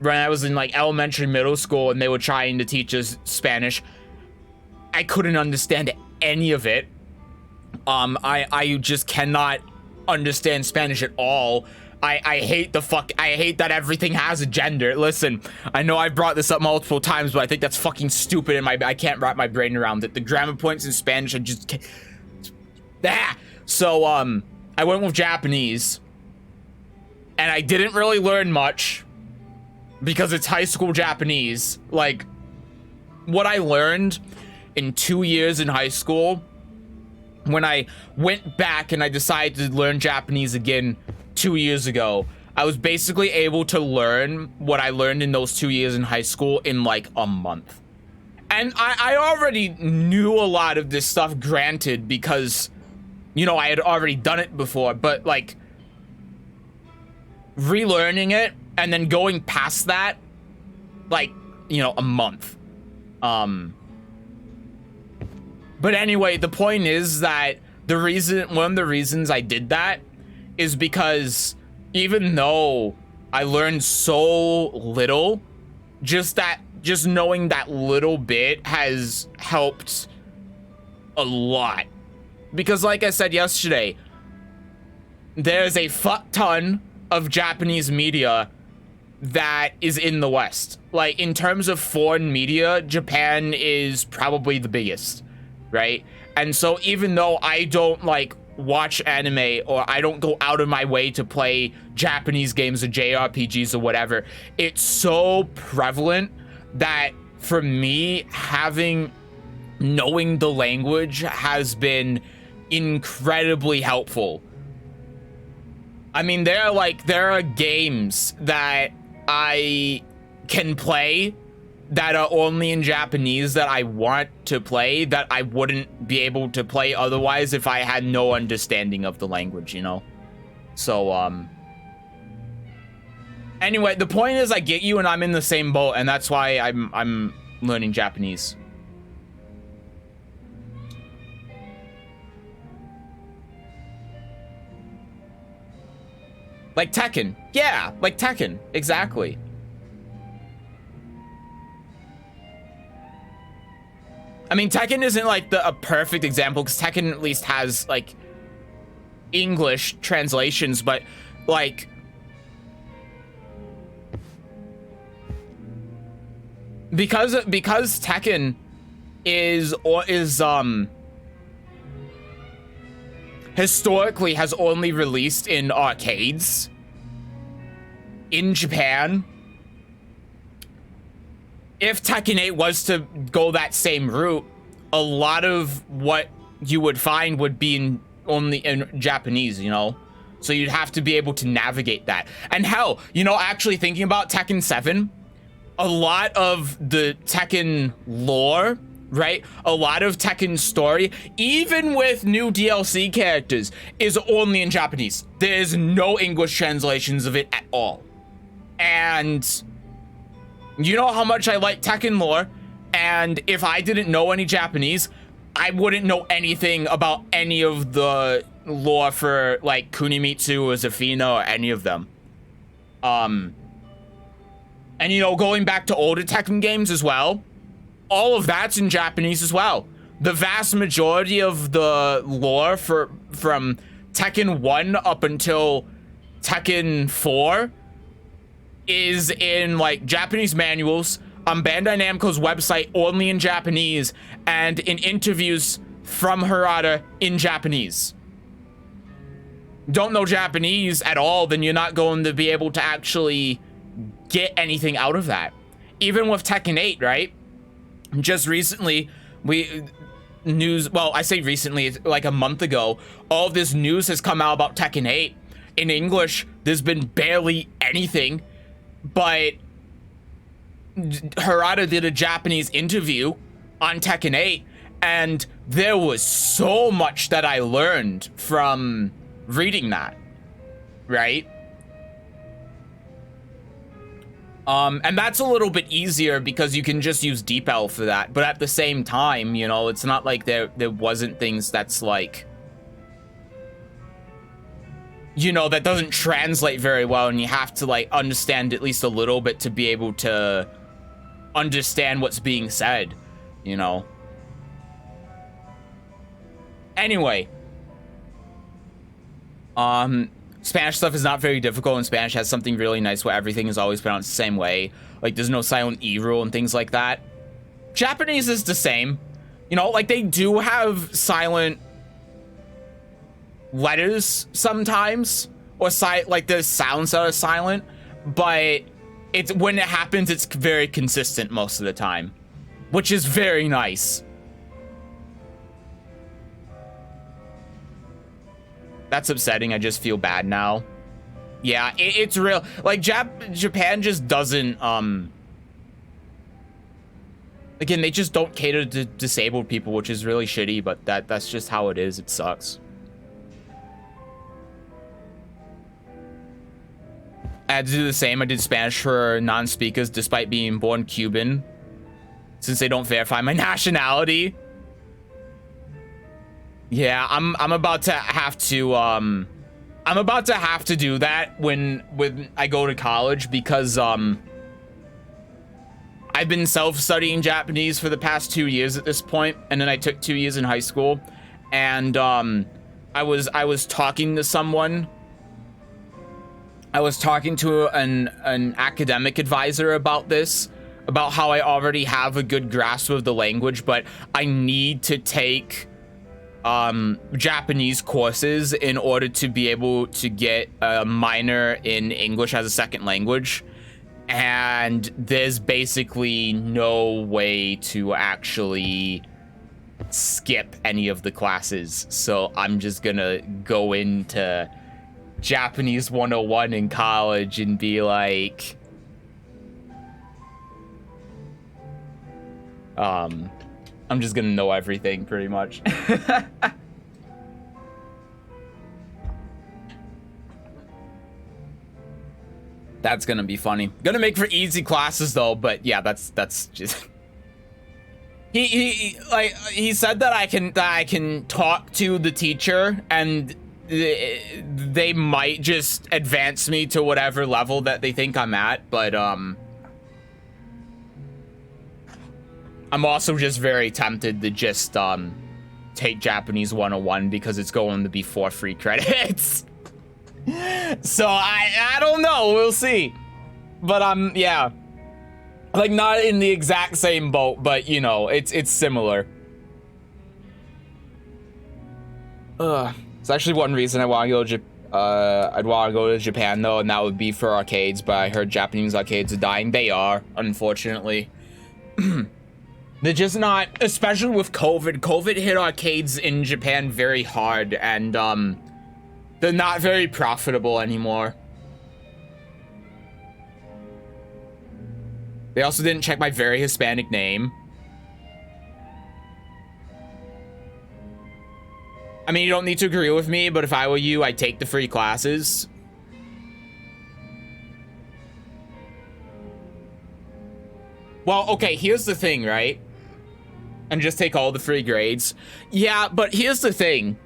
when I was in like elementary, middle school, and they were trying to teach us Spanish, I couldn't understand any of it. I just cannot understand Spanish at all. I hate that everything has a gender. Listen, I know I've brought this up multiple times, but I think that's fucking stupid, and I can't wrap my brain around it. The grammar points in Spanish, I just can't. So, I went with Japanese, and I didn't really learn much because it's high school Japanese. Like, what I learned in 2 years in high school, when I went back and I decided to learn Japanese again 2 years ago, I was basically able to learn what I learned in those 2 years in high school in like a month. And I already knew a lot of this stuff, granted, because, you know, I had already done it before, but like relearning it and then going past that, like, you know, a month. But anyway, the point is that one of the reasons I did that is because even though I learned so little, just knowing that little bit has helped a lot. Because like I said yesterday, there's a fuck ton of Japanese media that is in the West. Like, in terms of foreign media, Japan is probably the biggest. Right? And so even though I don't like watch anime, or I don't go out of my way to play Japanese games or JRPGs or whatever, it's so prevalent that for me, knowing the language has been incredibly helpful. I mean, there are games that I can play that are only in Japanese that I want to play, that I wouldn't be able to play otherwise if I had no understanding of the language, you know? So, Anyway, the point is I get you and I'm in the same boat, and that's why I'm learning Japanese. Like Tekken. Yeah, like Tekken. Exactly. I mean, Tekken isn't like a perfect example because Tekken at least has like English translations, but like because Tekken is historically has only released in arcades in Japan. If Tekken 8 was to go that same route, a lot of what you would find would be only in Japanese, you know? So you'd have to be able to navigate that. And hell, you know, actually thinking about Tekken 7, a lot of the Tekken lore, right? A lot of Tekken story, even with new DLC characters, is only in Japanese. There's no English translations of it at all. And you know how much I like Tekken lore, and if I didn't know any Japanese, I wouldn't know anything about any of the lore for like Kunimitsu or Zafina or any of them. And you know, going back to older Tekken games as well, all of that's in Japanese as well. The vast majority of the lore from Tekken 1 up until Tekken 4 is in like Japanese manuals, on Bandai Namco's website only in Japanese, and in interviews from Harada in Japanese. Don't know Japanese at all, then you're not going to be able to actually get anything out of that. Even with Tekken 8, right? Just recently, I say recently, like a month ago, all of this news has come out about Tekken 8. In English, there's been barely anything, but Harada did a Japanese interview on Tekken 8, and there was so much that I learned from reading that, right? And that's a little bit easier because you can just use DeepL for that. But at the same time, you know, it's not like there wasn't things that's like, you know, that doesn't translate very well, and you have to like understand at least a little bit to be able to understand what's being said, you know. Anyway, Spanish stuff is not very difficult, and Spanish has something really nice where everything is always pronounced the same way. Like, there's no silent E rule and things like that. Japanese is the same. You know, like, they do have silent letters sometimes, or like there's sounds that are silent, but it's when it happens, it's very consistent most of the time, which is very nice. That's upsetting. I just feel bad now. Yeah, it's real. Like, Japan just doesn't, again, they just don't cater to disabled people, which is really shitty, but that's just how it is. It sucks. I had to do the same. I did Spanish for non-speakers despite being born Cuban, since they don't verify my nationality. Yeah, I'm about to have to do that when I go to college, because I've been self-studying Japanese for the past 2 years at this point, and then I took 2 years in high school, and I was talking to someone. I was talking to an academic advisor about this, about how I already have a good grasp of the language, but I need to take Japanese courses in order to be able to get a minor in English as a second language. And there's basically no way to actually skip any of the classes. So I'm just gonna go into Japanese 101 in college and be like, I'm just gonna know everything pretty much. That's gonna be funny. Gonna make for easy classes though, but yeah, that's just he said that I can talk to the teacher and they might just advance me to whatever level that they think I'm at, but I'm also just very tempted to just take Japanese 101 because it's going to be 4 free credits. So I don't know, we'll see. But yeah, like not in the exact same boat, but you know, it's similar. It's actually one reason I want to go I'd want to go to Japan though, and that would be for arcades, but I heard Japanese arcades are dying. They are, unfortunately. They're just not, especially with COVID. COVID hit arcades in Japan very hard, and they're not very profitable anymore. They also didn't check my very Hispanic name. I mean, you don't need to agree with me, but if I were you, I'd take the free classes. Well, okay, here's the thing, right? And just take all the free grades. Yeah, but here's the thing.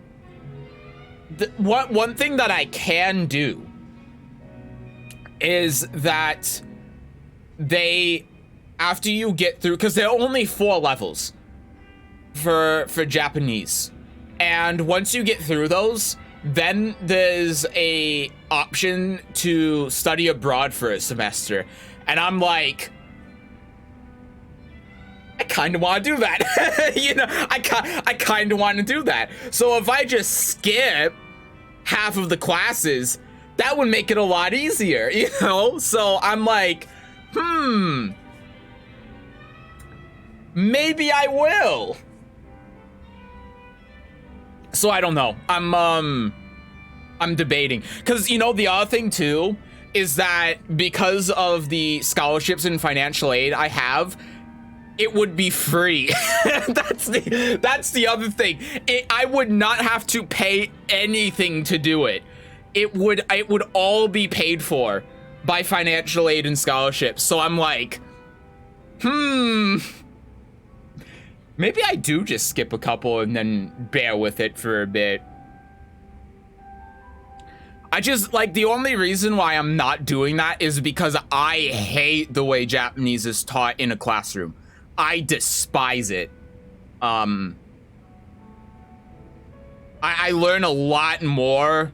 One thing that I can do is that after you get through, because there are only 4 levels for Japanese. And once you get through those, then there's a option to study abroad for a semester. And I'm like, I kind of want to do that. You know, I kind of want to do that. So if I just skip half of the classes, that would make it a lot easier, you know? So I'm like, maybe I will. So I don't know. I'm debating, because you know the other thing too is that because of the scholarships and financial aid I have, it would be free. That's the other thing. I would not have to pay anything to do it. It would all be paid for by financial aid and scholarships. So I'm like, maybe I do just skip a couple and then bear with it for a bit. I just, like, the only reason why I'm not doing that is because I hate the way Japanese is taught in a classroom. I despise it. I learn a lot more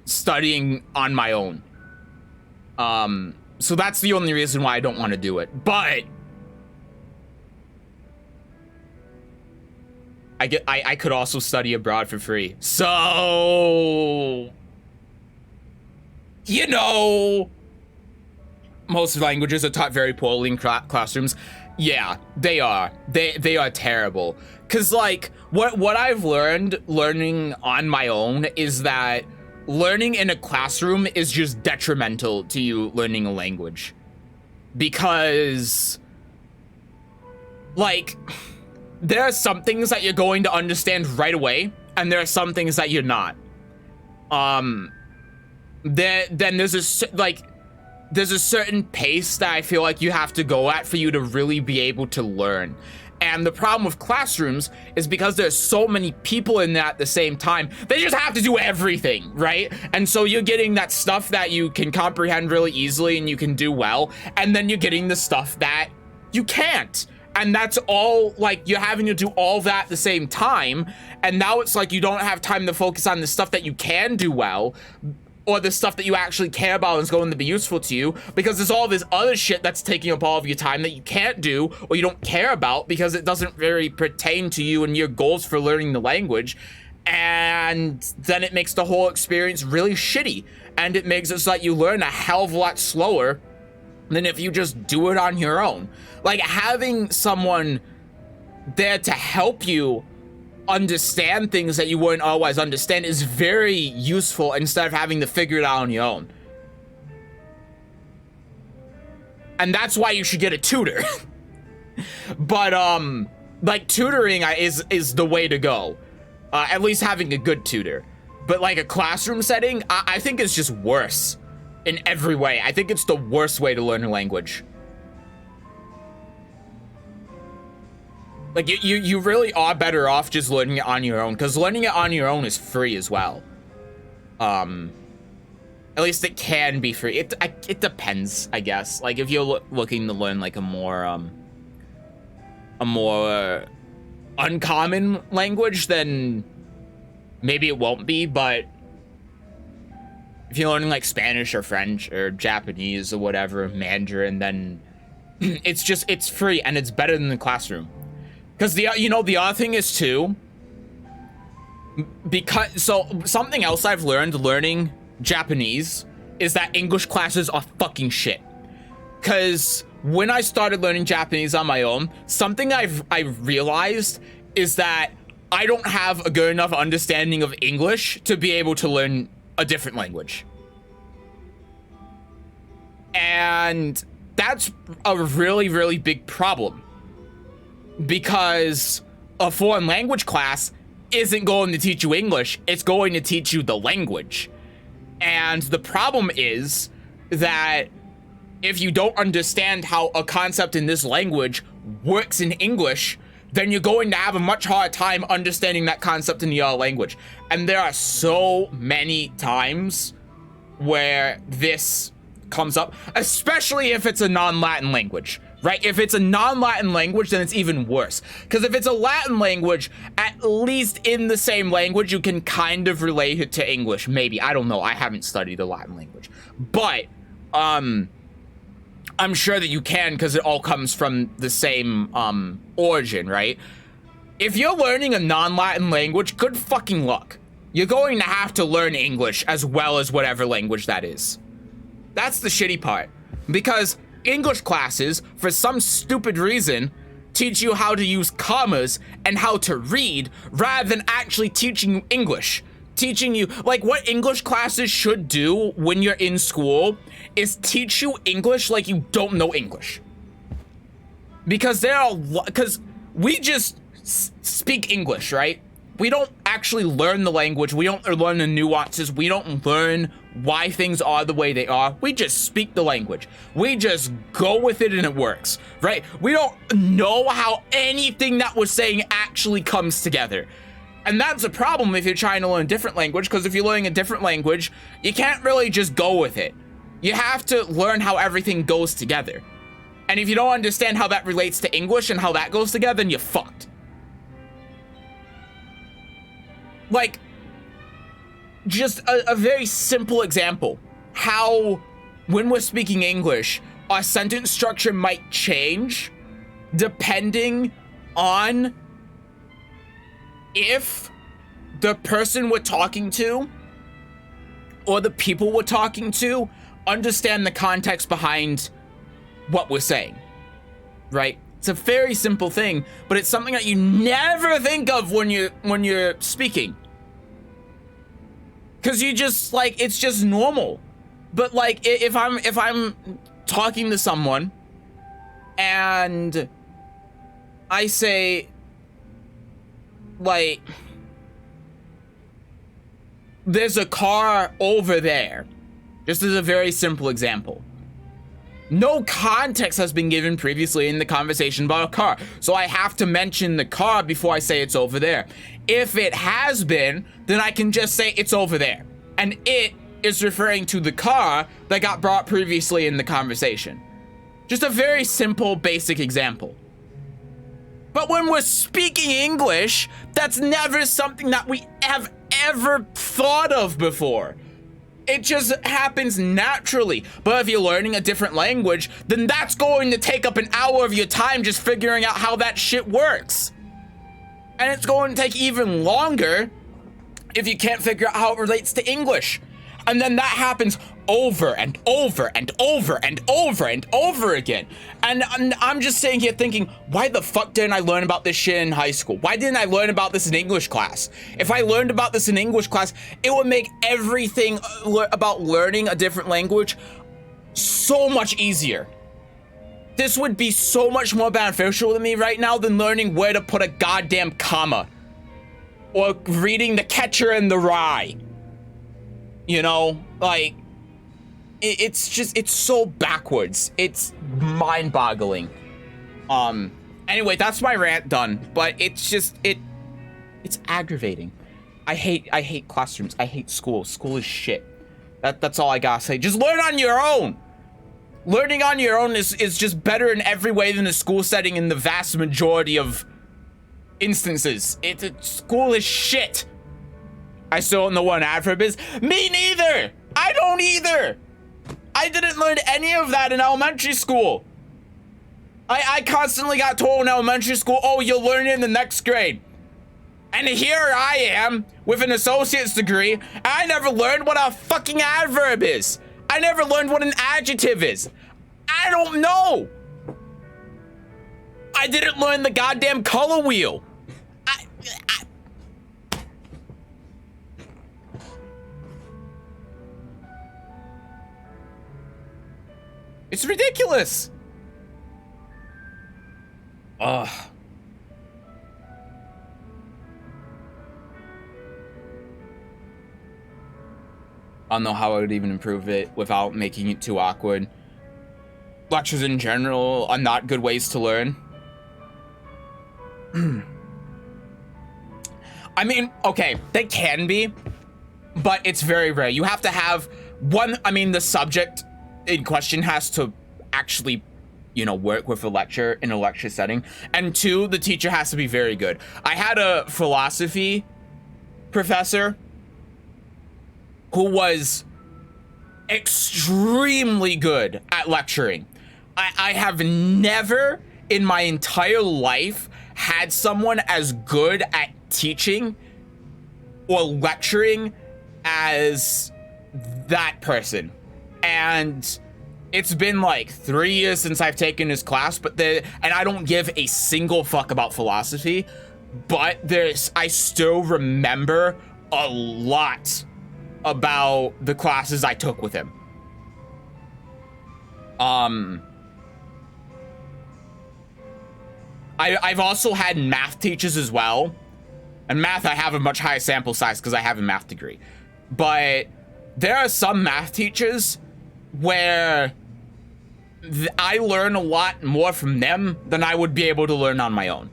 studying on my own. So that's the only reason why I don't want to do it. But I could also study abroad for free. So, you know, most languages are taught very poorly in classrooms. Yeah, they are. They are terrible. Cause like what I've learned learning on my own is that learning in a classroom is just detrimental to you learning a language. Because like there are some things that you're going to understand right away, and there are some things that you're not. Then there's a certain pace that I feel like you have to go at for you to really be able to learn. And the problem with classrooms is because there's so many people in there at the same time, they just have to do everything, right? And so you're getting that stuff that you can comprehend really easily and you can do well, and then you're getting the stuff that you can't. And that's all, like, you're having to do all that at the same time, and now it's like you don't have time to focus on the stuff that you can do well, or the stuff that you actually care about and is going to be useful to you, because there's all this other shit that's taking up all of your time that you can't do or you don't care about because it doesn't very pertain to you and your goals for learning the language. And then it makes the whole experience really shitty, and it makes it so that you learn a hell of a lot slower than if you just do it on your own. Like, having someone there to help you understand things that you wouldn't otherwise understand is very useful instead of having to figure it out on your own. And that's why you should get a tutor. But like, tutoring is the way to go. At least having a good tutor. But like a classroom setting, I think it's just worse. in every way. I think it's the worst way to learn a language. Like, you really are better off just learning it on your own, because learning it on your own is free as well. At least it can be free. It depends, I guess. Like, if you're looking to learn, like, a more uncommon language, then maybe it won't be, but if you're learning, like, Spanish or French or Japanese or whatever, Mandarin, then it's free and it's better than the classroom. Because the other thing is too, so something else I've learned learning Japanese is that English classes are fucking shit. Because when I started learning Japanese on my own, something I've realized is that I don't have a good enough understanding of English to be able to learn a different language. And that's a really, really big problem. Because a foreign language class isn't going to teach you English, it's going to teach you the language. And the problem is that if you don't understand how a concept in this language works in English, then you're going to have a much harder time understanding that concept in the other language. And there are so many times where this comes up, especially if it's a non-Latin language. Right? If it's a non-Latin language, then it's even worse. Because if it's a Latin language, at least in the same language, you can kind of relate it to English. Maybe. I don't know. I haven't studied a Latin language. But, I'm sure that you can, because it all comes from the same, origin, right? If you're learning a non-Latin language, good fucking luck. You're going to have to learn English as well as whatever language that is. That's the shitty part. Because English classes, for some stupid reason, teach you how to use commas and how to read rather than actually teaching you English. Teaching you, like, what English classes should do when you're in school is teach you English like you don't know English. Because because we just speak English, right? We don't actually learn the language. We don't learn the nuances. We don't learn why things are the way they are. We just speak the language. We just go with it and it works, right? We don't know how anything that we're saying actually comes together. And that's a problem if you're trying to learn a different language, because if you're learning a different language, you can't really just go with it. You have to learn how everything goes together. And if you don't understand how that relates to English and how that goes together, then you're fucked. Like, just a very simple example. How, when we're speaking English, our sentence structure might change depending on if the person we're talking to or the people we're talking to understand the context behind what we're saying, right? It's a very simple thing, but it's something that you never think of when you're speaking. Cause you just, like, it's just normal. But like, if I'm talking to someone and I say, like, there's a car over there, just as a very simple example. No context has been given previously in the conversation about a car, so I have to mention the car before I say it's over there. If it has been, then I can just say it's over there. And it is referring to the car that got brought previously in the conversation. Just a very simple, basic example. But when we're speaking English, that's never something that we have ever thought of before. It just happens naturally. But if you're learning a different language, then that's going to take up an hour of your time just figuring out how that shit works. And it's going to take even longer if you can't figure out how it relates to English. And then that happens over and over and over and over and over again. And I'm just sitting here thinking, why the fuck didn't I learn about this shit in high school? Why didn't I learn about this in English class? If I learned about this in English class, it would make everything about learning a different language so much easier. This would be so much more beneficial to me right now than learning where to put a goddamn comma. Or reading The Catcher in the Rye. You know, like, it's so backwards. It's mind-boggling. Anyway, that's my rant done. But it's just it's aggravating. I hate classrooms. I hate school. School is shit. That's all I gotta say. Just learn on your own. Learning on your own is just better in every way than a school setting in the vast majority of instances. School is shit. I still don't know what an adverb is. Me neither. I don't either. I didn't learn any of that in elementary school. I constantly got told in elementary school, oh, you'll learn it in the next grade. And here I am with an associate's degree. I never learned what a fucking adverb is. I never learned what an adjective is. I don't know. I didn't learn the goddamn color wheel. It's ridiculous. Ugh. I don't know how I would even improve it without making it too awkward. Lectures in general are not good ways to learn. I mean, okay, they can be, but it's very rare. You have to have one, I mean, the subject in question has to actually, you know, work with a lecture in a lecture setting. And two, the teacher has to be very good. I had a philosophy professor who was extremely good at lecturing. I have never in my entire life had someone as good at teaching or lecturing as that person. And it's been like 3 years since I've taken his class, and I don't give a single fuck about philosophy, but I still remember a lot about the classes I took with him. I've also had math teachers as well. And math, I have a much higher sample size because I have a math degree. But there are some math teachers where I learn a lot more from them than I would be able to learn on my own.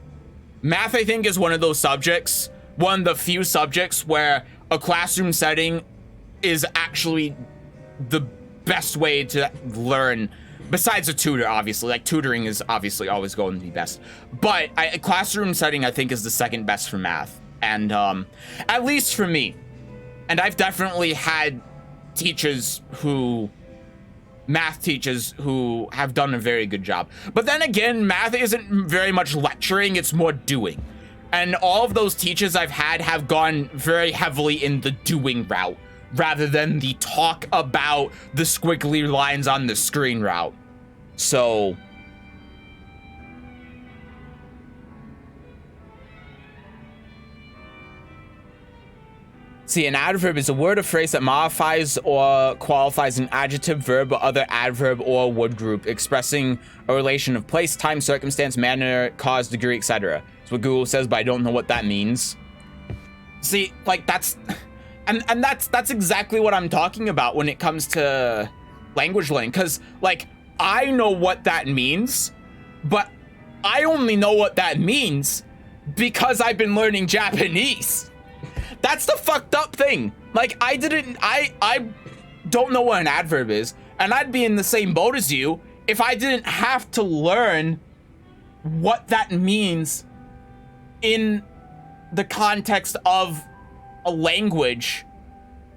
Math, I think, is one of those subjects, one of the few subjects where a classroom setting is actually the best way to learn, besides a tutor, obviously. Like, tutoring is obviously always going to be best. But a classroom setting, I think, is the second best for math. And at least for me. And I've definitely had math teachers who have done a very good job. But then again, math isn't very much lecturing, it's more doing. And all of those teachers I've had have gone very heavily in the doing route, rather than the talk about the squiggly lines on the screen route. So see, an adverb is a word or phrase that modifies or qualifies an adjective, verb, or other adverb or word group, expressing a relation of place, time, circumstance, manner, cause, degree, etc. That's what Google says, but I don't know what that means. See, like, that's exactly what I'm talking about when it comes to language learning, because, like, I know what that means, but I only know what that means because I've been learning Japanese. That's the fucked up thing. Like, I don't know what an adverb is, and I'd be in the same boat as you if I didn't have to learn what that means in the context of a language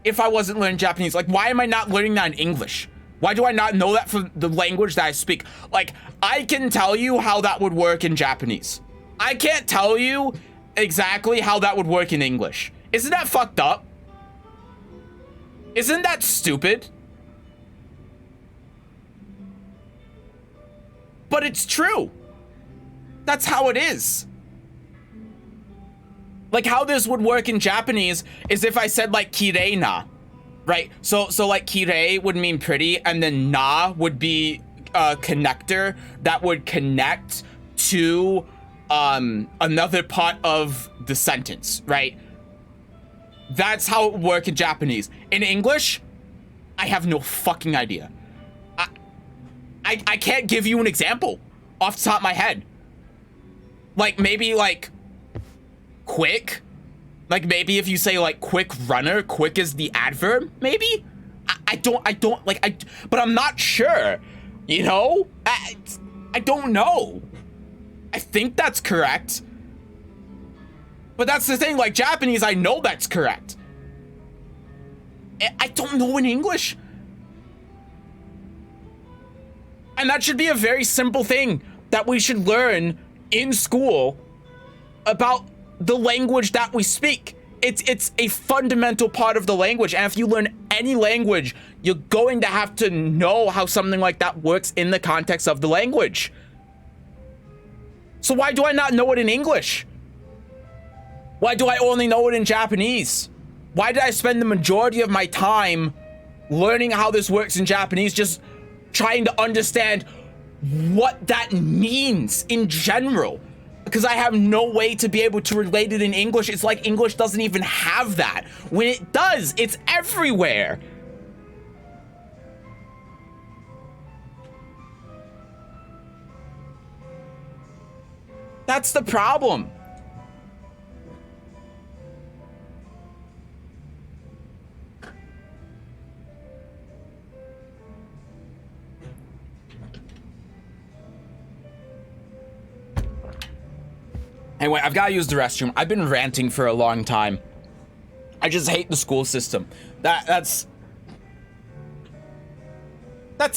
if I wasn't learning Japanese. Like, why am I not learning that in English? Why do I not know that for the language that I speak? Like, I can tell you how that would work in Japanese. I can't tell you exactly how that would work in English. Isn't that fucked up? Isn't that stupid? But it's true. That's how it is. Like, how this would work in Japanese is if I said, like, kirei na, right? So like, kirei would mean pretty, and then na would be a connector that would connect to another part of the sentence, right? That's how it would work in Japanese. In English, I have no fucking idea. I can't give you an example off the top of my head. Like, maybe, like, quick? Like, maybe if you say, like, quick runner, quick is the adverb, maybe? But I'm not sure, you know? I don't know. I think that's correct. But that's the thing, like, Japanese, I know that's correct. I don't know in English. And that should be a very simple thing that we should learn in school about the language that we speak. It's a fundamental part of the language. And if you learn any language, you're going to have to know how something like that works in the context of the language. So why do I not know it in English? Why do I only know it in Japanese? Why did I spend the majority of my time learning how this works in Japanese, just trying to understand what that means in general? Because I have no way to be able to relate it in English. It's like English doesn't even have that. When it does, it's everywhere. That's the problem. Anyway, I've got to use the restroom. I've been ranting for a long time. I just hate the school system. That's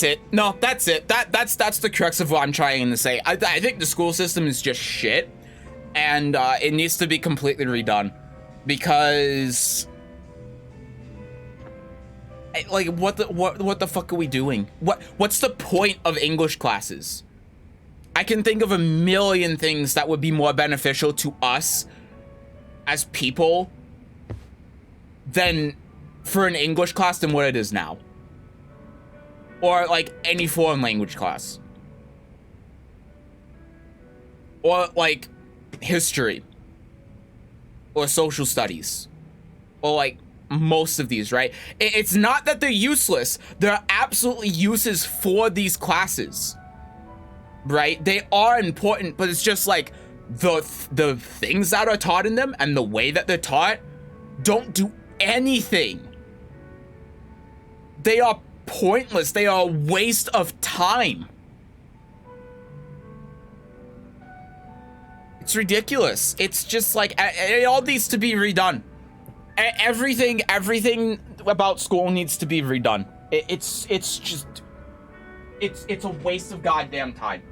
it. No, that's it. That's the crux of what I'm trying to say. I think the school system is just shit, and it needs to be completely redone, because like what the fuck are we doing? What's the point of English classes? I can think of a million things that would be more beneficial to us as people than for an English class than what it is now. Or like any foreign language class. Or like history. Or social studies. Or like most of these, right? It's not that they're useless. There are absolutely uses for these classes. Right? They are important, but it's just like the things that are taught in them and the way that they're taught don't do anything. They are pointless. They are a waste of time. It's ridiculous. It's just like it all needs to be redone. Everything about school needs to be redone. It's a waste of goddamn time.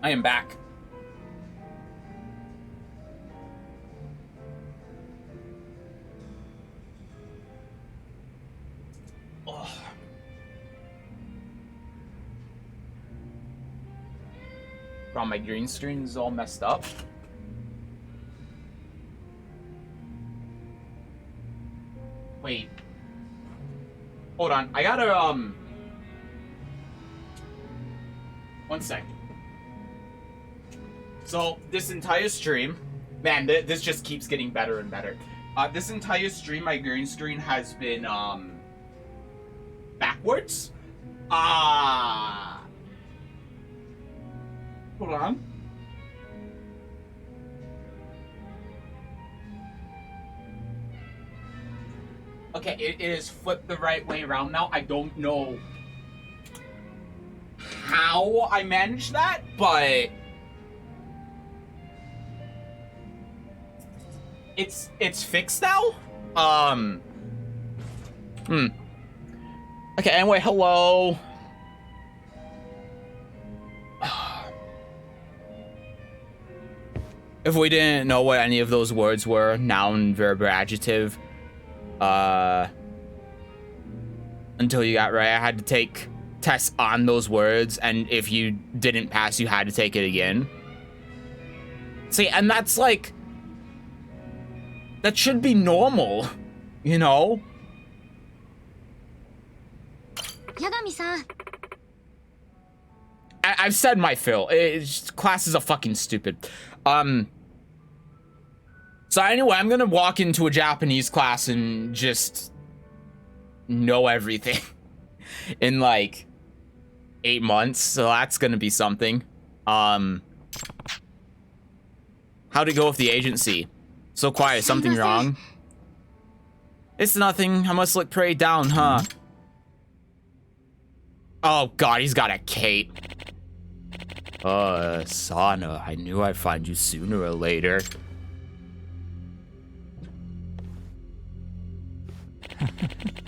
I am back. Oh. Bro, my green screen is all messed up. Wait. Hold on. I gotta, 1 sec. So, this entire stream, man, this just keeps getting better and better. This entire stream, my green screen has been, backwards. Hold on. Okay, it is flipped the right way around now. I don't know how I managed that, but it's fixed now. Okay, anyway, hello. If we didn't know what any of those words were, noun, verb, or adjective, until you got right, I had to take tests on those words, and if you didn't pass, you had to take it again. See, and that's like, that should be normal, you know? Yagami-san. I've said my fill. Classes are fucking stupid. So anyway, I'm gonna walk into a Japanese class and just know everything in like 8 months. So that's gonna be something. How'd it go with the agency? So quiet, something wrong? It's nothing. I must look pretty down, huh? Oh god, he's got a cape. Sana, I knew I'd find you sooner or later.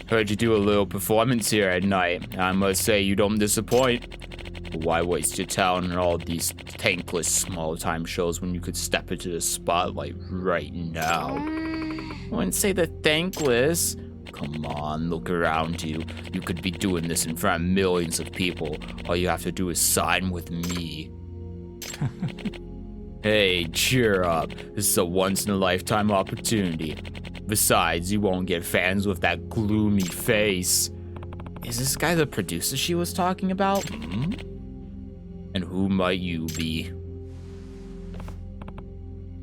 Heard you do a little performance here at night. I must say you don't disappoint. Why waste your talent on all these thankless small-time shows when you could step into the spotlight right now? I wouldn't say they're thankless. Come on, look around you. You could be doing this in front of millions of people. All you have to do is sign with me. Hey, cheer up. This is a once-in-a-lifetime opportunity. Besides, you won't get fans with that gloomy face. Is this guy the producer she was talking about? And who might you be?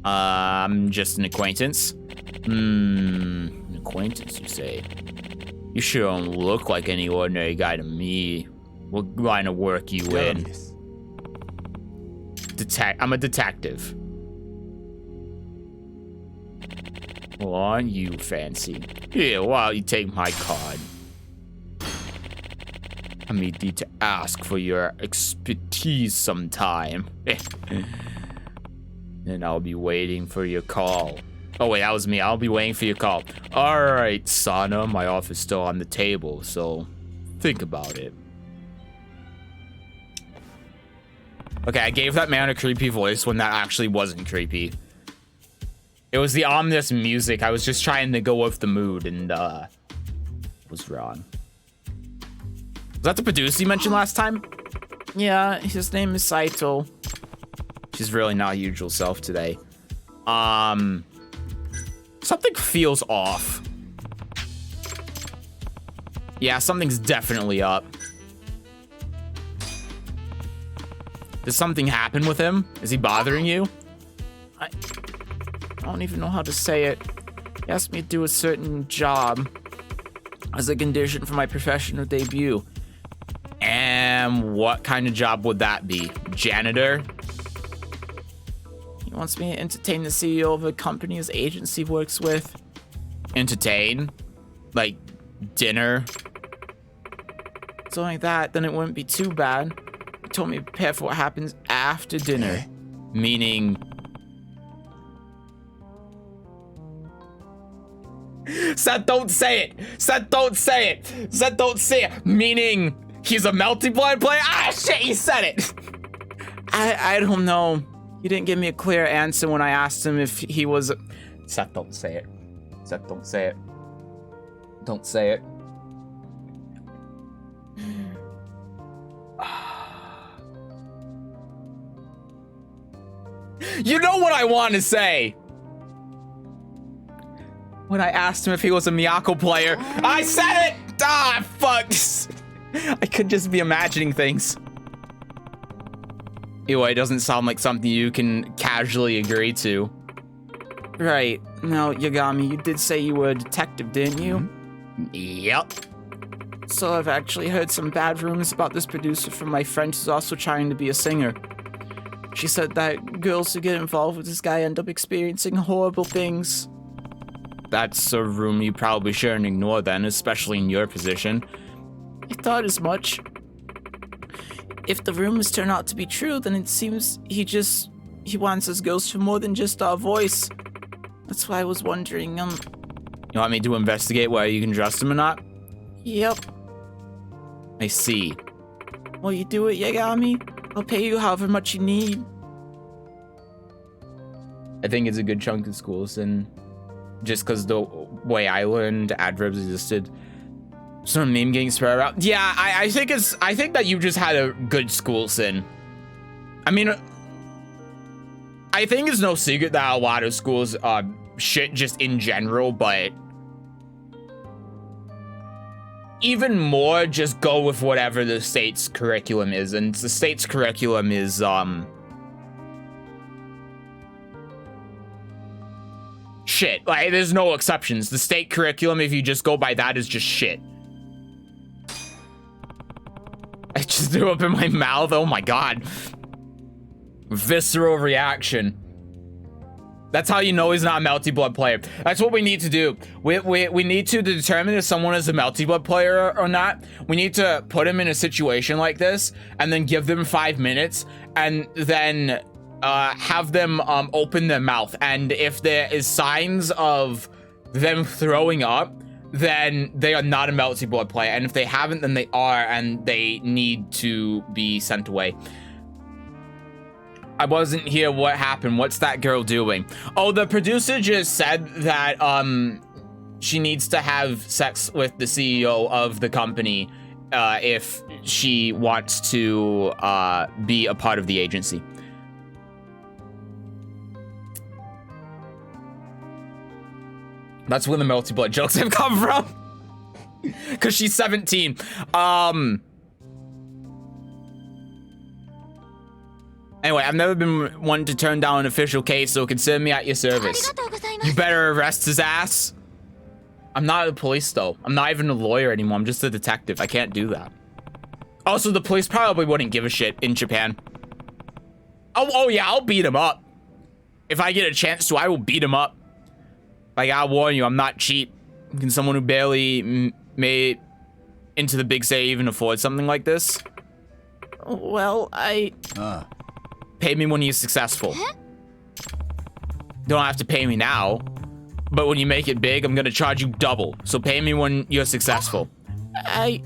I'm just an acquaintance. An acquaintance, you say? You sure don't look like any ordinary guy to me. What line of work you in? I'm a detective. Well, aren't you fancy? Here, why don't you take my card? I may need to ask for your expertise sometime. And I'll be waiting for your call. Oh wait, that was me. I'll be waiting for your call. Alright, Sana, my offer's still on the table, so think about it. Okay, I gave that man a creepy voice when that actually wasn't creepy. It was the ominous music. I was just trying to go with the mood and was wrong. Was that the producer you mentioned last time? Yeah, his name is Saito. She's really not her usual self today. Something feels off. Yeah, something's definitely up. Did something happen with him? Is he bothering you? I don't even know how to say it. He asked me to do a certain job as a condition for my professional debut. And what kind of job would that be? Janitor? He wants me to entertain the CEO of a company his agency works with. Entertain? Like dinner? Something like that, then it wouldn't be too bad. He told me to prepare for what happens after dinner. Meaning... Seth, don't say it! Seth, don't say it! Seth, don't say it! Meaning, he's a multi-blind player? Ah, shit, he said it! I don't know. He didn't give me a clear answer when I asked him if he was... Seth, don't say it. Seth, don't say it. Don't say it. You know what I want to say. When I asked him if he was a Miyako player, I said it! Ah, fuck. I could just be imagining things. Anyway, it doesn't sound like something you can casually agree to. Right. Now, Yagami, you did say you were a detective, didn't you? Yep. So I've actually heard some bad rumors about this producer from my friend who's also trying to be a singer. She said that girls who get involved with this guy end up experiencing horrible things. That's a rumor you probably shouldn't ignore then, especially in your position. I thought as much. If the rumors turn out to be true, then it seems he wants us girls for more than just our voice. That's why I was wondering, You want me to investigate whether you can trust him or not? Yep. I see. Will you do it, Yagami? I'll pay you however much you need. I think it's a good chunk of schools, and just because the way I learned adverbs existed, some meme getting spread around. Yeah, I think that you just had a good school sin. I mean, I think it's no secret that a lot of schools shit just in general, but even more, just go with whatever the state's curriculum is, and the state's curriculum is shit. Like, there's no exceptions. The state curriculum, if you just go by that, is just shit. I just threw up in my mouth. Oh my god. Visceral reaction. That's how you know he's not a Melty Blood player. That's what we need to do. We need to determine if someone is a Melty Blood player or not. We need to put him in a situation like this and then give them 5 minutes and then have them open their mouth. And if there is signs of them throwing up, then they are not a Melty Blood player. And if they haven't, then they are, and they need to be sent away. I wasn't here. What happened? What's that girl doing? Oh, the producer just said that she needs to have sex with the CEO of the company if she wants to be a part of the agency. That's where the Melty Blood jokes have come from. Because she's 17. Anyway, I've never been one to turn down an official case, so consider me at your service. You better arrest his ass. I'm not a police, though. I'm not even a lawyer anymore. I'm just a detective. I can't do that. Also, the police probably wouldn't give a shit in Japan. Oh yeah, I'll beat him up. If I get a chance to, I will beat him up. Like, I'll warn you, I'm not cheap. Can someone who barely made into the big city even afford something like this? Well, pay me when you're successful. Don't have to pay me now, but when you make it big, I'm gonna charge you double. So pay me when you're successful. I'm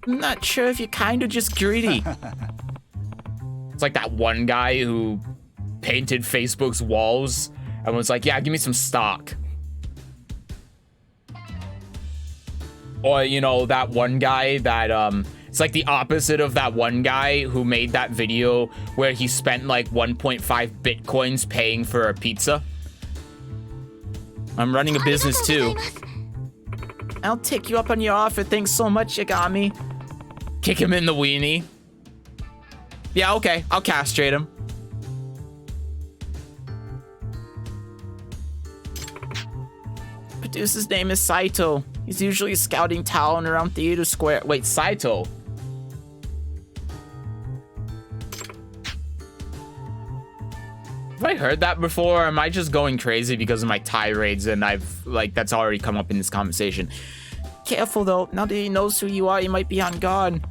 not sure if you're kind of just greedy. It's like that one guy who painted Facebook's walls and was like, yeah, give me some stock. Or, you know, that one guy that, it's like the opposite of that one guy who made that video where he spent like 1.5 bitcoins paying for a pizza. I'm running a business too. I'll take you up on your offer. Thanks so much, Yagami. Kick him in the weenie. Yeah, okay. I'll castrate him. Producer's name is Saito. He's usually scouting talent around Theater Square. Wait, Saito? Have I heard that before? Or am I just going crazy because of my tirades and I've, like, that's already come up in this conversation? Careful, though. Now that he knows who you are, you might be on guard.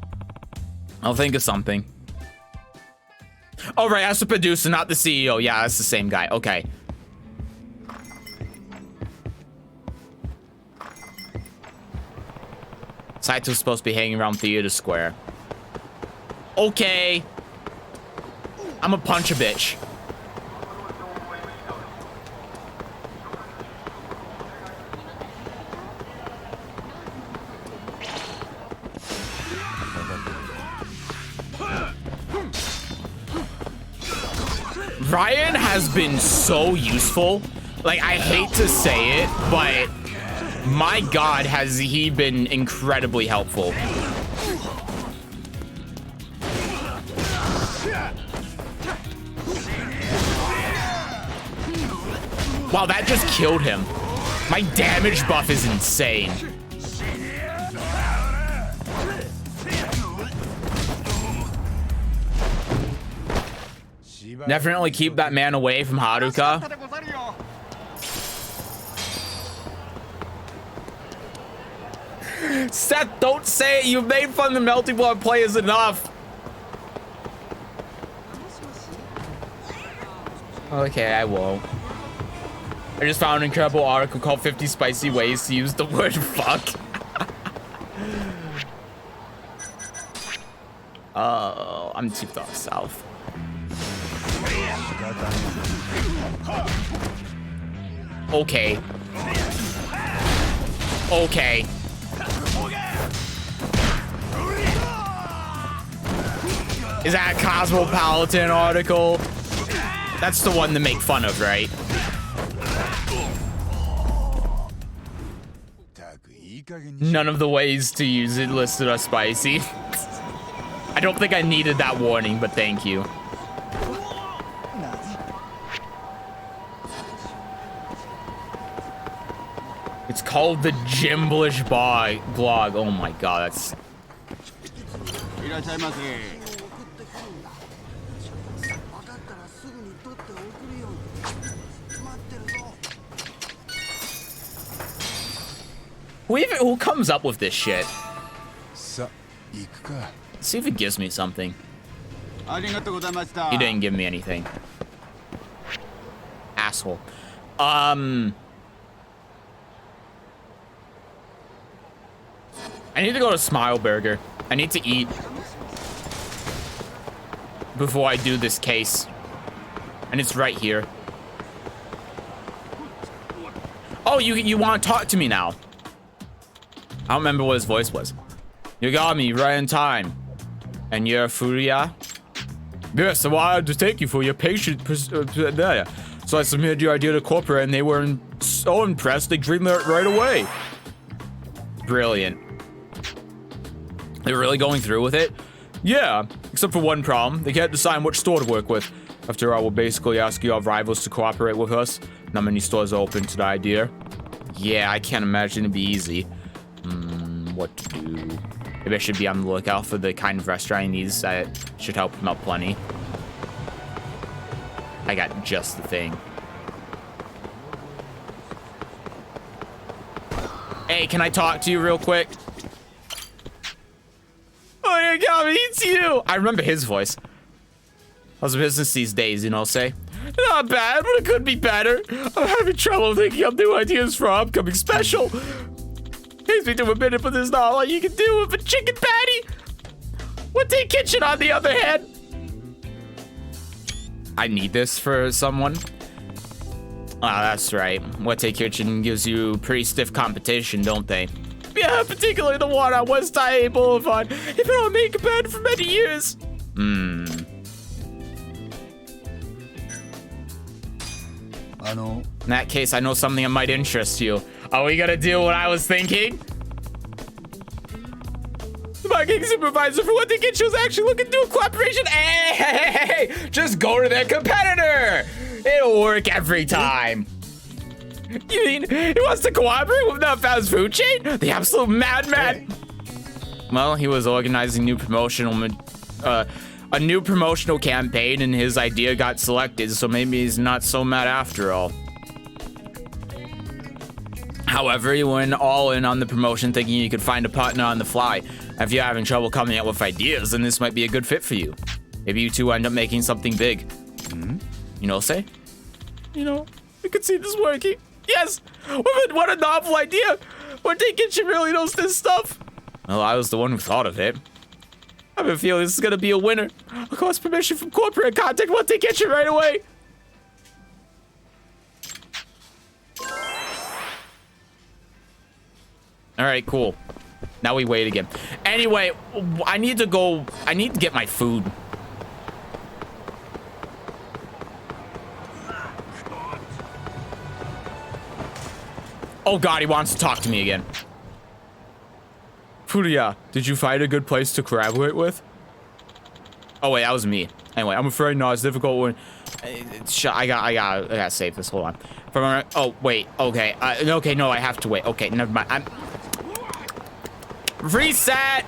I'll think of something. Oh, right, that's the producer, not the CEO. Yeah, that's the same guy. Okay. Saito's supposed to be hanging around Theater Square. Okay. I'm a punch a bitch. Ryan has been so useful. Like, I hate to say it, but my God, has he been incredibly helpful. Wow, that just killed him. My damage buff is insane. Definitely keep that man away from Haruka. Seth, don't say it. You've made fun of the Melting Blood players enough. Okay, I won't. I just found an incredible article called 50 Spicy Ways to Use the Word Fuck. Oh, I'm too far south. Okay. Okay. Is that a Cosmopolitan article? That's the one to make fun of, right? None of the ways to use it listed are spicy. I don't think I needed that warning, but thank you. It's called the Jimblish blog. Oh my God, that's... Who comes up with this shit? Let's see if it gives me something. He didn't give me anything. Asshole. I need to go to Smile Burger. I need to eat before I do this case. And it's right here. Oh, you want to talk to me now? I don't remember what his voice was. You got me right in time. And you're Furia? Yes, I wanted to thank you for your patient. So I submitted your idea to corporate and they were so impressed they greenlit it right away. Brilliant. They're really going through with it? Yeah, except for one problem. They can't decide which store to work with. After all, we'll basically ask your rivals to cooperate with us. Not many stores are open to the idea. Yeah, I can't imagine it'd be easy. What to do? Maybe I should be on the lookout for the kind of restaurant he needs that should help him out plenty. I got just the thing. Hey, can I talk to you real quick? Oh, you got me, it's you! I remember his voice. How's the business these days, you know, say? Not bad, but it could be better. I'm having trouble thinking up new ideas for our upcoming special. Takes me to a minute, but there's not a lot you can do with a chicken patty. What Day Kitchen, on the other hand? I need this for someone. Ah, that's right. What Day Kitchen gives you pretty stiff competition, don't they? Yeah, particularly the one on West Highway Boulevard. If I don't make a bed for many years. In that case, I know something that might interest you. Are we gonna do what I was thinking? The marketing supervisor for What Day Kitchen was actually looking to do a cooperation. Hey, just go to their competitor. It'll work every time. You mean he wants to cooperate with that fast food chain? The absolute madman. Well, he was organizing a new promotional campaign, and his idea got selected, so maybe he's not so mad after all. However, he went all in on the promotion, thinking you could find a partner on the fly. If you're having trouble coming up with ideas, then this might be a good fit for you. Maybe you two end up making something big. You know, say? You know, I could see this working. Yes! What a novel idea! What Day Kitchen really knows this stuff. Well, I was the one who thought of it. I have a feeling this is gonna be a winner. Of course, permission from corporate. Contact once they get you right away. All right, cool. Now we wait again. Anyway, I need to go. I need to get my food. Oh God, he wants to talk to me again. Furia, did you find a good place to collaborate with? Oh wait, that was me. Anyway, I'm afraid not. It's a difficult one. I gotta save this. Hold on. Oh wait. Okay. Okay. No, I have to wait. Okay. Never mind. Reset.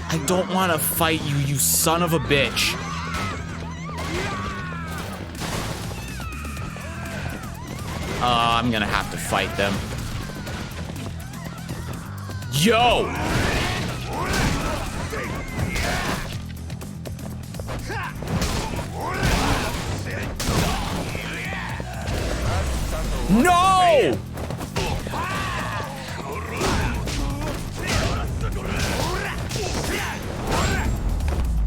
I don't want to fight you, you son of a bitch. I'm gonna have to fight them. Yo! No!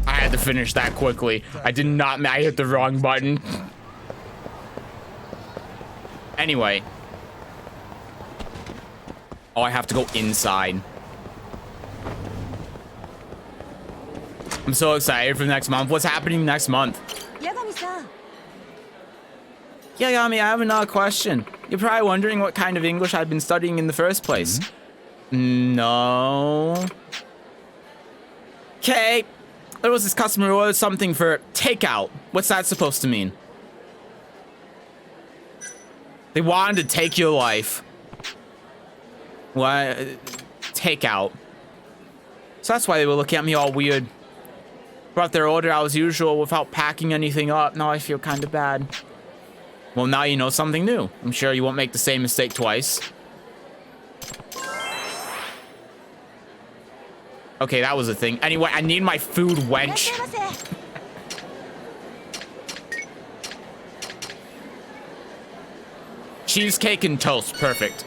I had to finish that quickly. I did not. I hit the wrong button. Anyway. Oh, I have to go inside. I'm so excited for next month. What's happening next month? Yagami, I have another question. You're probably wondering what kind of English I've been studying in the first place. No. Okay. There was this customer who ordered something for takeout. What's that supposed to mean? They wanted to take your life. What? Takeout. So that's why they were looking at me all weird. Brought their order out as usual without packing anything up. Now I feel kind of bad. Well, now you know something new. I'm sure you won't make the same mistake twice. Okay, that was a thing. Anyway, I need my food, wench. Cheesecake and toast. Perfect.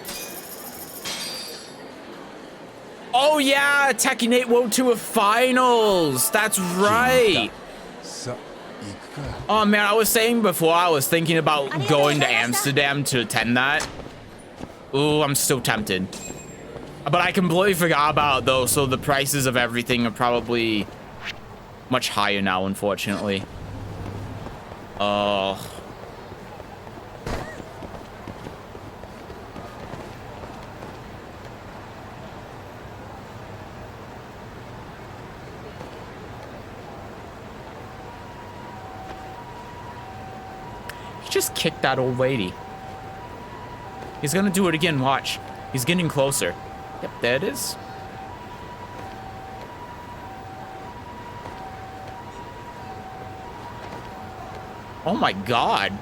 Oh, yeah. Tekken 8 World Tour Finals. That's right. Oh, man. I was saying before, I was thinking about going to Amsterdam to attend that. Ooh, I'm still tempted. But I completely forgot about it, though, so the prices of everything are probably much higher now, unfortunately. Oh. He just kicked that old lady. He's gonna do it again, watch. He's getting closer. Yep, there it is. Oh my God.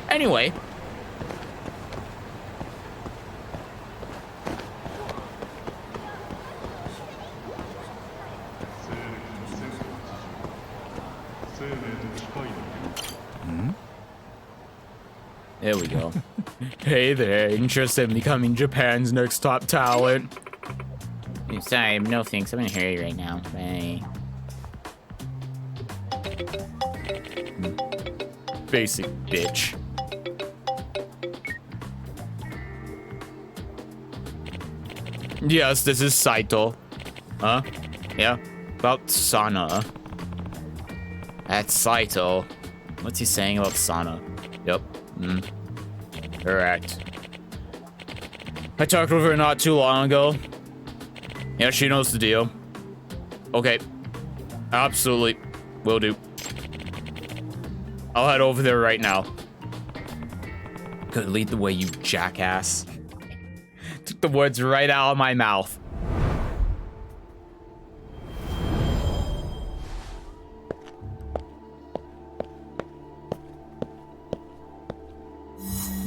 Anyway. There we go. Hey there, interested in becoming Japan's next top talent? Sorry, no thanks. I'm in a hurry right now. Bye. Basic bitch. Yes, this is Saito. Huh? Yeah? About Sana. That's Saito. What's he saying about Sana? Yep. Correct. I talked with her not too long ago. Yeah, she knows the deal. Okay. Absolutely. Will do. I'll head over there right now. Good, lead the way, you jackass. Took the words right out of my mouth.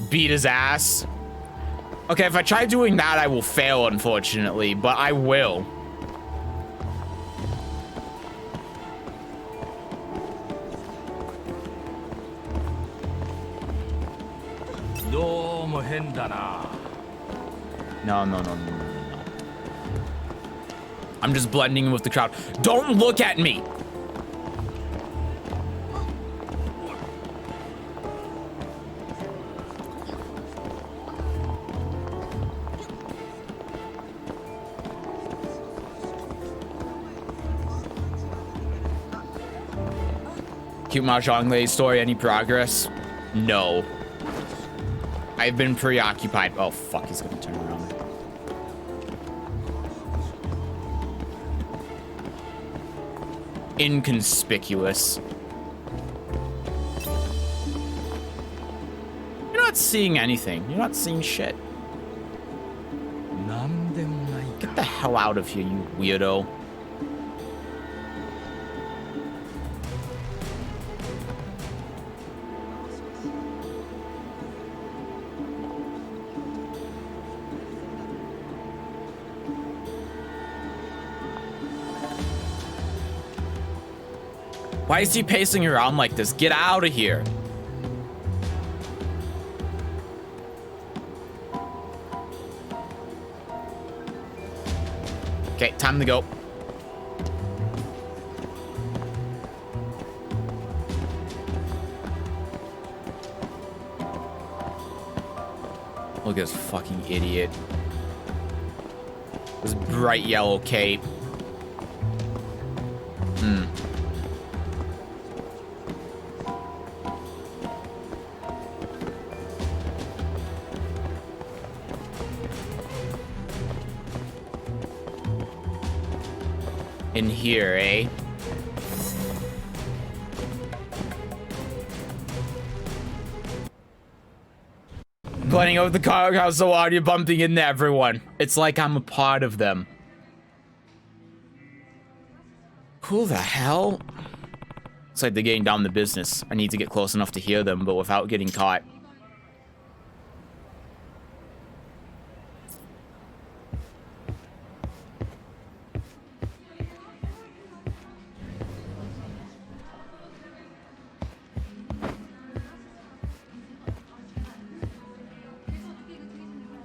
Beat his ass. Okay, if I try doing that, I will fail, unfortunately, but I will. どうも変だな。 No, no, no, no, no, no. I'm just blending in with the crowd. Don't look at me. Cute Mahjong Lady story, any progress? No. I've been preoccupied. Oh, fuck, he's gonna turn around. Inconspicuous. You're not seeing anything. You're not seeing shit. Get the hell out of here, you weirdo. Why is he pacing around like this? Get out of here. Okay, time to go. Look at this fucking idiot. This bright yellow cape. In here, eh? Playing over the car house so audio bumping into everyone. It's like I'm a part of them. Who the hell? It's like they're getting down the business. I need to get close enough to hear them, but without getting caught.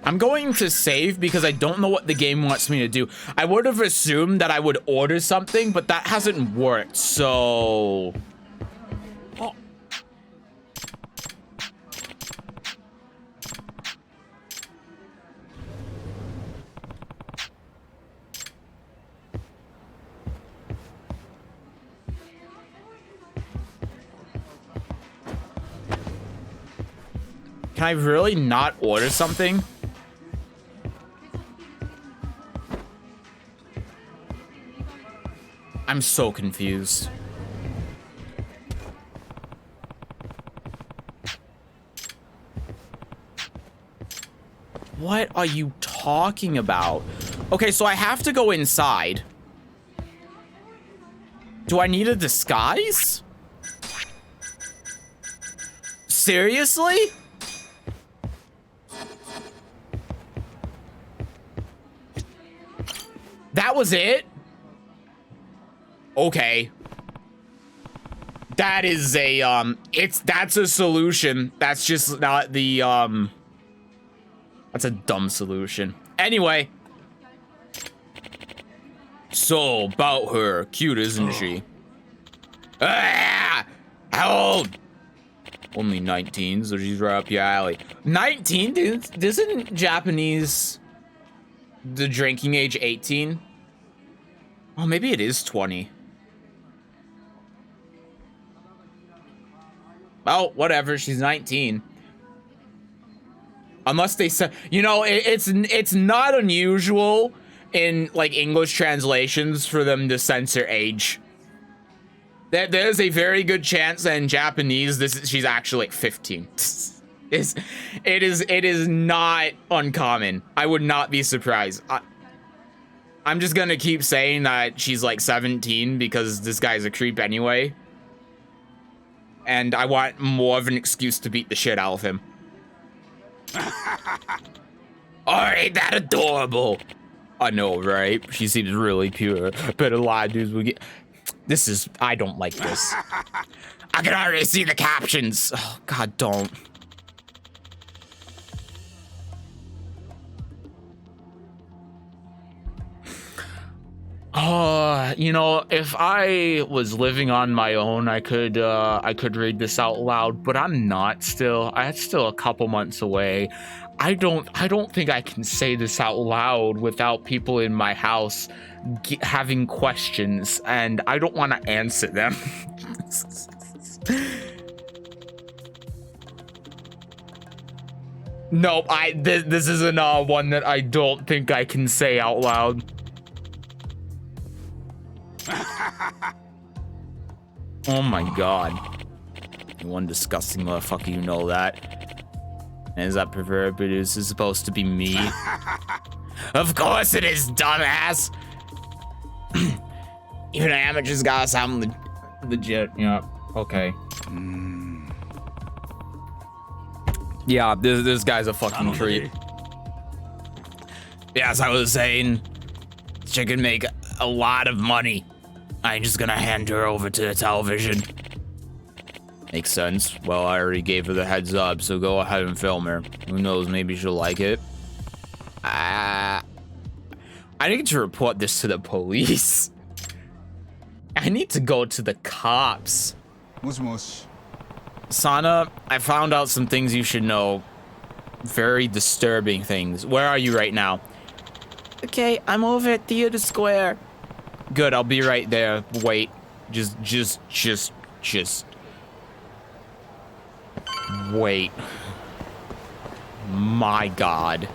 I'm going to save because I don't know what the game wants me to do. I would have assumed that I would order something, but that hasn't worked, so... Oh. Can I really not order something? I'm so confused. What are you talking about? Okay, so I have to go inside. Do I need a disguise? Seriously? That was it? Okay. That is a, that's a solution. That's just not the, that's a dumb solution. Anyway. So, about her. Cute, isn't she? Ah! How old? Only 19, so she's right up your alley. 19? Isn't Japanese the drinking age 18? Oh, maybe it is 20. Oh, whatever. She's 19. Unless they said, you know, it's not unusual in like English translations for them to censor age. There's a very good chance that in Japanese she's actually like 15. It is not uncommon. I would not be surprised. I'm just gonna keep saying that she's like 17 because this guy's a creep anyway. And I want more of an excuse to beat the shit out of him. Oh, ain't that adorable? I know, right? She seems really pure. But a lot of dudes will get... This is... I don't like this. I can already see the captions. Oh, God, don't. You know, if I was living on my own, I could read this out loud, but I'm not still. It's still a couple months away. I don't think I can say this out loud without people in my house having questions, and I don't want to answer them. Nope, this isn't one that I don't think I can say out loud. Oh my god. You one disgusting motherfucker, you know that. And is that pervert producer supposed to be me? Of course it is, dumbass! Even amateurs gotta sound legit. Yeah, okay. Yeah, this guy's a fucking creep. Yeah, as I was saying, she can make a lot of money. I'm just gonna hand her over to the television. Makes sense. Well, I already gave her the heads up, so go ahead and film her. Who knows, maybe she'll like it. I need to report this to the police. I need to go to the cops. Sana, I found out some things you should know. Very disturbing things. Where are you right now? Okay, I'm over at Theater Square. Good, I'll be right there. Wait. Just wait. My god.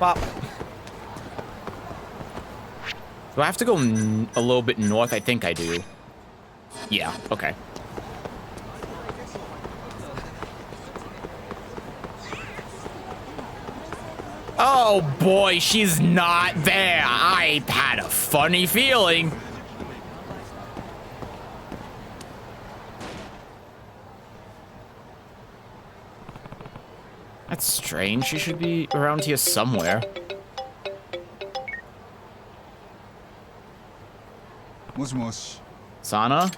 Well, do I have to go a little bit north? I think I do. Yeah, okay. Oh boy, she's not there. I had a funny feeling. That's strange. She should be around here somewhere. Sana?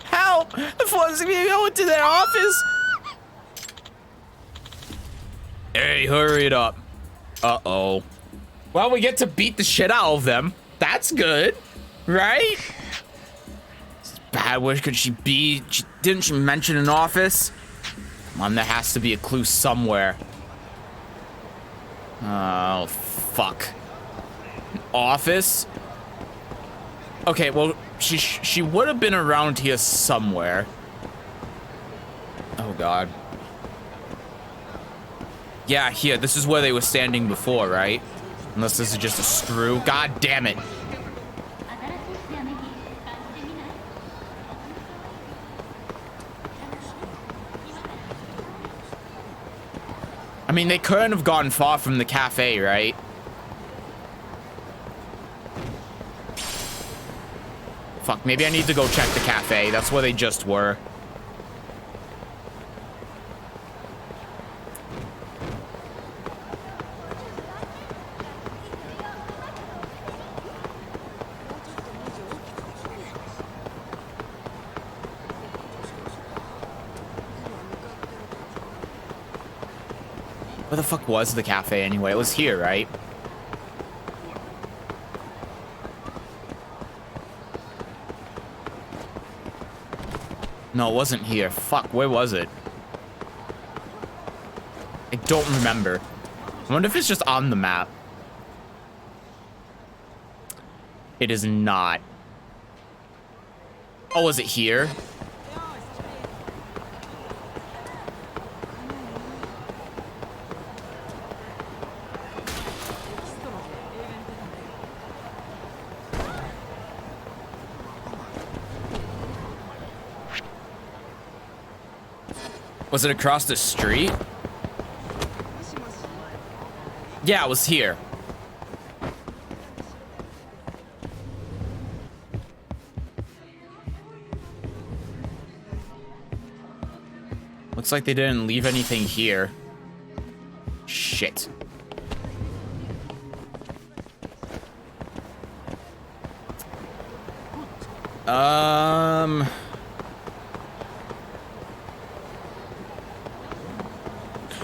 Help! The forcing me to go into their office! Hey, hurry it up. Uh-oh. Well, we get to beat the shit out of them. That's good, right? It's bad. Where could she be? Didn't she mention an office? Come on, there has to be a clue somewhere. Oh, fuck. An office? Okay, well, she would have been around here somewhere. Oh, God. Yeah, here, this is where they were standing before, right? Unless this is just a screw. God damn it. I mean, they couldn't have gone far from the cafe, right? Fuck, maybe I need to go check the cafe. That's where they just were. Where the fuck was the cafe anyway? It was here, right? No, it wasn't here. Fuck, where was it? I don't remember. I wonder if it's just on the map. It is not. Oh, was it here? Was it across the street? Yeah, it was here. Looks like they didn't leave anything here. Shit.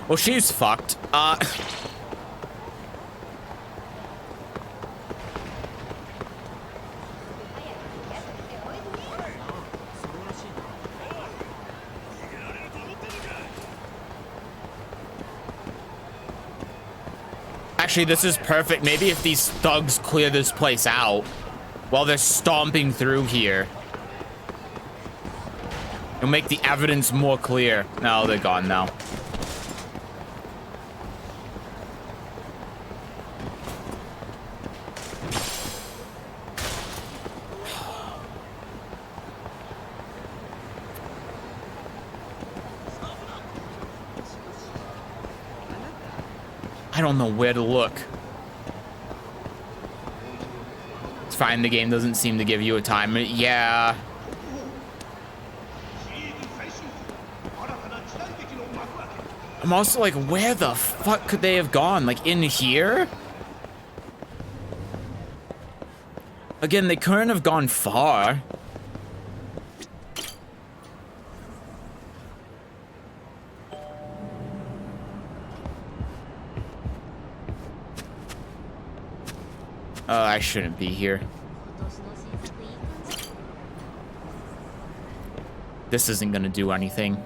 Well, she's fucked. Actually, this is perfect. Maybe if these thugs clear this place out while they're stomping through here, it'll make the evidence more clear. No, they're gone now. I don't know where to look. It's fine, the game doesn't seem to give you a time. Yeah. I'm also like, where the fuck could they have gone? Like, in here? Again, they couldn't have gone far. I shouldn't be here. This isn't gonna do anything.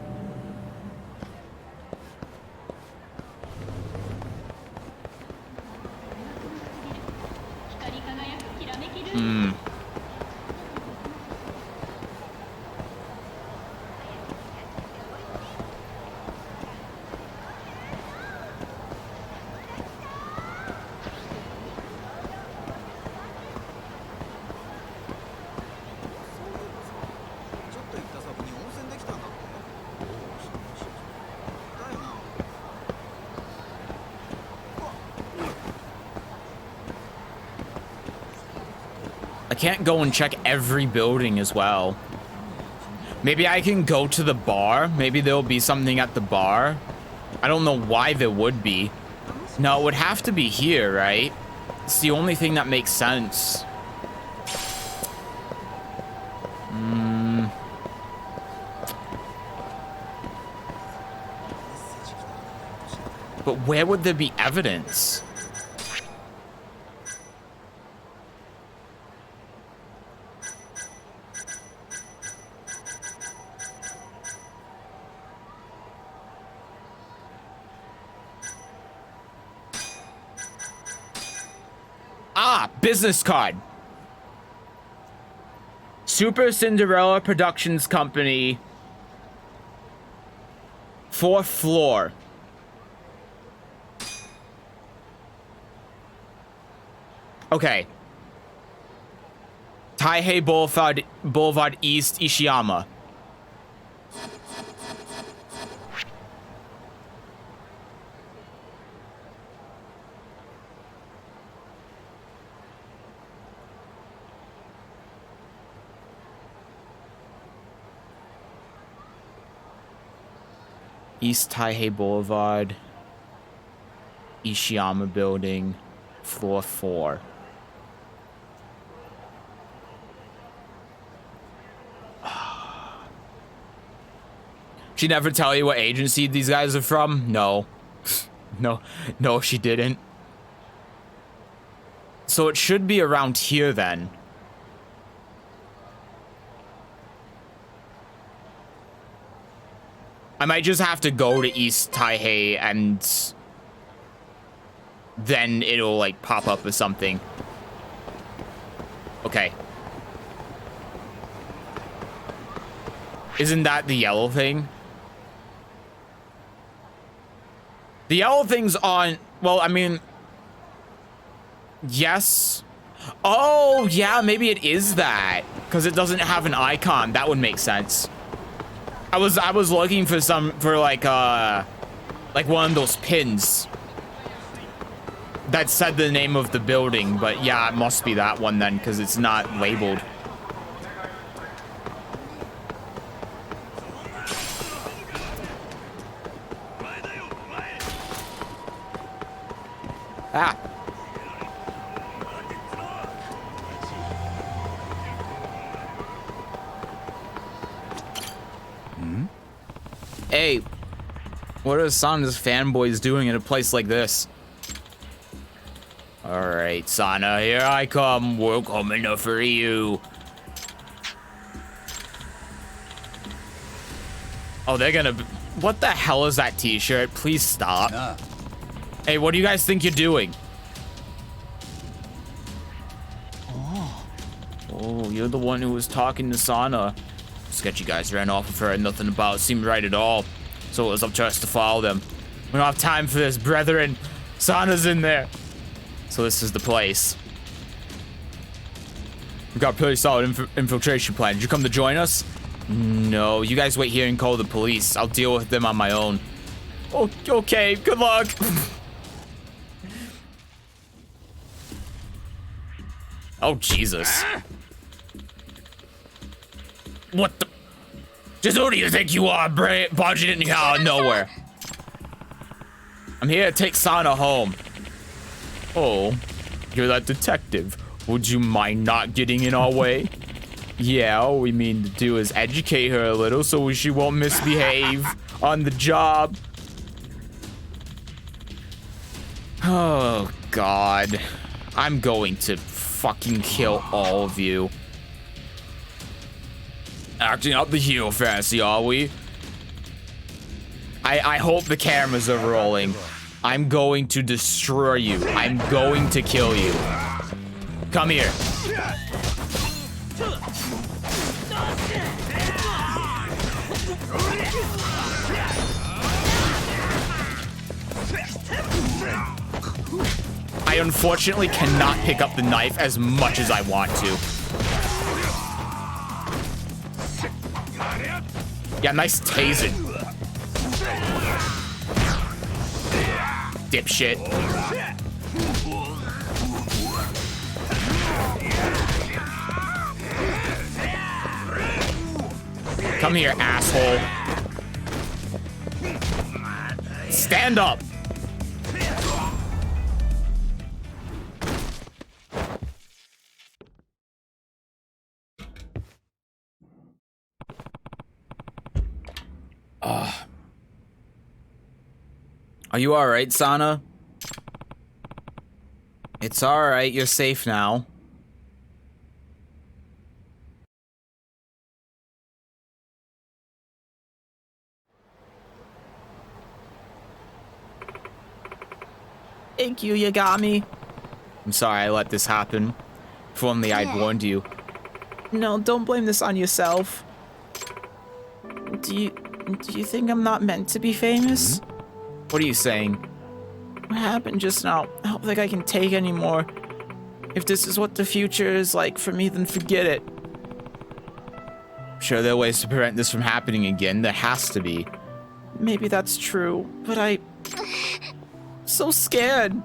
Can't go and check every building as well. Maybe I can go to the bar. Maybe there'll be something at the bar. I don't know why there would be. No, it would have to be here, right? It's the only thing that makes sense. But where would there be evidence? Business card. Super Cinderella Productions Company. 4th floor. Okay. Taihei Boulevard East, Ishiyama. East Taihei Boulevard, Ishiyama Building, floor 4. She never tell you what agency these guys are from? No. No, she didn't. So it should be around here then. I might just have to go to East Taihei and then it'll like pop up with something. Okay. Isn't that the yellow thing? The yellow thing's on, well, I mean, yes. Oh, yeah, maybe it is that because it doesn't have an icon. That would make sense. I was looking for like one of those pins that said the name of the building, but yeah, it must be that one then because it's not labeled. Ah. Hey, What are Sana's fanboys doing in a place like this? Alright, Sana, here I come. We're coming for you. Oh, they're gonna... What the hell is that t-shirt? Please stop. Nah. Hey, what do you guys think you're doing? Oh, you're the one who was talking to Sana. Sketchy guys ran off with her and nothing about it seemed right at all. So it was up to us to follow them. We don't have time for this, brethren. Sana's in there. So this is the place. We've got a pretty solid infiltration plan. Did you come to join us? No, you guys wait here and call the police. I'll deal with them on my own. Oh, okay, good luck. Oh, Jesus. What the? Just who do you think you are, barging in here out of nowhere? I'm here to take Sana home. Oh, you're that detective. Would you mind not getting in our way? Yeah, all we mean to do is educate her a little so she won't misbehave on the job. Oh, God. I'm going to fucking kill all of you. Acting out the hero fantasy, are we? I hope the cameras are rolling. I'm going to destroy you. I'm going to kill you. Come here. I unfortunately cannot pick up the knife as much as I want to. Yeah, nice tasing. Dipshit. Come here, asshole. Stand up. Are you alright, Sana? It's alright, you're safe now. Thank you, Yagami. I'm sorry I let this happen. If only I'd warned you. No, don't blame this on yourself. Do you think I'm not meant to be famous? What are you saying? What happened just now? I don't think I can take anymore. If this is what the future is like for me, then forget it. Sure, there are ways to prevent this from happening again. There has to be. Maybe that's true, but I'm so scared.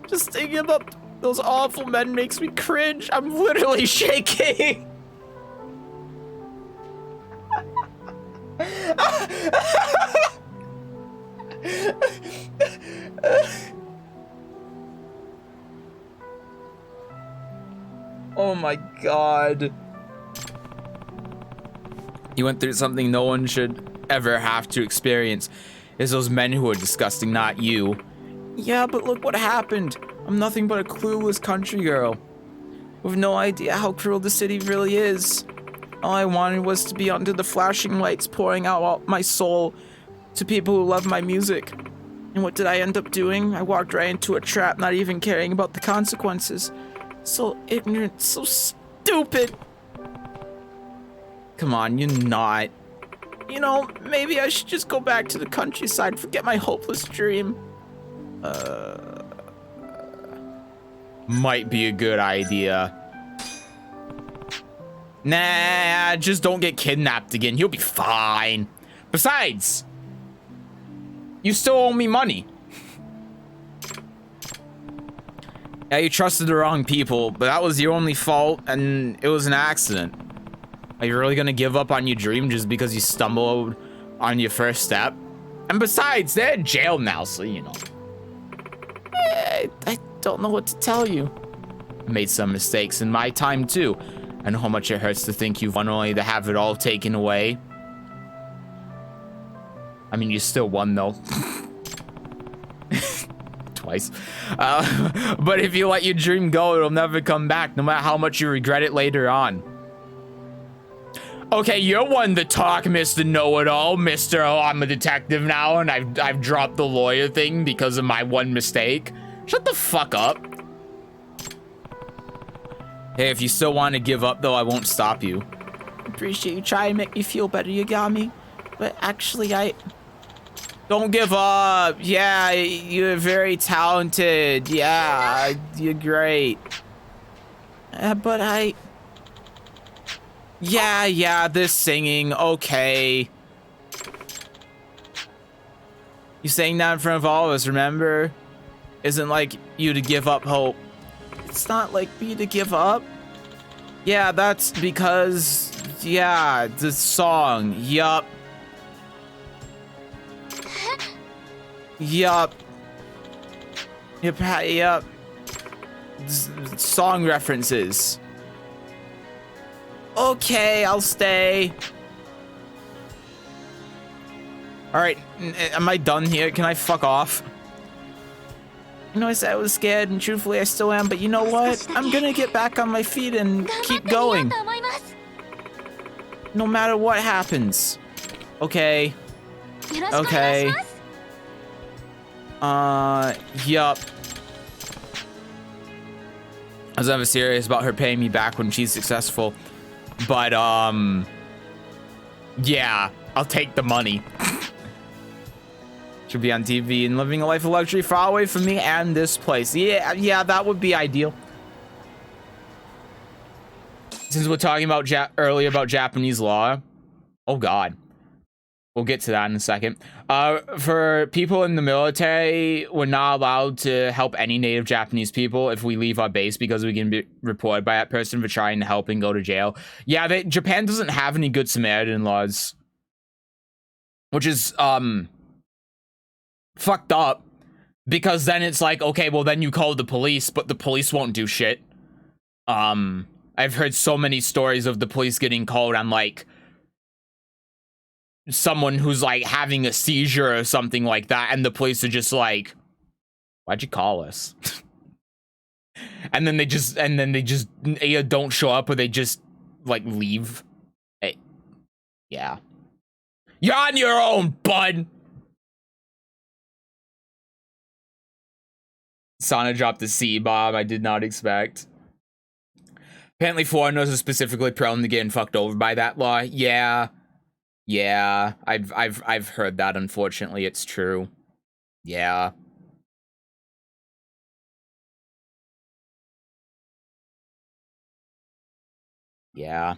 Just thinking about those awful men makes me cringe. I'm literally shaking. Oh my God. You went through something no one should ever have to experience. It's those men who are disgusting, not you. Yeah, but look what happened. I'm nothing but a clueless country girl with no idea how cruel the city really is. All I wanted was to be under the flashing lights, pouring out all my soul to people who love my music. And what did I end up doing? I walked right into a trap, not even caring about the consequences. So ignorant, so stupid. Come on, you're not. You know, maybe I should just go back to the countryside, forget my hopeless dream. Might be a good idea. Nah, just don't get kidnapped again. You'll be fine. Besides, you still owe me money. Yeah, you trusted the wrong people, but that was your only fault, and it was an accident. Are you really gonna give up on your dream just because you stumbled on your first step? And besides, they're in jail now, so you know. I don't know what to tell you. I made some mistakes in my time too. I know how much it hurts to think you've won only to have it all taken away. I mean, you still won though. Twice. But if you let your dream go, it'll never come back, no matter how much you regret it later on. Okay, you're one to talk, Mr. Know-It-All. Mr. Oh, I'm a detective now, and I've dropped the lawyer thing because of my one mistake. Shut the fuck up. Hey, if you still want to give up, though, I won't stop you. Appreciate you trying to make me feel better, Yagami. But actually, don't give up. Yeah, you're very talented. Yeah, you're great. But Yeah, this singing, okay. You sang that in front of all of us, remember? Isn't like you to give up hope. It's not like me to give up. Yeah, that's because, yeah, the song, yup. Yup. Yup. Song references. Okay, I'll stay. Alright, am I done here? Can I fuck off? You know, I said I was scared, and truthfully I still am, but you know what? I'm gonna get back on my feet and keep going. No matter what happens. Okay. Okay. Yup. I was never serious about her paying me back when she's successful. But, yeah, I'll take the money. Should be on TV and living a life of luxury far away from me and this place. Yeah, that would be ideal. Since we're talking about earlier about Japanese law. Oh, God. We'll get to that in a second. For people in the military, we're not allowed to help any native Japanese people if we leave our base because we can be reported by that person for trying to help and go to jail. Yeah, Japan doesn't have any good Samaritan laws. Which is, fucked up. Because then it's like, okay, well then you call the police, but the police won't do shit. I've heard so many stories of the police getting called on, like, someone who's like having a seizure or something like that, and the police are just like, why'd you call us? and then they just either don't show up or they just like leave. Hey, yeah, you're on your own, bud. Sana dropped the C-bomb I did not expect. Apparently foreigners are specifically prone to getting fucked over by that law. Yeah, I've heard that. Unfortunately, it's true. Yeah. Yeah.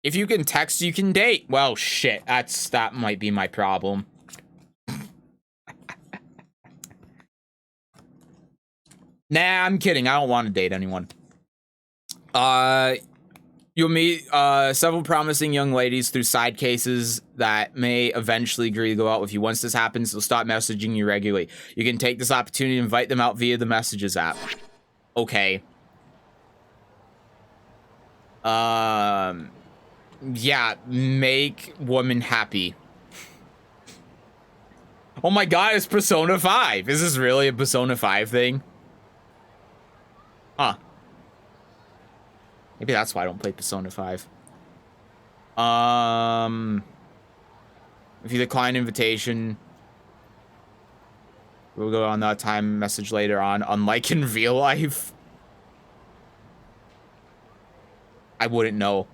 If you can text, you can date. Well, shit, that might be my problem. Nah, I'm kidding. I don't want to date anyone. You'll meet several promising young ladies through side cases that may eventually agree to go out with you. Once this happens, they'll start messaging you regularly. You can take this opportunity to invite them out via the Messages app. Okay. Yeah, make women happy. Oh my god, it's Persona 5. Is this really a Persona 5 thing? Huh. Maybe that's why I don't play Persona 5. If you decline invitation, we'll go on that time message later on. Unlike in real life, I wouldn't know.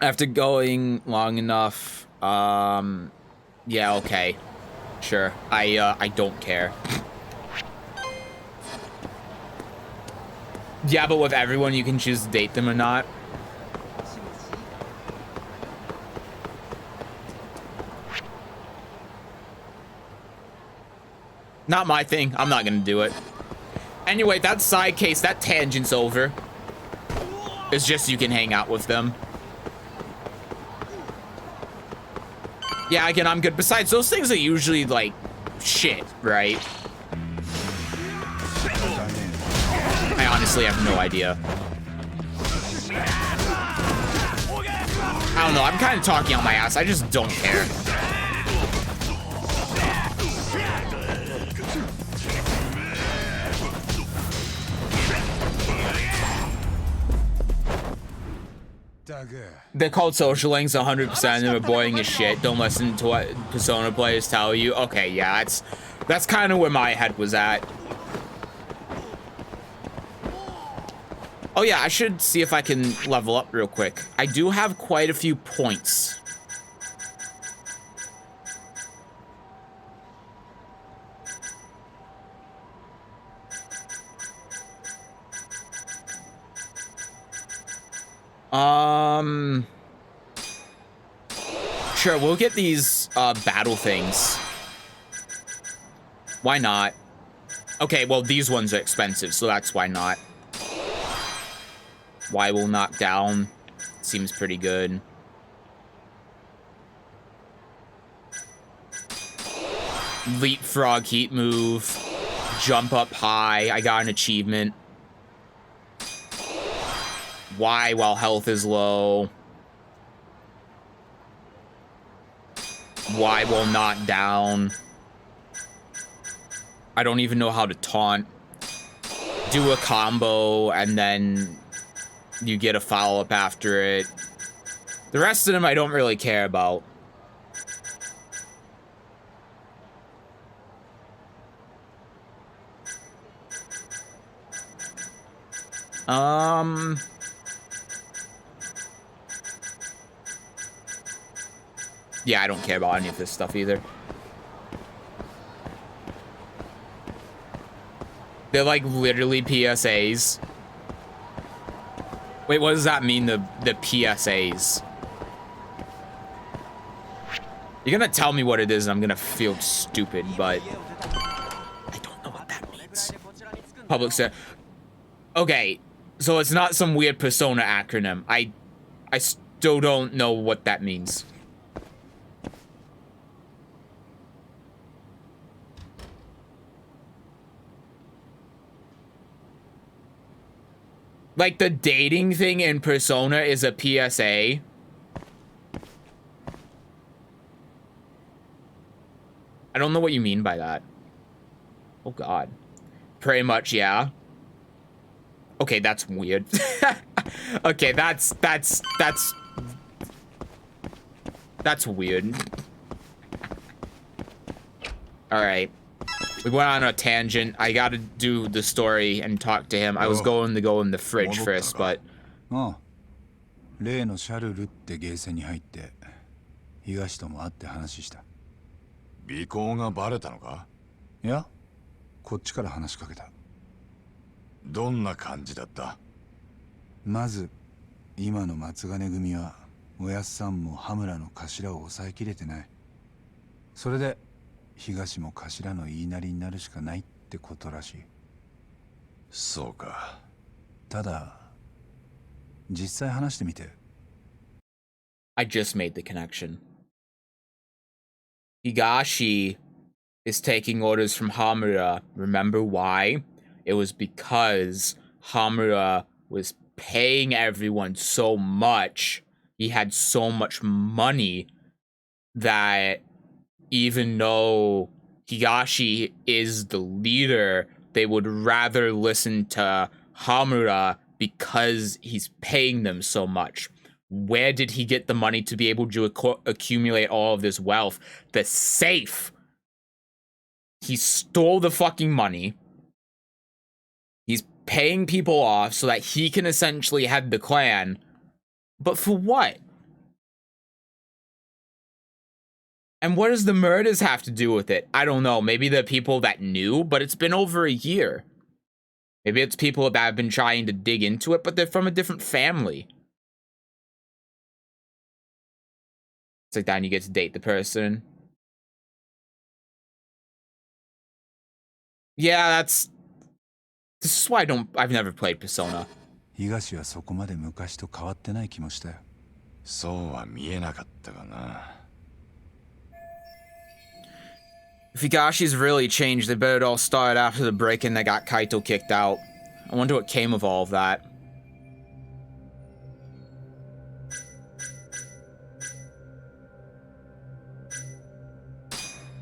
After going long enough, yeah, okay. Sure. I don't care. Yeah, but with everyone, you can choose to date them or not. Not my thing. I'm not gonna do it. Anyway, that side case, that tangent's over. It's just you can hang out with them. Yeah, again, I'm good. Besides, those things are usually, like, shit, right? I honestly have no idea. I don't know, I'm kind of talking on my ass. I just don't care. They're called social links, 100% of them are boring as shit. Don't listen to what Persona players tell you. Okay, yeah, that's kind of where my head was at. Oh yeah, I should see if I can level up real quick. I do have quite a few points. Sure, we'll get these battle things. Why not? Okay, well, these ones are expensive, so that's why not. Why will knock down? Seems pretty good. Leapfrog heat move. Jump up high. I got an achievement. Why while health is low? Why will knock down? I don't even know how to taunt. Do a combo and then you get a follow-up after it. The rest of them I don't really care about. Yeah, I don't care about any of this stuff either. They're like literally PSAs. Wait, what does that mean, the PSAs? You're gonna tell me what it is and I'm gonna feel stupid, but I don't know what that means. Public set. Okay, so it's not some weird Persona acronym. I still don't know what that means. Like, the dating thing in Persona is a PSA. I don't know what you mean by that. Oh, God. Pretty much, yeah. Okay, that's weird. Okay, that's weird. Alright. We went on a tangent. I gotta do the story and talk to him. I was going to go in the fridge first, but... 例のシャルルってゲーセンに入って東とも会って話した。尾行がバレたのか？いや、こっちから話しかけた。どんな感じだった？まず今の松金組はおやっさんも羽村の頭を抑えきれてない。それで東も頭の言いなりになるしかないってことらしい。そうか。ただ実際話してみて。I just made the connection. Higashi is taking orders from Hamura. Remember why? It was because Hamura was paying everyone so much. He had so much money that even though Higashi is the leader, they would rather listen to Hamura because he's paying them so much. Where did he get the money to be able to accumulate all of this wealth? The safe. He stole the fucking money. He's paying people off so that he can essentially head the clan. But for what? And what does the murders have to do with it? I don't know. Maybe the people that knew, but it's been over a year. Maybe it's people that have been trying to dig into it, but they're from a different family. It's like that and you get to date the person. Yeah, this is why I've never played Persona. 東はそこまで昔と変わってない気もしたよ。そうは見えなかったかな。If Higashi's really changed, they better all start after the break-in that got Kaito kicked out. I wonder what came of all of that.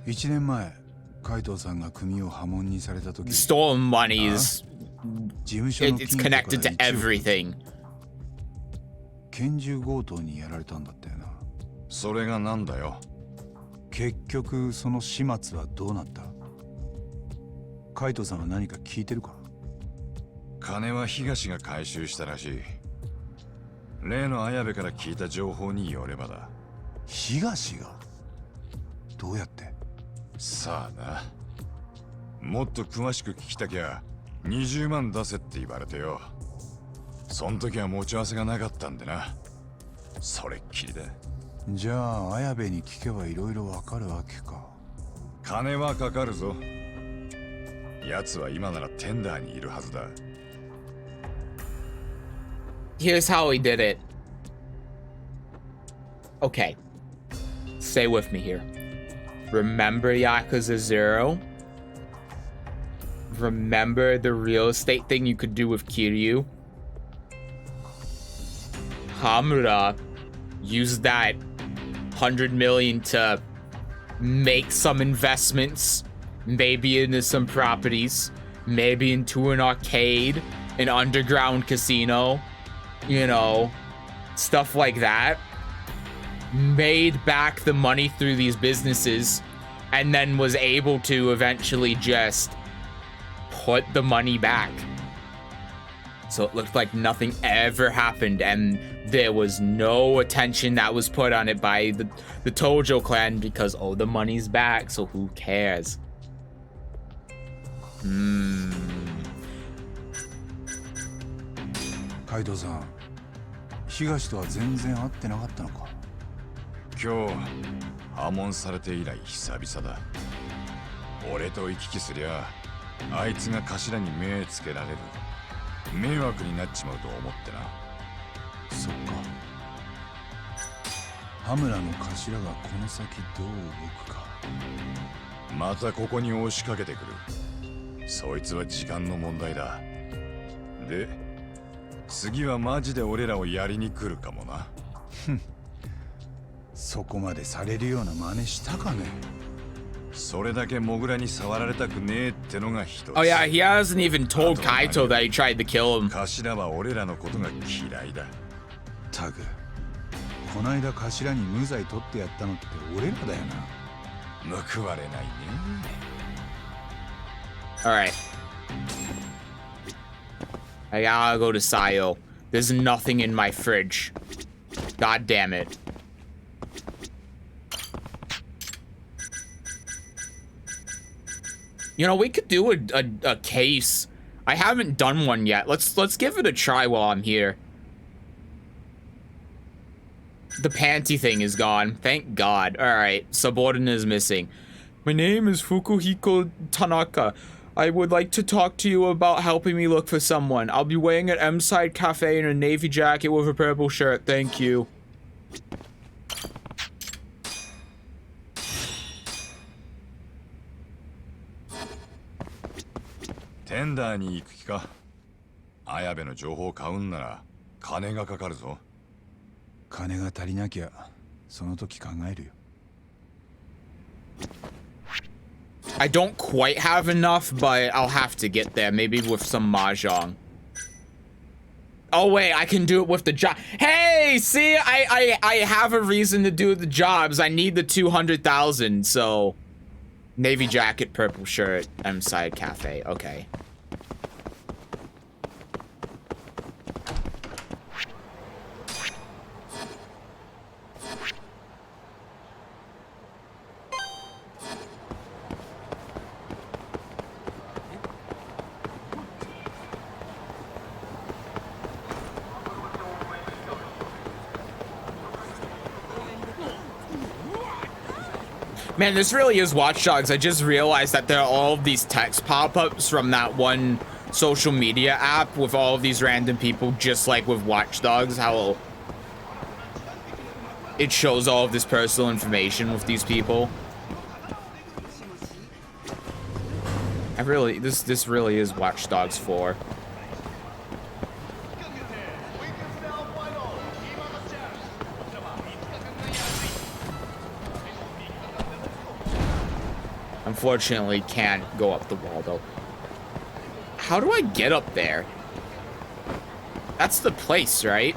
1年前、海藤さんが組を破門にされた時、 Stolen money is 事務所の it's 金庫から connected to 1億 everything. 拳銃強盗にやられたんだったよな。それがなんだよ。結局その始末はどうなった？海藤さんは何か聞いてるか？金は東が回収したらしい。例の綾部から聞いた情報によればだ。東が？どうやって？さあな。もっと詳しく聞きたきゃ20万出せって言われてよ。そん時は持ち合わせがなかったんでな。それっきりだ。じゃあ綾部に聞けばいろいろわかるわけか。金はかかるぞ。奴は今ならテンダーにいるはずだ。Here's how he did it. Okay. Stay with me here. Remember Yakuza 0? Remember the real estate thing you could do with Kiryu? Hamura used that 100 million to make some investments, maybe into some properties, maybe into an arcade, an underground casino, you know, stuff like that. Made back the money through these businesses and then was able to eventually just put the money back. So it looked like nothing ever happened and there was no attention that was put on it by the Tojo clan because, oh, the money's back, so who cares? Kaidoさん、東とは全然会ってなかったのか。今日破門されて以来久々だ。俺と行き来すりゃあいつが頭に目つけられる。迷惑になっちまうと思ってな。そっか。羽村の頭がこの先どう動くか。またここに押しかけてくる。そいつは時間の問題だ。で、次はマジで俺らをやりに来るかもな。そこまでされるような真似したかね。それだけモグラに触られたくねえってのが一つ。Oh yeah, he hasn't even told Kaito that he tried to kill him. 頭は俺らのことが嫌いだ。タグ、こないだ頭に無罪取ってやったのって俺らだよな。報われないね。Alright. I gotta go to Sayo. There's nothing in my fridge. God damn it. You know, we could do a case. I haven't done one yet. Let's give it a try while I'm here. The panty thing is gone. Thank God. Alright, subordinate is missing. My name is Fukuhiko Tanaka. I would like to talk to you about helping me look for someone. I'll be waiting at M-Side Cafe in a navy jacket with a purple shirt. Thank you. Tender に行く気か。綾部の情報を買うんなら金がかかるぞ。金が足りなきゃその時考えるよ。I don't quite have enough, but I'll have to get there. Maybe with some mahjong. Oh wait, I can do it with the job. Hey, see, I have a reason to do the jobs. I need the 200,000, so navy jacket, purple shirt, M-Side Cafe. Okay. Man, this really is Watch Dogs. I just realized that there are all of these text pop-ups from that one social media app with all of these random people, just like with Watch Dogs, how it shows all of this personal information with these people. This really is Watch Dogs 4. unfortunately can't go up the wall, though. How do I get up there? That's the place, right?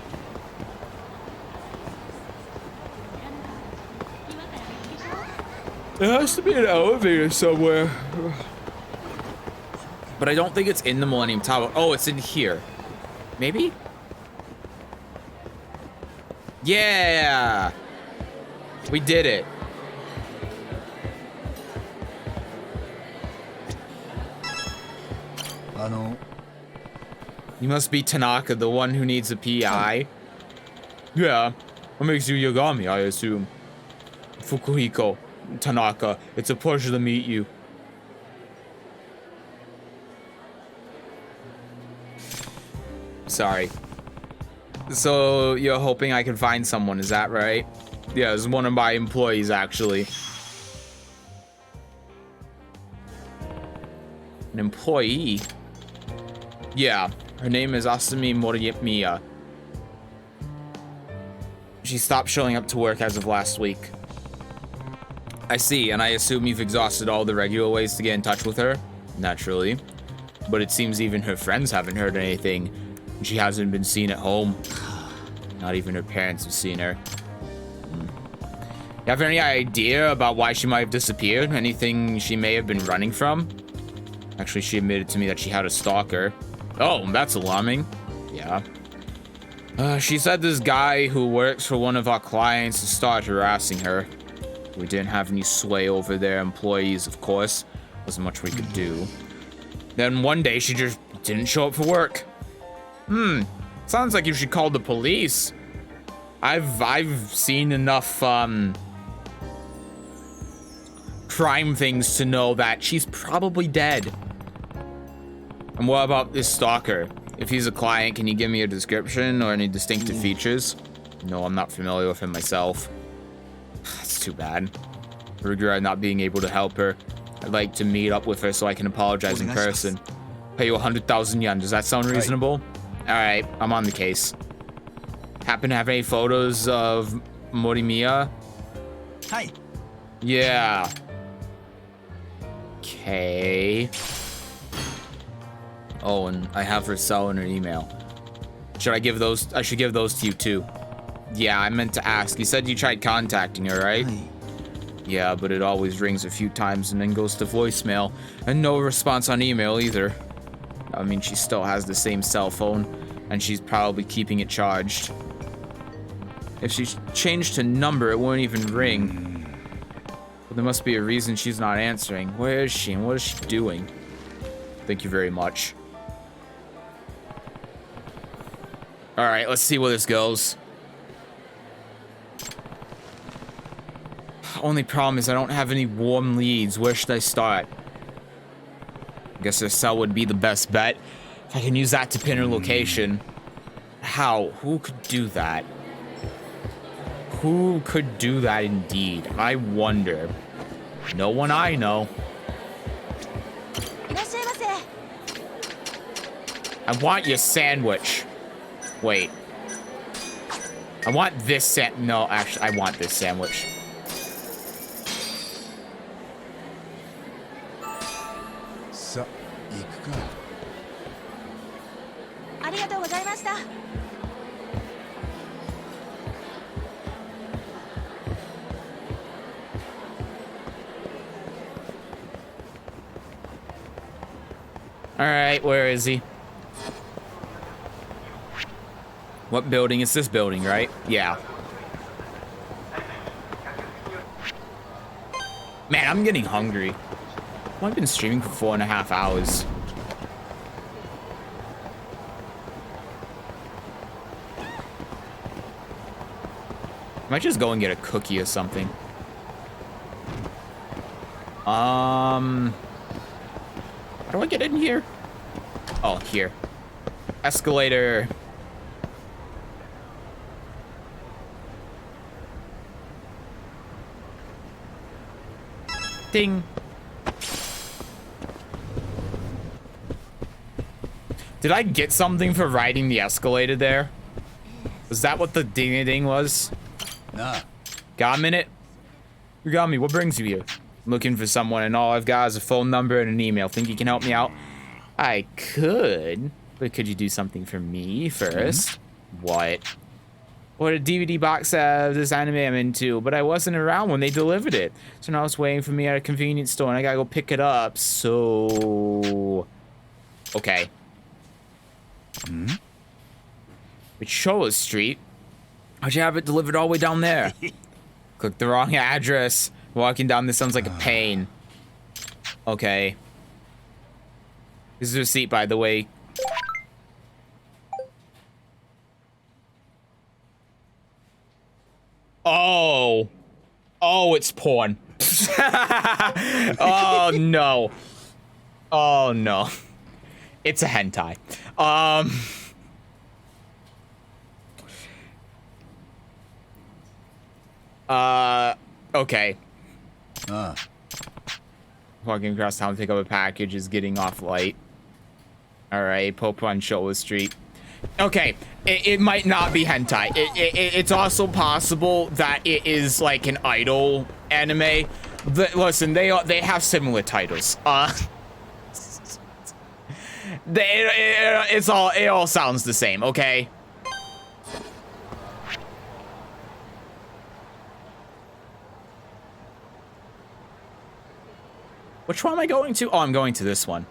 There has to be an elevator somewhere. But I don't think it's in the Millennium Tower. Oh, it's in here. Maybe? Yeah! We did it. You must be Tanaka, the one who needs a PI. Yeah. What makes you Yagami, I assume? Fukuhiko. Tanaka, it's a pleasure to meet you. Sorry. So, you're hoping I can find someone, is that right? Yeah, it's one of my employees, actually. An employee? Yeah, her name is Asumi Morimiya. She stopped showing up to work as of last week. I see, and I assume you've exhausted all the regular ways to get in touch with her? Naturally. But it seems even her friends haven't heard anything. She hasn't been seen at home. Not even her parents have seen her. You have any idea about why she might have disappeared? Anything she may have been running from? Actually, she admitted to me that she had a stalker. Oh, that's alarming. Yeah. She said this guy who works for one of our clients started harassing her. We didn't have any sway over their employees, of course. Wasn't much we could do. Then one day she just didn't show up for work. Sounds like you should call the police. I've seen enough crime things to know that she's probably dead. And what about this stalker? If he's a client, can you give me a description or any distinctive features? No, I'm not familiar with him myself. That's too bad. I regret not being able to help her. I'd like to meet up with her so I can apologize in person. Pay you 100,000 yen. Does that sound reasonable? Alright, I'm on the case. Happen to have any photos of Morimiya? Hi. Yeah. Okay. Oh, and I have her cell and her email. Should I give those? I should give those to you too. Yeah, I meant to ask. You said you tried contacting her, right? Hi. Yeah, but it always rings a few times and then goes to voicemail. And no response on email either. I mean, she still has the same cell phone, and she's probably keeping it charged. If she's changed her number, it won't even ring. But there must be a reason she's not answering. Where is she, and what is she doing? Thank you very much. Alright, let's see where this goes. Only problem is I don't have any warm leads. Where should I start? I guess her cell would be the best bet. If I can use that to pin her location. How? Who could do that? Who could do that indeed? I wonder. No one I know. I want your sandwich. Wait. I want this no, actually, I want this sandwich. Alright, where is he? What building? It's this building, right? Yeah. Man, I'm getting hungry. Well, I've been streaming for 4.5 hours. I might just go and get a cookie or something. How do I get in here? Oh, here. Escalator. Ding. Did I get something for riding the escalator there? Was that what the ding-a-ding was? Nah. Got a minute? You got me. What brings you here? I'm looking for someone, and all I've got is a phone number and an email. Think you can help me out? I could, but could you do something for me first? What? What a DVD box set of this anime I'm into, but I wasn't around when they delivered it. So now it's waiting for me at a convenience store, and I gotta go pick it up, so... Okay. It's Showa Street. How'd you have it delivered all the way down there? Click the wrong address. Walking down this sounds like a pain. Okay. This is a receipt, by the way. Oh. Oh, it's porn. Oh, no. Oh, no. It's a hentai. Okay. Walking across town to pick up a package is getting off light. Alright, Pope on Showa Street. Okay, it might not be hentai. It's also possible that it is like an idol anime. Listen, they have similar titles. It all sounds the same, okay? Which one am I going to? Oh, I'm going to this one.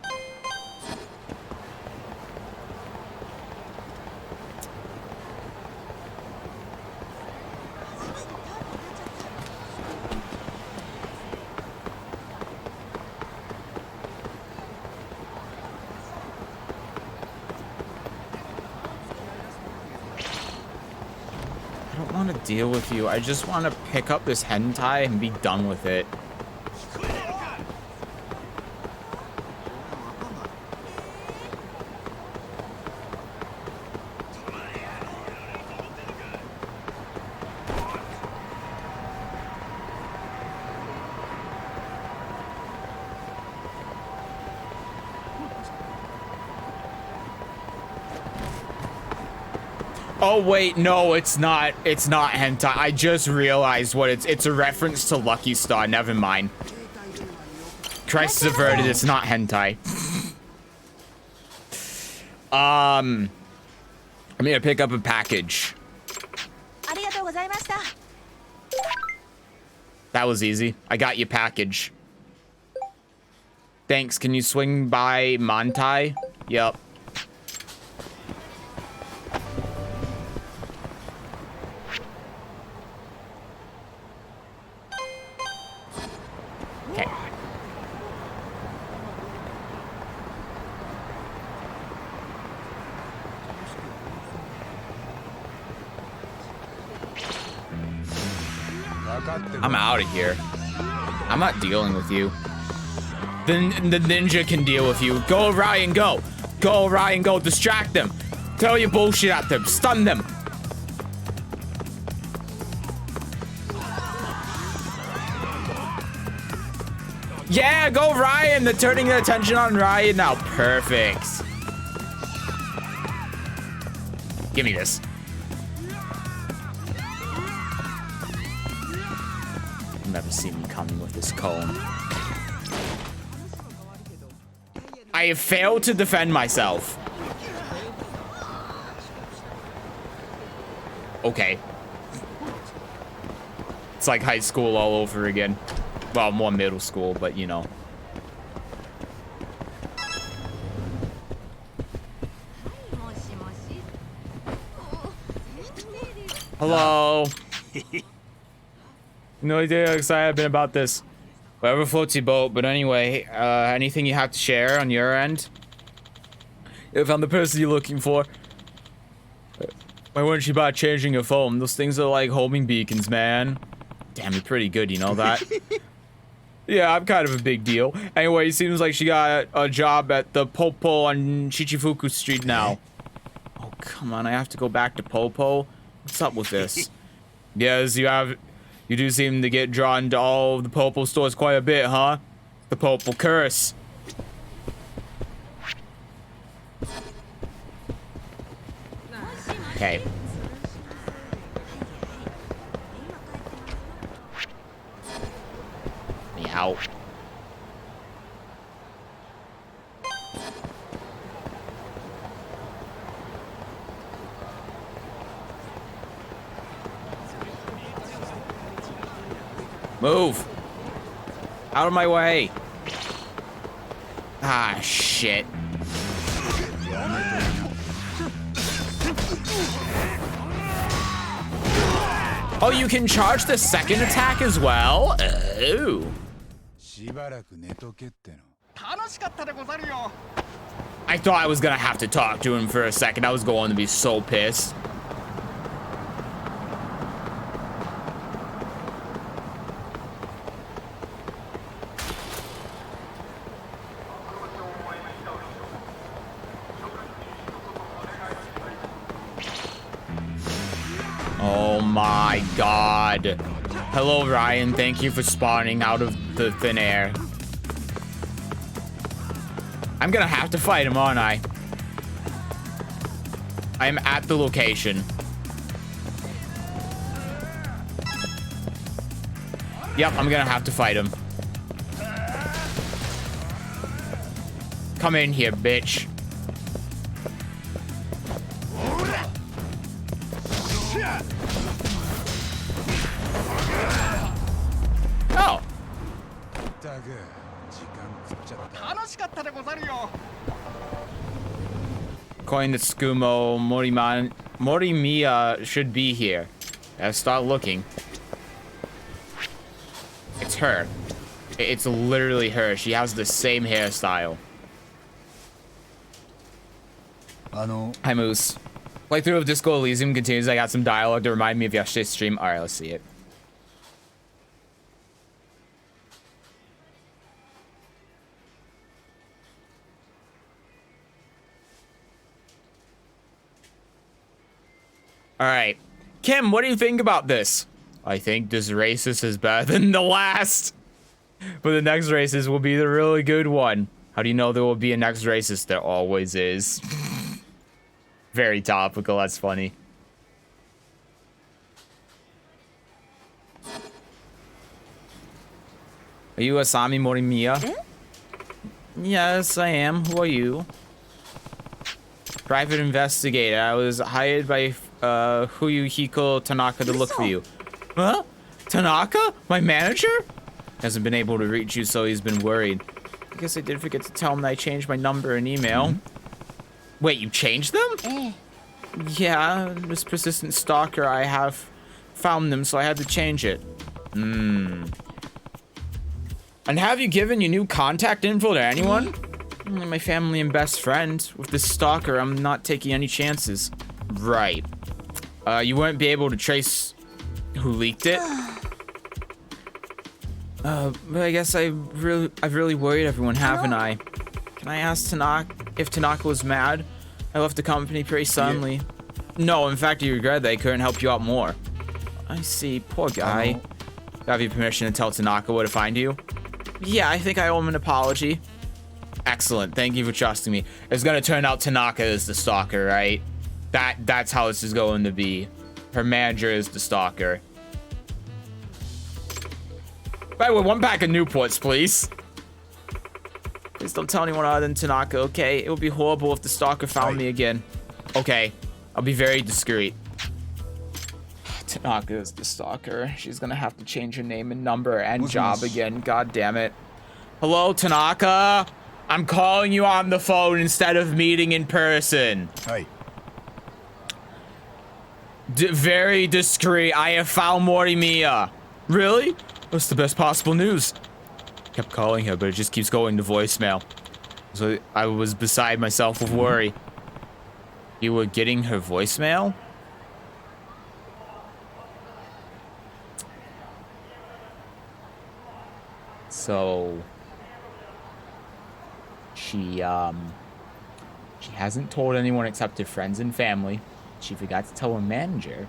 I don't want to deal with you. I just want to pick up this hentai and be done with it. Oh wait, no, it's not. It's not hentai. I just realized what it's a reference to Lucky Star. Never mind. Christ averted, it's not hentai. I'm gonna pick up a package. That was easy. I got your package. Thanks. Can you swing by Mantai? Yep. Okay. I'm out of here. I'm not dealing with you. The ninja can deal with you. Go, Ryan, go. Go, Ryan, go. Distract them. Throw your bullshit at them. Stun them. Yeah, go, Ryan. They're turning their attention on Ryan now. Perfect. Give me this. You'll never see me coming with this cone. I have failed to defend myself. Okay. It's like high school all over again. Well, more middle school, but you know. Hello. No idea how excited I've been about this. Whatever floats your boat, but anyway, anything you have to share on your end? If I'm the person you're looking for, why weren't you about changing your phone? Those things are like homing beacons, man. Damn, you're pretty good, you know that? Yeah, I'm kind of a big deal. Anyway, it seems like she got a job at the Popo on Chichifuku Street now. Oh, come on, I have to go back to Popo? What's up with this? Yes, you do seem to get drawn to all of the Popo stores quite a bit, huh? The Popo curse. Okay. Me out. Move. Out of my way. Ah, shit. Oh, you can charge the second attack as well? Oh. I thought I was gonna have to talk to him for a second. I was going to be so pissed. Oh my god. Hello, Ryan. Thank you for spawning out of the thin air. I'm gonna have to fight him, aren't I? I'm at the location. Yep, I'm gonna have to fight him. Come in here, bitch. Oh. According to Tsukumo, Morimiya should be here. Let's start looking. It's her. It's literally her. She has the same hairstyle. Hi, Moose. Playthrough of Disco Elysium continues. I got some dialogue to remind me of yesterday's stream. Alright, let's see it. Alright. Kim, what do you think about this? I think this racist is better than the last. But the next racist will be the really good one. How do you know there will be a next racist? There always is. Very topical, that's funny. Are you Asami Morimiya? Yes, I am. Who are you? Private investigator. I was hired by Fuyuhiko Tanaka to look for you. Huh? Tanaka? My manager? Hasn't been able to reach you, so he's been worried. I guess I did forget to tell him that I changed my number and email. Wait, you changed them? Yeah, this persistent stalker, I have found them, so I had to change it. And have you given your new contact info to anyone? Only my family and best friend. With this stalker, I'm not taking any chances. Right. You won't be able to trace who leaked it? But I guess I've really worried everyone, haven't I? Can I ask Tanaka if Tanaka was mad? I left the company pretty suddenly. Yeah. No, in fact, he regretted that I couldn't help you out more. I see, poor guy. Have you permission to tell Tanaka where to find you? Yeah, I think I owe him an apology. Excellent, thank you for trusting me. It's gonna turn out Tanaka is the stalker, right? That's how this is going to be. Her manager is the stalker. By the way, 1 pack of Newports, please. Please don't tell anyone other than Tanaka, okay? It would be horrible if the stalker found me again. Okay, I'll be very discreet. Tanaka is the stalker. She's gonna have to change her name and number and job again. God damn it. Hello, Tanaka? I'm calling you on the phone instead of meeting in person. Hi. Very discreet. I have found Morimiya. Really? What's the best possible news? Kept calling her, but it just keeps going to voicemail. So I was beside myself with worry. You were getting her voicemail? So she hasn't told anyone except her friends and family. She forgot to tell her manager,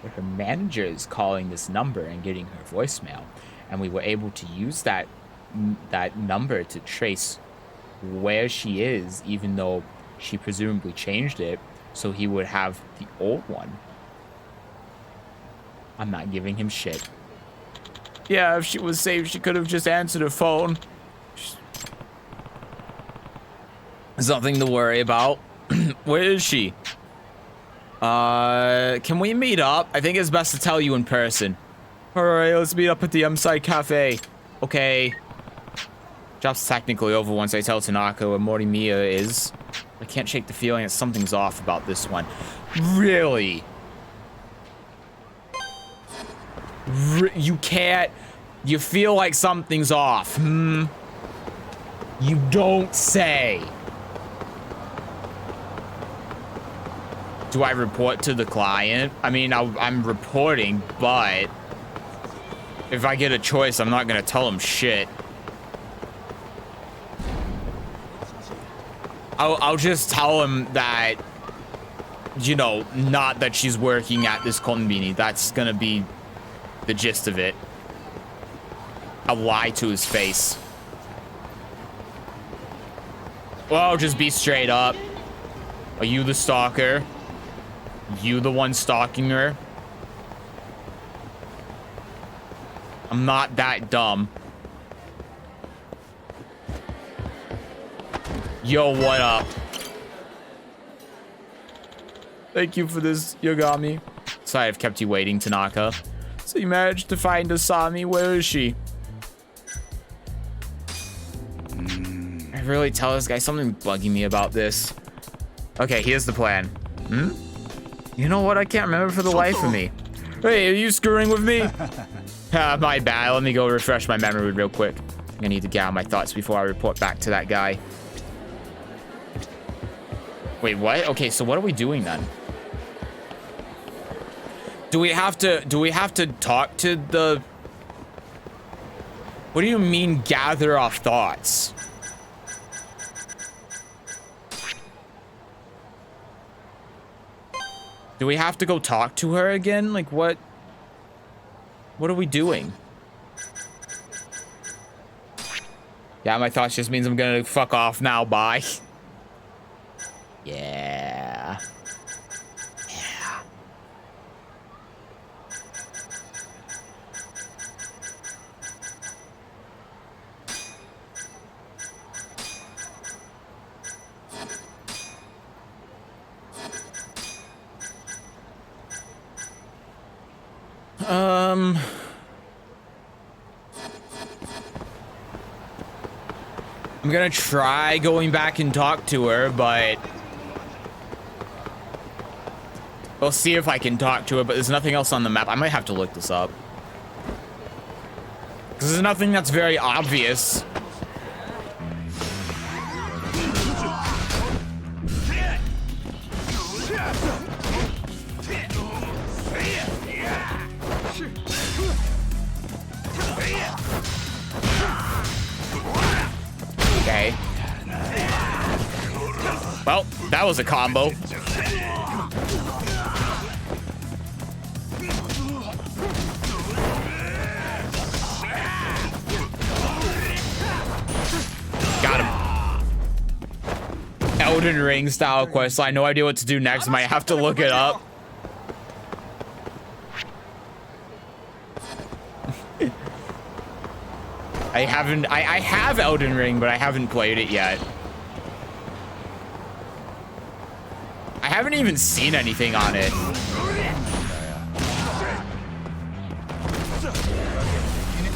but her manager is calling this number and getting her voicemail, and we were able to use that number to trace where she is, even though she presumably changed it, so he would have the old one. I'm not giving him shit. Yeah, if she was safe, she could have just answered her phone. There's nothing to worry about. Where is she? Can we meet up? I think it's best to tell you in person. Alright, let's meet up at the M-Side Cafe. Okay. Job's technically over once I tell Tanaka where Morimiya is. I can't shake the feeling that something's off about this one. Really? You can't... You feel like something's off, You don't say. Do I report to the client? I mean, I'm reporting, but... if I get a choice, I'm not gonna tell him shit. I'll just tell him that, you know, not that she's working at this konbini. That's gonna be the gist of it. I'll lie to his face. Well, I'll just be straight up. Are you the stalker? You the one stalking her? I'm not that dumb. Yo, what up? Thank you for this, Yagami. Sorry I've kept you waiting, Tanaka. So you managed to find Asami. Where is she? I really tell this guy something bugging me about this. Okay, here's the plan. You know what? I can't remember for the life of me. Hey, are you screwing with me? My bad. Let me go refresh my memory real quick. I need to gather my thoughts before I report back to that guy. Wait, what? Okay, so what are we doing then? Do we have to talk to the... What do you mean gather our thoughts? Do we have to go talk to her again? Like what are we doing? Yeah, my thoughts just means I'm gonna fuck off now, bye. Yeah. I'm gonna try going back and talk to her, but we'll see if I can talk to her, but there's nothing else on the map. I might have to look this up. Because there's nothing that's very obvious. Okay. Well, that was a combo. Got him. Elden Ring style quest. I have no idea what to do next. Might have to look it up. I have Elden Ring, but I haven't played it yet. I haven't even seen anything on it.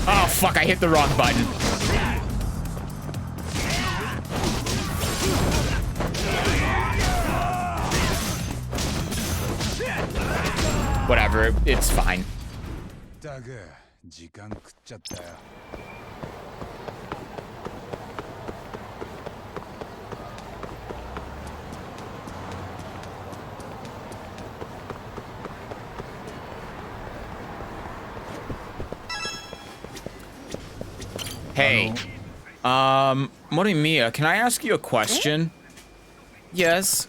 Oh, fuck, I hit the wrong button. Whatever, it's fine. Hey, Morimiya, can I ask you a question? Yes.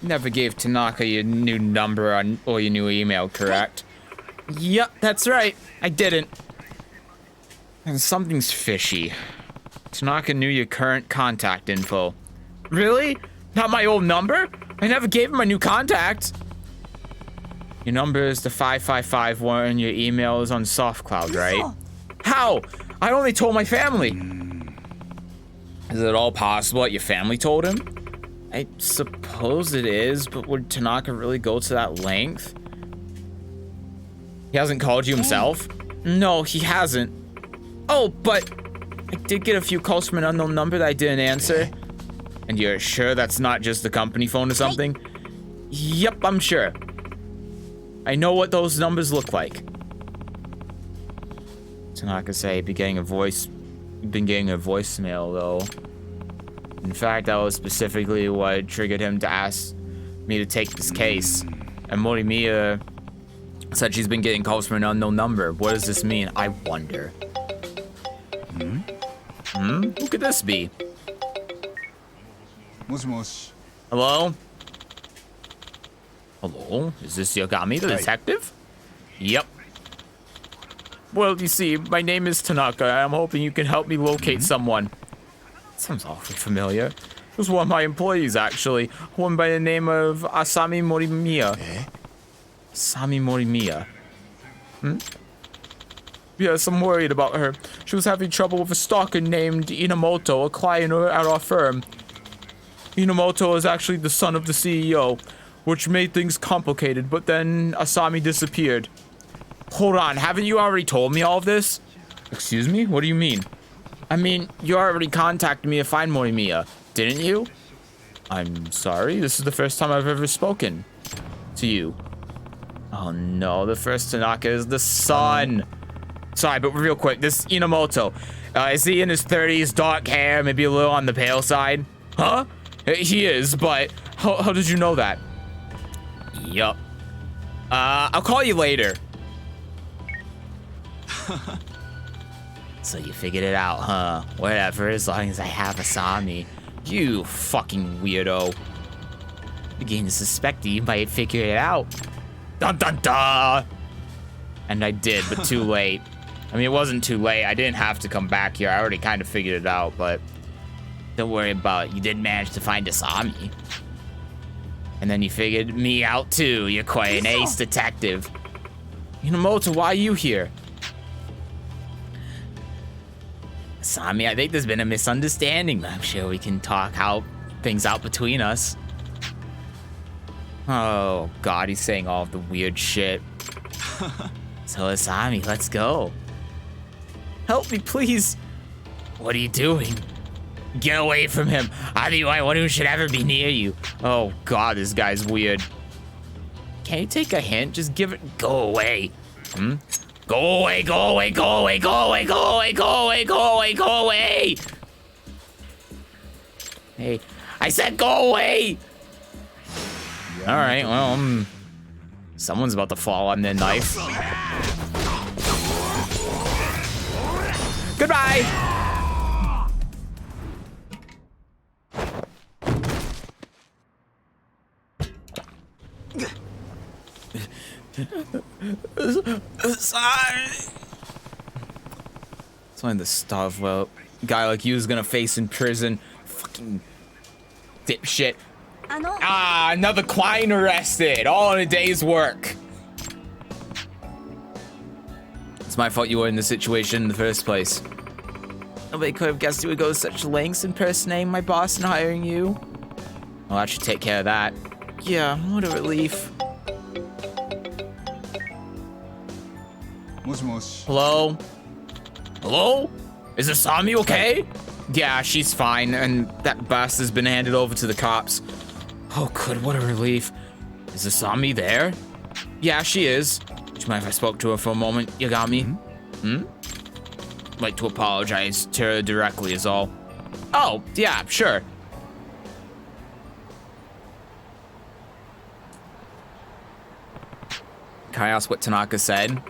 Never gave Tanaka your new number or your new email, correct? Yep, that's right. I didn't. And something's fishy. Tanaka knew your current contact info. Really? Not my old number? I never gave him my new contact. Your number is the 555 one and your email is on SoftCloud, right? How? I only told my family. Is it all possible that your family told him? I suppose it is, but would Tanaka really go to that length? He hasn't called you himself? No, he hasn't. Oh, but I did get a few calls from an unknown number that I didn't answer. And you're sure that's not just the company phone or something? Yep, I'm sure. I know what those numbers look like. Tanaka say you've been getting a voicemail though. In fact, that was specifically what triggered him to ask me to take this case. And Morimiya said she's been getting calls from an unknown number. What does this mean? I wonder. Who could this be? Hello? Hello? Is this Yagami, the detective? Yep. Well, you see, my name is Tanaka. I'm hoping you can help me locate someone. Sounds awfully familiar. It was one of my employees, actually. One by the name of Asami Morimiya. Asami Morimiya. Yes, I'm worried about her. She was having trouble with a stalker named Inamoto, a client at our firm. Inamoto is actually the son of the CEO, which made things complicated, but then Asami disappeared. Hold on, haven't you already told me all of this? Excuse me? What do you mean? I mean, you already contacted me to find Morimiya, didn't you? I'm sorry, this is the first time I've ever spoken to you. Oh no, the first Tanaka is the son. Sorry, but real quick, this Inamoto, is he in his 30s, dark hair, maybe a little on the pale side? Huh? He is, but how did you know that? Yup. I'll call you later. So you figured it out, huh? Whatever, as long as I have Asami. You fucking weirdo. Beginning to suspect that you might figure it out. Dun dun dun! And I did, but too late. I mean, it wasn't too late. I didn't have to come back here. I already kind of figured it out, but don't worry about it. You did manage to find Asami. And then you figured me out too. You're quite an ace detective. Inamoto, why are you here? Asami, I think there's been a misunderstanding. I'm sure we can talk things out between us. Oh god, he's saying all of the weird shit. So Asami, let's go. Help me, please. What are you doing? Get away from him. I'm the only one who should ever be near you. Oh god, this guy's weird. Can you take a hint? Just give it. Go away. Go away, go away, go away, go away, go away, go away, go away, go away. Hey, I said go away. All right, well, someone's about to fall on their knife. Goodbye. Sorry. It's one of the stuff, well, a guy like you is gonna face in prison. Fucking dipshit. Ah, another client arrested. All in a day's work. It's my fault you were in this situation in the first place. Nobody could have guessed you would go to such lengths impersonating my boss and hiring you. Well, I should take care of that. Yeah, what a relief. Hello? Hello? Is Asami okay? Yeah, she's fine, and that bus has been handed over to the cops. Oh, good, what a relief. Is Asami there? Yeah, she is. Do you mind if I spoke to her for a moment, Yagami? I'd like to apologize to her directly is all. Oh, yeah, sure. Can I ask what Tanaka said?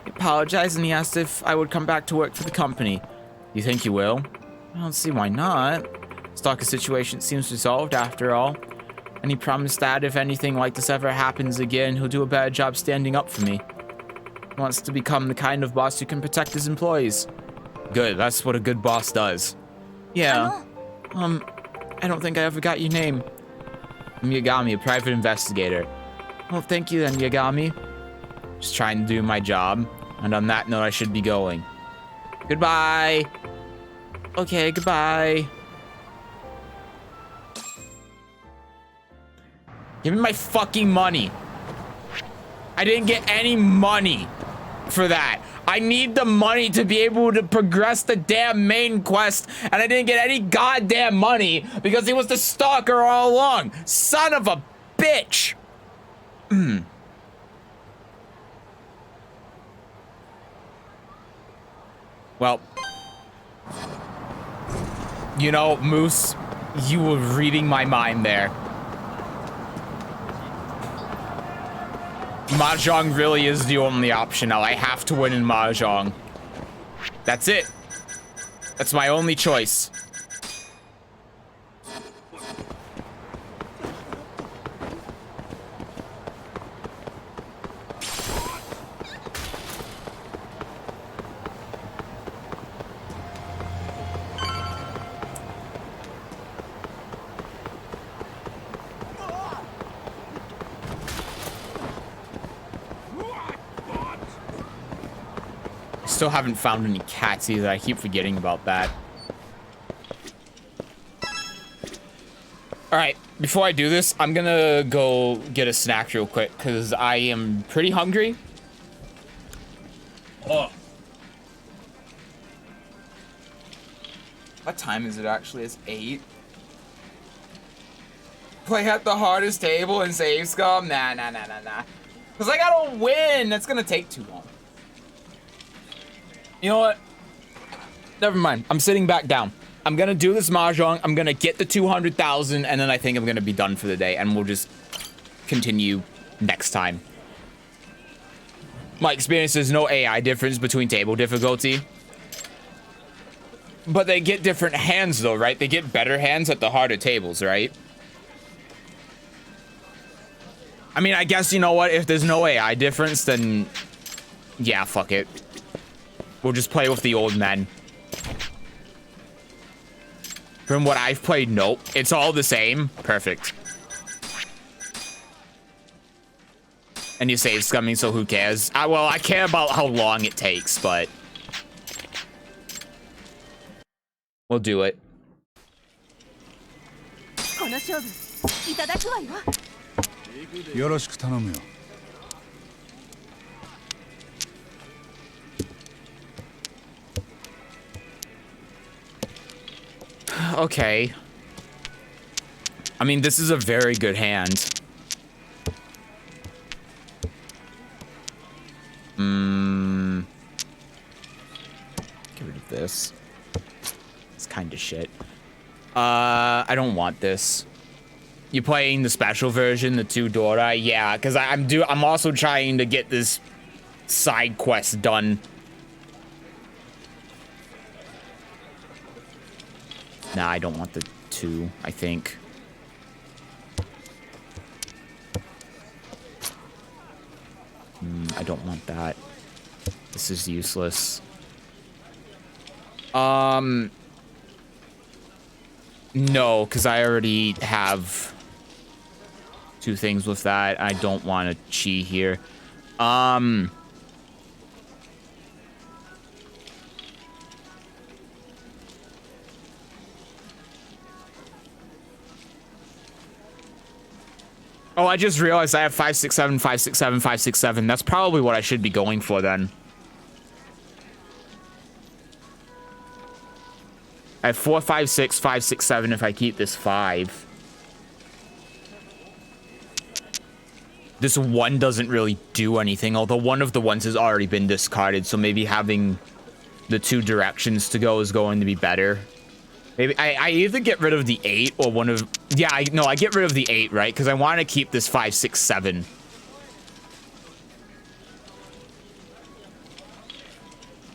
He apologized and he asked if I would come back to work for the company. You think you will? I don't see why not. Stalker situation seems resolved after all. And he promised that if anything like this ever happens again, he'll do a better job standing up for me. He wants to become the kind of boss who can protect his employees. Good, that's what a good boss does. Yeah. I don't think I ever got your name. I'm Yagami, a private investigator. Well, thank you then, Yagami. Just trying to do my job. And on that note, I should be going. Goodbye. Okay, goodbye. Give me my fucking money. I didn't get any money for that. I need the money to be able to progress the damn main quest, and I didn't get any goddamn money because he was the stalker all along. Son of a bitch. Well, you know, Moose, you were reading my mind there. Mahjong really is the only option now. I have to win in Mahjong. That's it. That's my only choice. Still haven't found any cats either. I keep forgetting about that. All right, before I do this, I'm gonna go get a snack real quick because I am pretty hungry. Oh. What time is it actually? It's 8. Play at the hardest table and save scum? Nah. Because I gotta win. That's gonna take too long. You know what? Never mind. I'm sitting back down. I'm gonna do this Mahjong. I'm gonna get the 200,000, and then I think I'm gonna be done for the day, and we'll just continue next time. My experience, there's no AI difference between table difficulty. But they get different hands, though, right? They get better hands at the harder tables, right? I mean, I guess, you know what? If there's no AI difference, then... yeah, fuck it. We'll just play with the old men. From what I've played, nope. It's all the same. Perfect. And you save scumming, so who cares? Well, I care about how long it takes, but... we'll do it. Okay. I mean, this is a very good hand. Get rid of this. It's kind of shit. I don't want this. You playing the special version, the 2 Dora? Yeah, because I'm also trying to get this side quest done. Nah, I don't want the 2, I think. I don't want that. This is useless. No, because I already have 2 things with that. I don't want a chi here. Oh, I just realized I have 567, 567, 567. That's probably what I should be going for then. I have 4, 5, 6, 5, 6, 7 if I keep this 5. This 1 doesn't really do anything, although one of the ones has already been discarded, so maybe having the 2 directions to go is going to be better. Maybe I either get rid of the 8 or one of... yeah, I get rid of the 8, right? Because I want to keep this 5, 6, 7.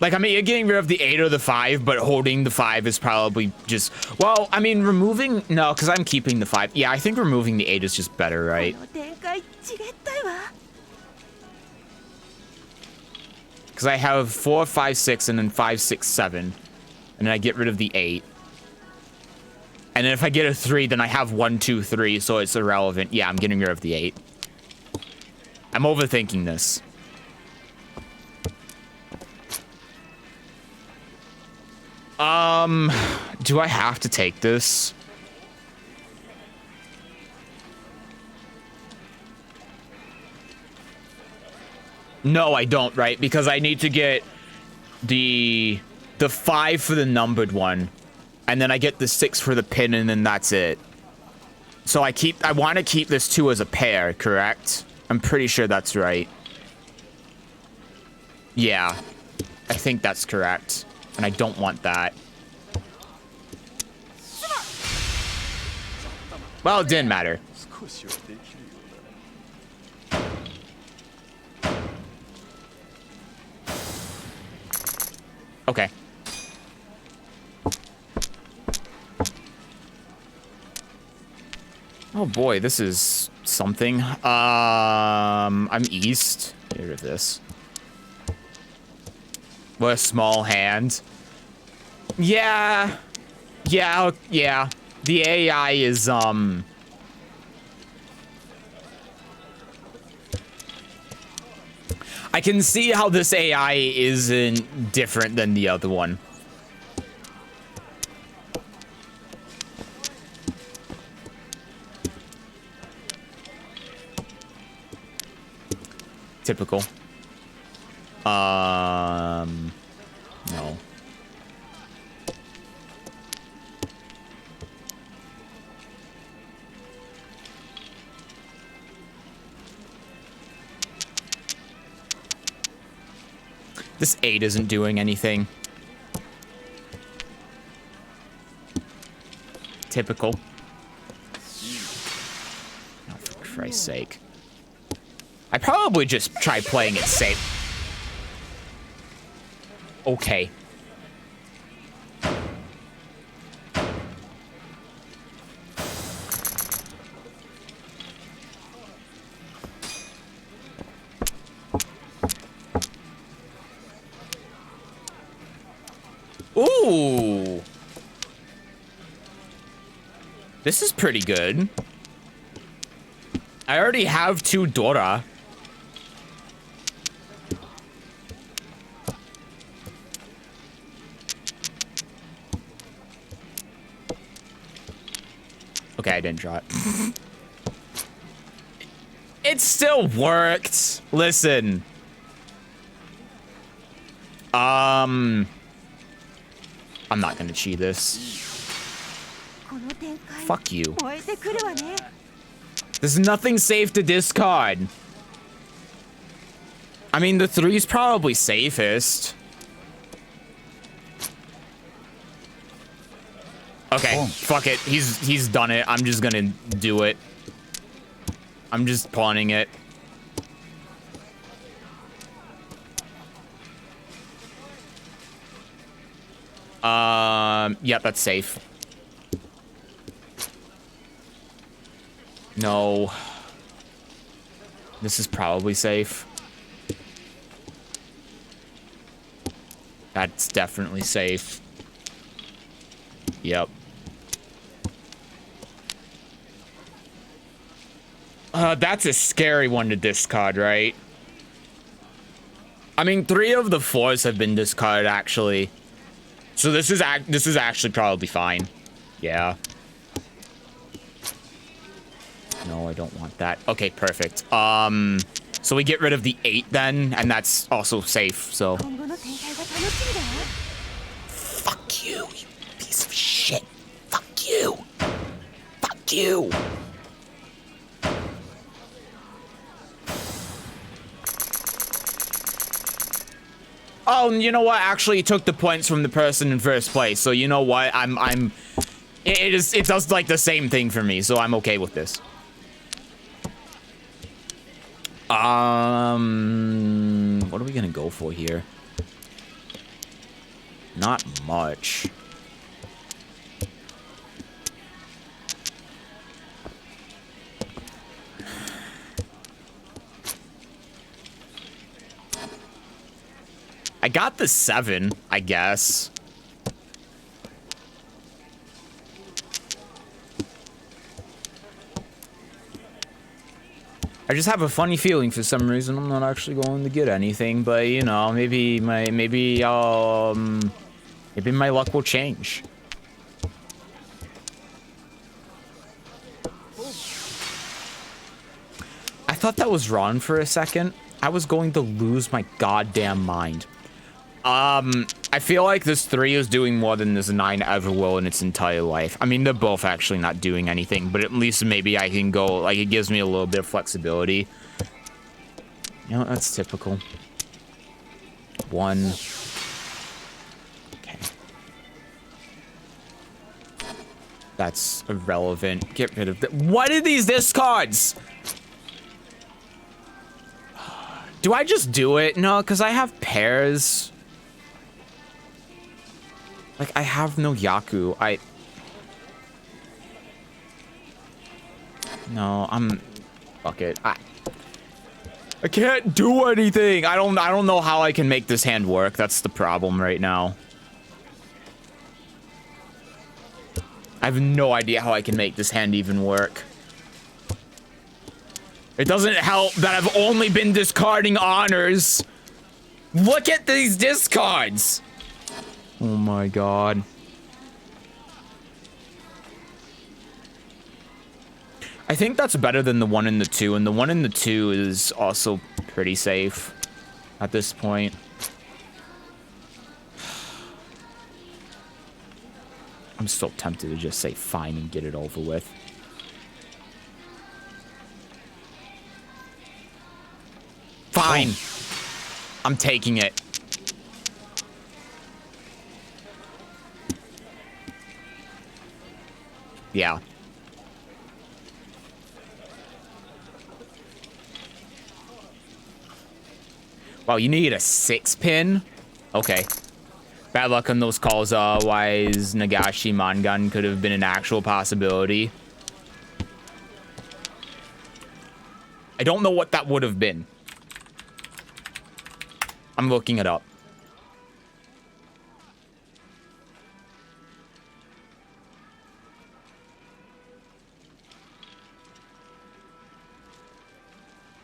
Like, I mean, you're getting rid of the 8 or the 5, but holding the 5 is probably just... well, I mean, removing... no, because I'm keeping the 5. Yeah, I think removing the 8 is just better, right? Because I have 4, 5, 6, and then 5, 6, 7. And then I get rid of the 8. And then if I get a 3, then I have 1, 2, 3, so it's irrelevant. Yeah, I'm getting rid of the 8. I'm overthinking this. Do I have to take this? No, I don't, right? Because I need to get the 5 for the numbered one, and then I get the 6 for the pin, and then that's it. So I want to keep this 2 as a pair, correct? I'm pretty sure that's right. Yeah, I think that's correct, and I don't want that. Well, it didn't matter. Okay. Oh boy, this is something. I'm east. Get rid of this. What a small hand. Yeah. Yeah, yeah. The AI is, I can see how this AI isn't different than the other one. Typical. No. This 8 isn't doing anything. Typical. Oh, for Christ's sake. I probably just try playing it safe. Okay. Ooh. This is pretty good. I already have 2 Dora. Okay, I didn't draw it. It still worked. Listen. I'm not gonna cheat this. Fuck you. There's nothing safe to discard. I mean, the 3's probably safest. Okay, fuck it. He's done it. I'm just gonna do it. I'm just pawning it. Yep, that's safe. No. This is probably safe. That's definitely safe. Yep. That's a scary one to discard, right? I mean, 3 of the 4s have been discarded, actually. So this is actually probably fine. Yeah. No, I don't want that. Okay, perfect. So we get rid of the 8 then, and that's also safe, so. Fuck you, you piece of shit. Fuck you. Fuck you. Oh, and you know what? Actually, it took the points from the person in first place. So you know what? It does like the same thing for me. So I'm okay with this. What are we gonna go for here? Not much. I got the 7, I guess. I just have a funny feeling for some reason I'm not actually going to get anything, but you know, maybe my luck will change. I thought that was Ron for a second. I was going to lose my goddamn mind. I feel like this 3 is doing more than this 9 ever will in its entire life. I mean, they're both actually not doing anything, but at least maybe I can go, like, it gives me a little bit of flexibility. You know, that's typical. 1. Okay. That's irrelevant. Get rid of that. What are these discards? Do I just do it? No, because I have pairs. Like, I have no Yaku. No, fuck it. I can't do anything. I don't know how I can make this hand work. That's the problem right now. I have no idea how I can make this hand even work. It doesn't help that I've only been discarding honors. Look at these discards. Oh my god. I think that's better than the 1 and the 2, and the 1 and the 2 is also pretty safe at this point. I'm still tempted to just say fine and get it over with. Fine. I'm taking it. Yeah. Wow, you need a 6-pin? Okay. Bad luck on those calls, otherwise Nagashi Mangan could have been an actual possibility. I don't know what that would have been. I'm looking it up.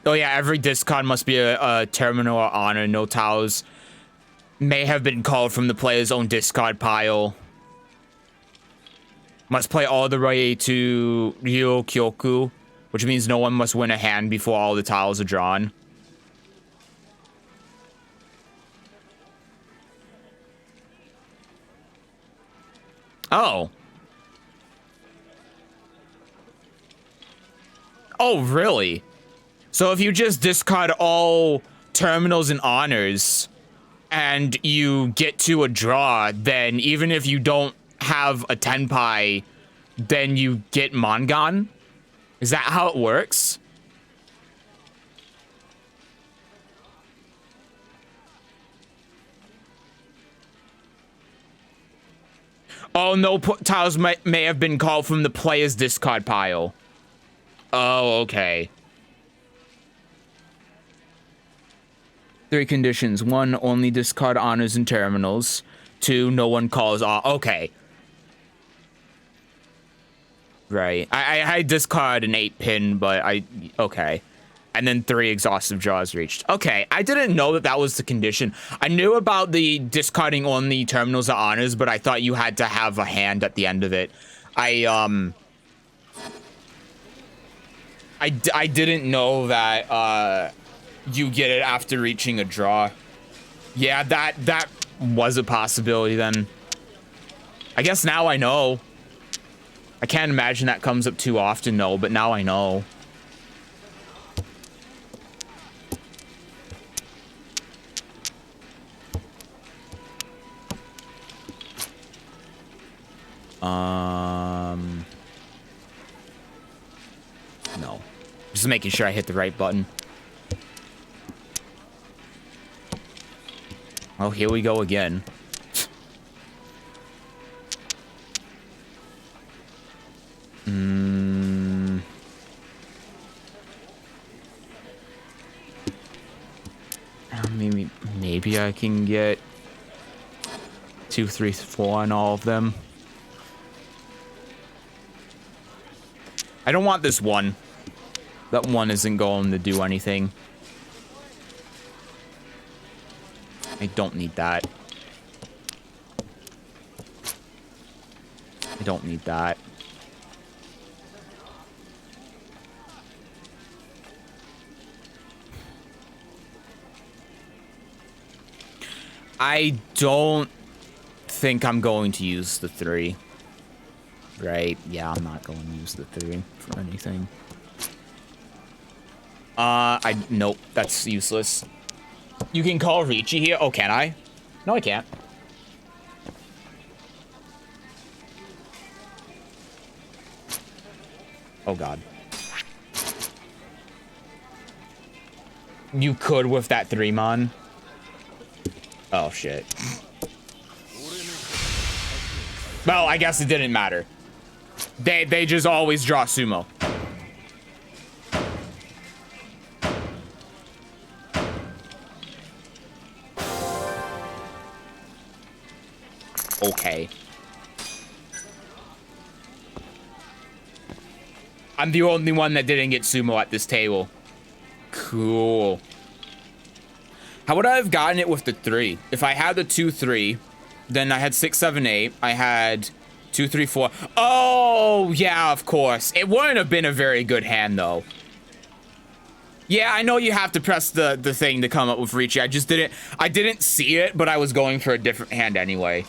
Oh yeah, every discard must be a terminal or honor. No tiles may have been called from the player's own discard pile. Must play all the way to Ryo Kyoku, which means no one must win a hand before all the tiles are drawn. Oh. Oh, really? So if you just discard all terminals and honors and you get to a draw, then even if you don't have a Tenpai, then you get Mangan? Is that how it works? Oh, no tiles may have been called from the player's discard pile. Oh, okay. 3 conditions. 1, only discard honors and terminals. 2, no one calls off. Okay. Right. I discard an 8-pin, but okay. And then 3 exhaustive draws reached. Okay, I didn't know that was the condition. I knew about the discarding only terminals or honors, but I thought you had to have a hand at the end of it. I didn't know that, you get it after reaching a draw. Yeah, that was a possibility then. I guess now I know. I can't imagine that comes up too often, though, but now I know. No. Just making sure I hit the right button. Oh, here we go again. Maybe I can get 2, 3, 4 on all of them. I don't want this 1. That 1 isn't going to do anything. I don't need that. I don't need that. I don't think I'm going to use the 3. Right? Yeah, I'm not going to use the 3 for anything. Nope, that's useless. You can call Ricci here. Oh, can I? No, I can't. Oh, God. You could with that 3-mon. Oh, shit. Well, I guess it didn't matter. They just always draw sumo. Okay. I'm the only one that didn't get sumo at this table. Cool. How would I have gotten it with the 3? If I had the 2-3, then I had 6, 7, 8. I had 2, 3, 4. Oh, yeah, of course. It wouldn't have been a very good hand, though. Yeah, I know you have to press the thing to come up with Ricci. I didn't see it, but I was going for a different hand anyway.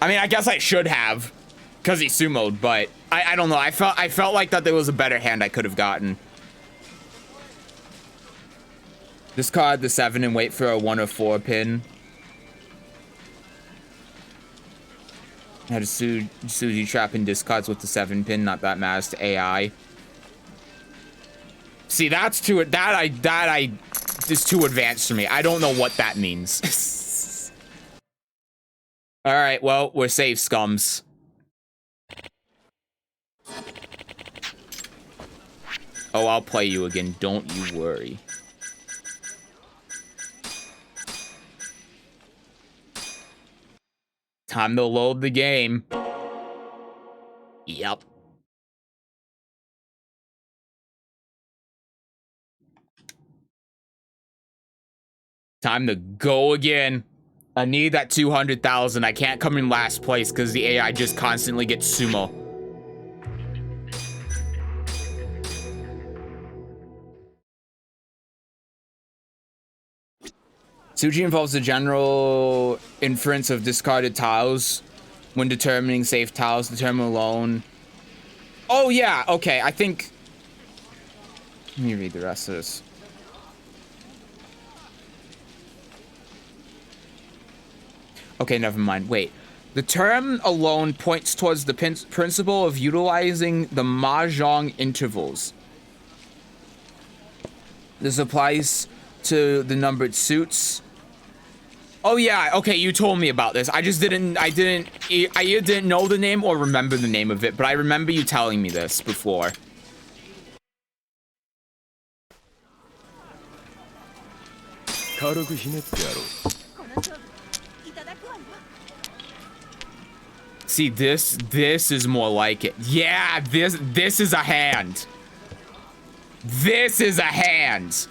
I mean, I guess I should have, because he sumoed, but I don't know. I felt like that there was a better hand I could have gotten. Discard the 7 and wait for a 1 or 4 pin. Had a Suji trap and discards with the 7 pin. Not that matters to AI. See, that's too is too advanced for me. I don't know what that means. All right, well, we're safe, scums. Oh, I'll play you again. Don't you worry. Time to load the game. Yep. Time to go again. I need that 200,000. I can't come in last place because the AI just constantly gets sumo. Suji involves the general inference of discarded tiles when determining safe tiles, determine alone. Oh yeah, okay, I think... Let me read the rest of this. Okay, never mind. Wait. The term alone points towards the principle of utilizing the mahjong intervals. This applies to the numbered suits. Oh yeah, okay, you told me about this. I either didn't know the name or remember the name of it, but I remember you telling me this before. See, this is more like it. Yeah, this is a hand. This is a hand.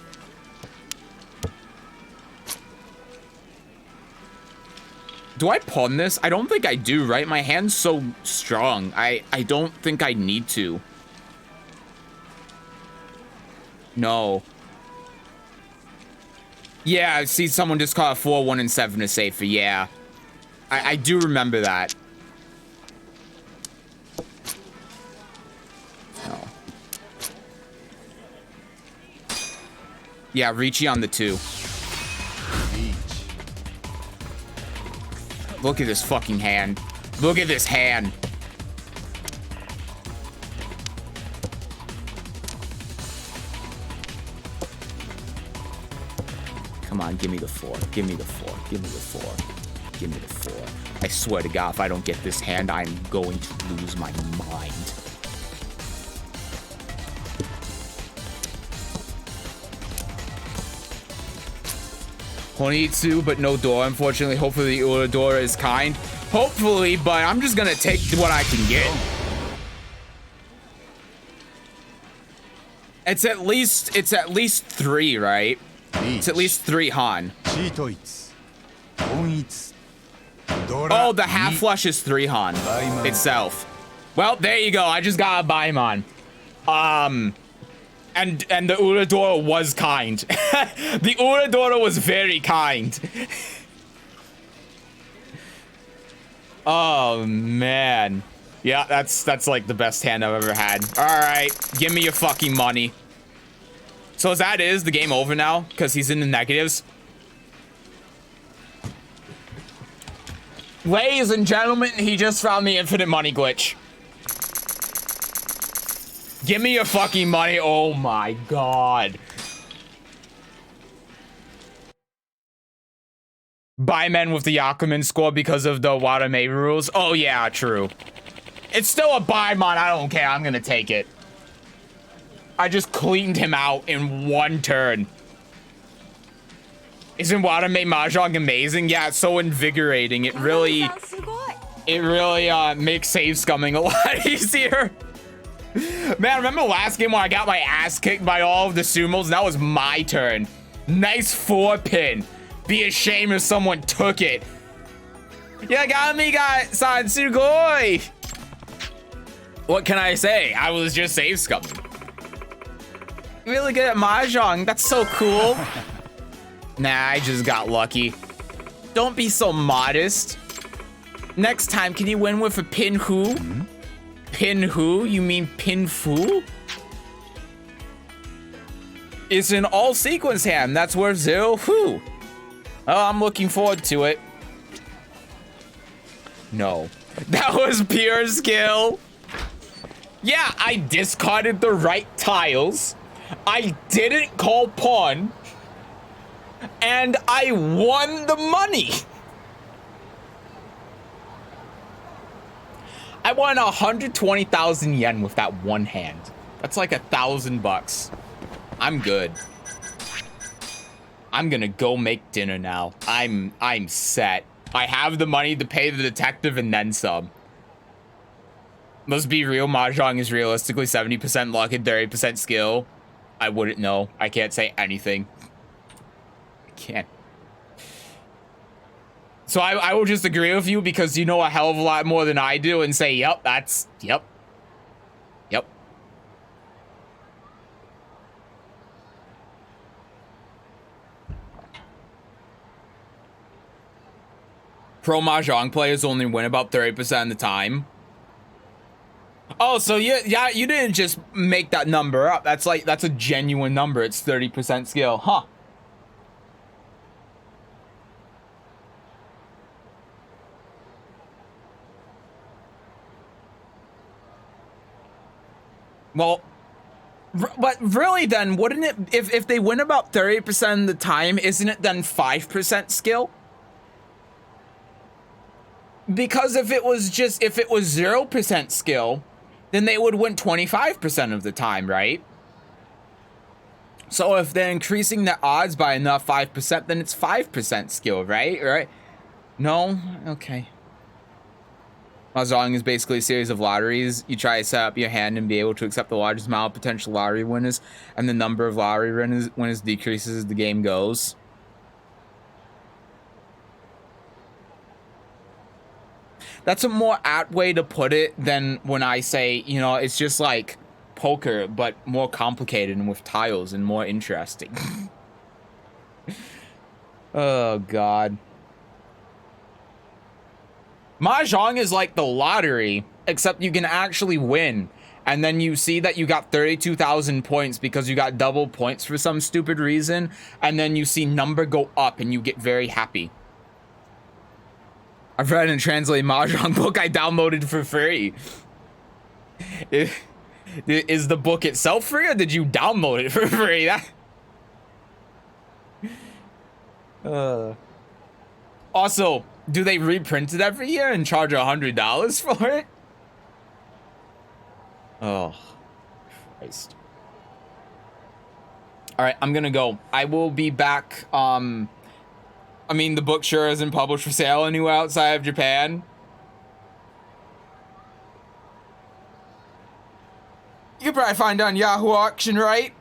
Do I pawn this? I don't think I do, right? My hand's so strong. I don't think I need to. No. Yeah, I see someone just call a 4, 1, and 7 is safer. Yeah. I do remember that. No. Yeah, Ricci on the 2. Look at this fucking hand. Look at this hand. Come on, give me the 4. Give me the 4. Give me the 4. Give me the 4. I swear to God, if I don't get this hand, I'm going to lose my mind. Honitsu, but no door, unfortunately. Hopefully the Uladora is kind. Hopefully, but I'm just gonna take what I can get. It's at least 3, right? It's at least 3 Han. Oh, the half flush is 3 Han itself. Well, there you go. I just got a Baimon. And the Uradora was kind. The Uradora was very kind. Oh man. Yeah, that's like the best hand I've ever had. All right, give me your fucking money. So as that is the game over now because he's in the negatives. Ladies and gentlemen, he just found the infinite money glitch. Give me your fucking money. Oh my god. Buy men with the Yakuman score because of the Watame rules. Oh yeah, true. It's still a Baimon. I don't care. I'm gonna take it. I just cleaned him out in 1 turn. Isn't Watame Mahjong amazing? Yeah, it's so invigorating. It really makes save scumming a lot easier. Man, remember the last game where I got my ass kicked by all of the sumos? That was my turn. Nice 4-pin. Be ashamed if someone took it. Yagami-ga-san sugoi! What can I say? I was just save scumming. Really good at Mahjong. That's so cool. Nah, I just got lucky. Don't be so modest. Next time, can you win with a pin who? Pin who? You mean pin fu? It's an all sequence hand. That's worth 0 who. Oh, I'm looking forward to it. No. That was pure skill. Yeah, I discarded the right tiles. I didn't call pawn. And I won the money. I won 120,000 yen with that one hand. That's like $1,000. I'm good. I'm gonna go make dinner now. I'm set. I have the money to pay the detective and then some. Let's be real, Mahjong is realistically 70% luck and 30% skill. I wouldn't know. I can't say anything. I can't. So I will just agree with you because you know a hell of a lot more than I do and say, yep, that's, yep. Yep. Pro Mahjong players only win about 30% of the time. Oh, so you didn't just make that number up. That's a genuine number. It's 30% skill, huh? Well, but really then, wouldn't it, if they win about 30% of the time, isn't it then 5% skill? Because if it was 0% skill, then they would win 25% of the time, right? So if they're increasing the odds by enough 5%, then it's 5% skill, right? Right? No? Okay. Mahjong is basically a series of lotteries. You try to set up your hand and be able to accept the largest amount of potential lottery winners, and the number of lottery winners decreases as the game goes. That's a more apt way to put it than when I say, you know, it's just like poker, but more complicated and with tiles and more interesting. Oh, God. Mahjong is like the lottery, except you can actually win. And then you see that you got 32,000 points because you got double points for some stupid reason. And then you see number go up and you get very happy. I've read and translated Mahjong book I downloaded for free. Is the book itself free or did you download it for free? Also, do they reprint it every year and charge $100 for it? Oh, Christ. All right, I'm gonna go. I will be back. I mean, the book sure isn't published for sale anywhere outside of Japan. You can probably find it on Yahoo Auction, right?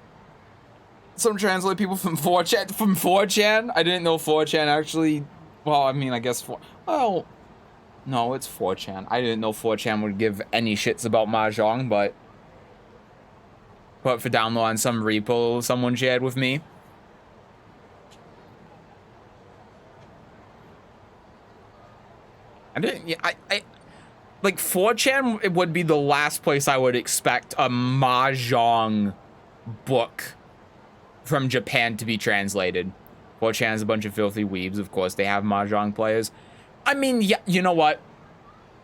Some translate people from 4chan. I didn't know 4chan actually. Well, I mean, I guess well, No, it's 4chan. I didn't know 4chan would give any shits about Mahjong, but put for download on some repo someone shared with me. I didn't. Yeah, I like 4chan. It would be the last place I would expect a Mahjong book from Japan to be translated. 4chan is a bunch of filthy weebs. Of course, they have Mahjong players. I mean, yeah, you know what?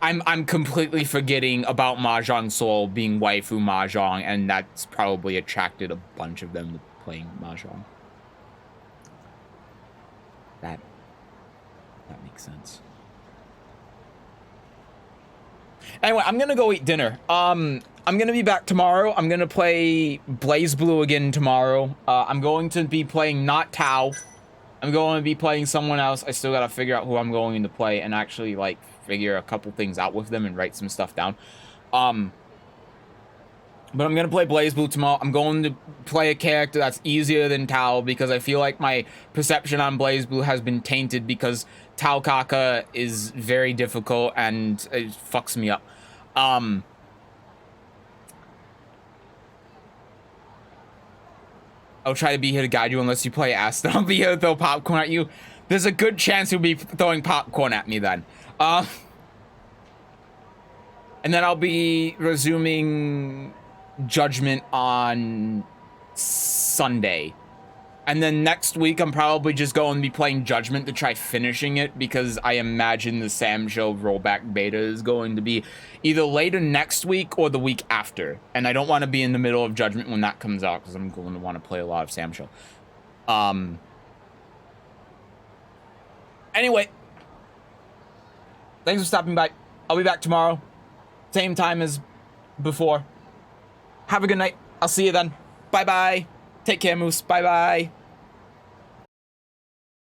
I'm completely forgetting about Mahjong Soul being waifu Mahjong, and that's probably attracted a bunch of them to playing Mahjong. That makes sense. Anyway, I'm gonna go eat dinner. I'm gonna be back tomorrow. I'm gonna play BlazBlue again tomorrow. I'm going to be playing not Tao. I'm going to be playing someone else. I still gotta figure out who I'm going to play and actually like figure a couple things out with them and write some stuff down. But I'm gonna play BlazBlue tomorrow. I'm going to play a character that's easier than Tao because I feel like my perception on BlazBlue has been tainted because Tao Kaka is very difficult and it fucks me up. I'll try to be here to guide you unless you play Aston. I'll be here to throw popcorn at you. There's a good chance you'll be throwing popcorn at me then. And then I'll be resuming Judgment on Sunday. And then next week, I'm probably just going to be playing Judgment to try finishing it because I imagine the Sam Show rollback beta is going to be either later next week or the week after. And I don't want to be in the middle of Judgment when that comes out because I'm going to want to play a lot of Sam Show. Anyway, thanks for stopping by. I'll be back tomorrow. Same time as before. Have a good night. I'll see you then. Bye-bye. Take care, Moose. Bye-bye.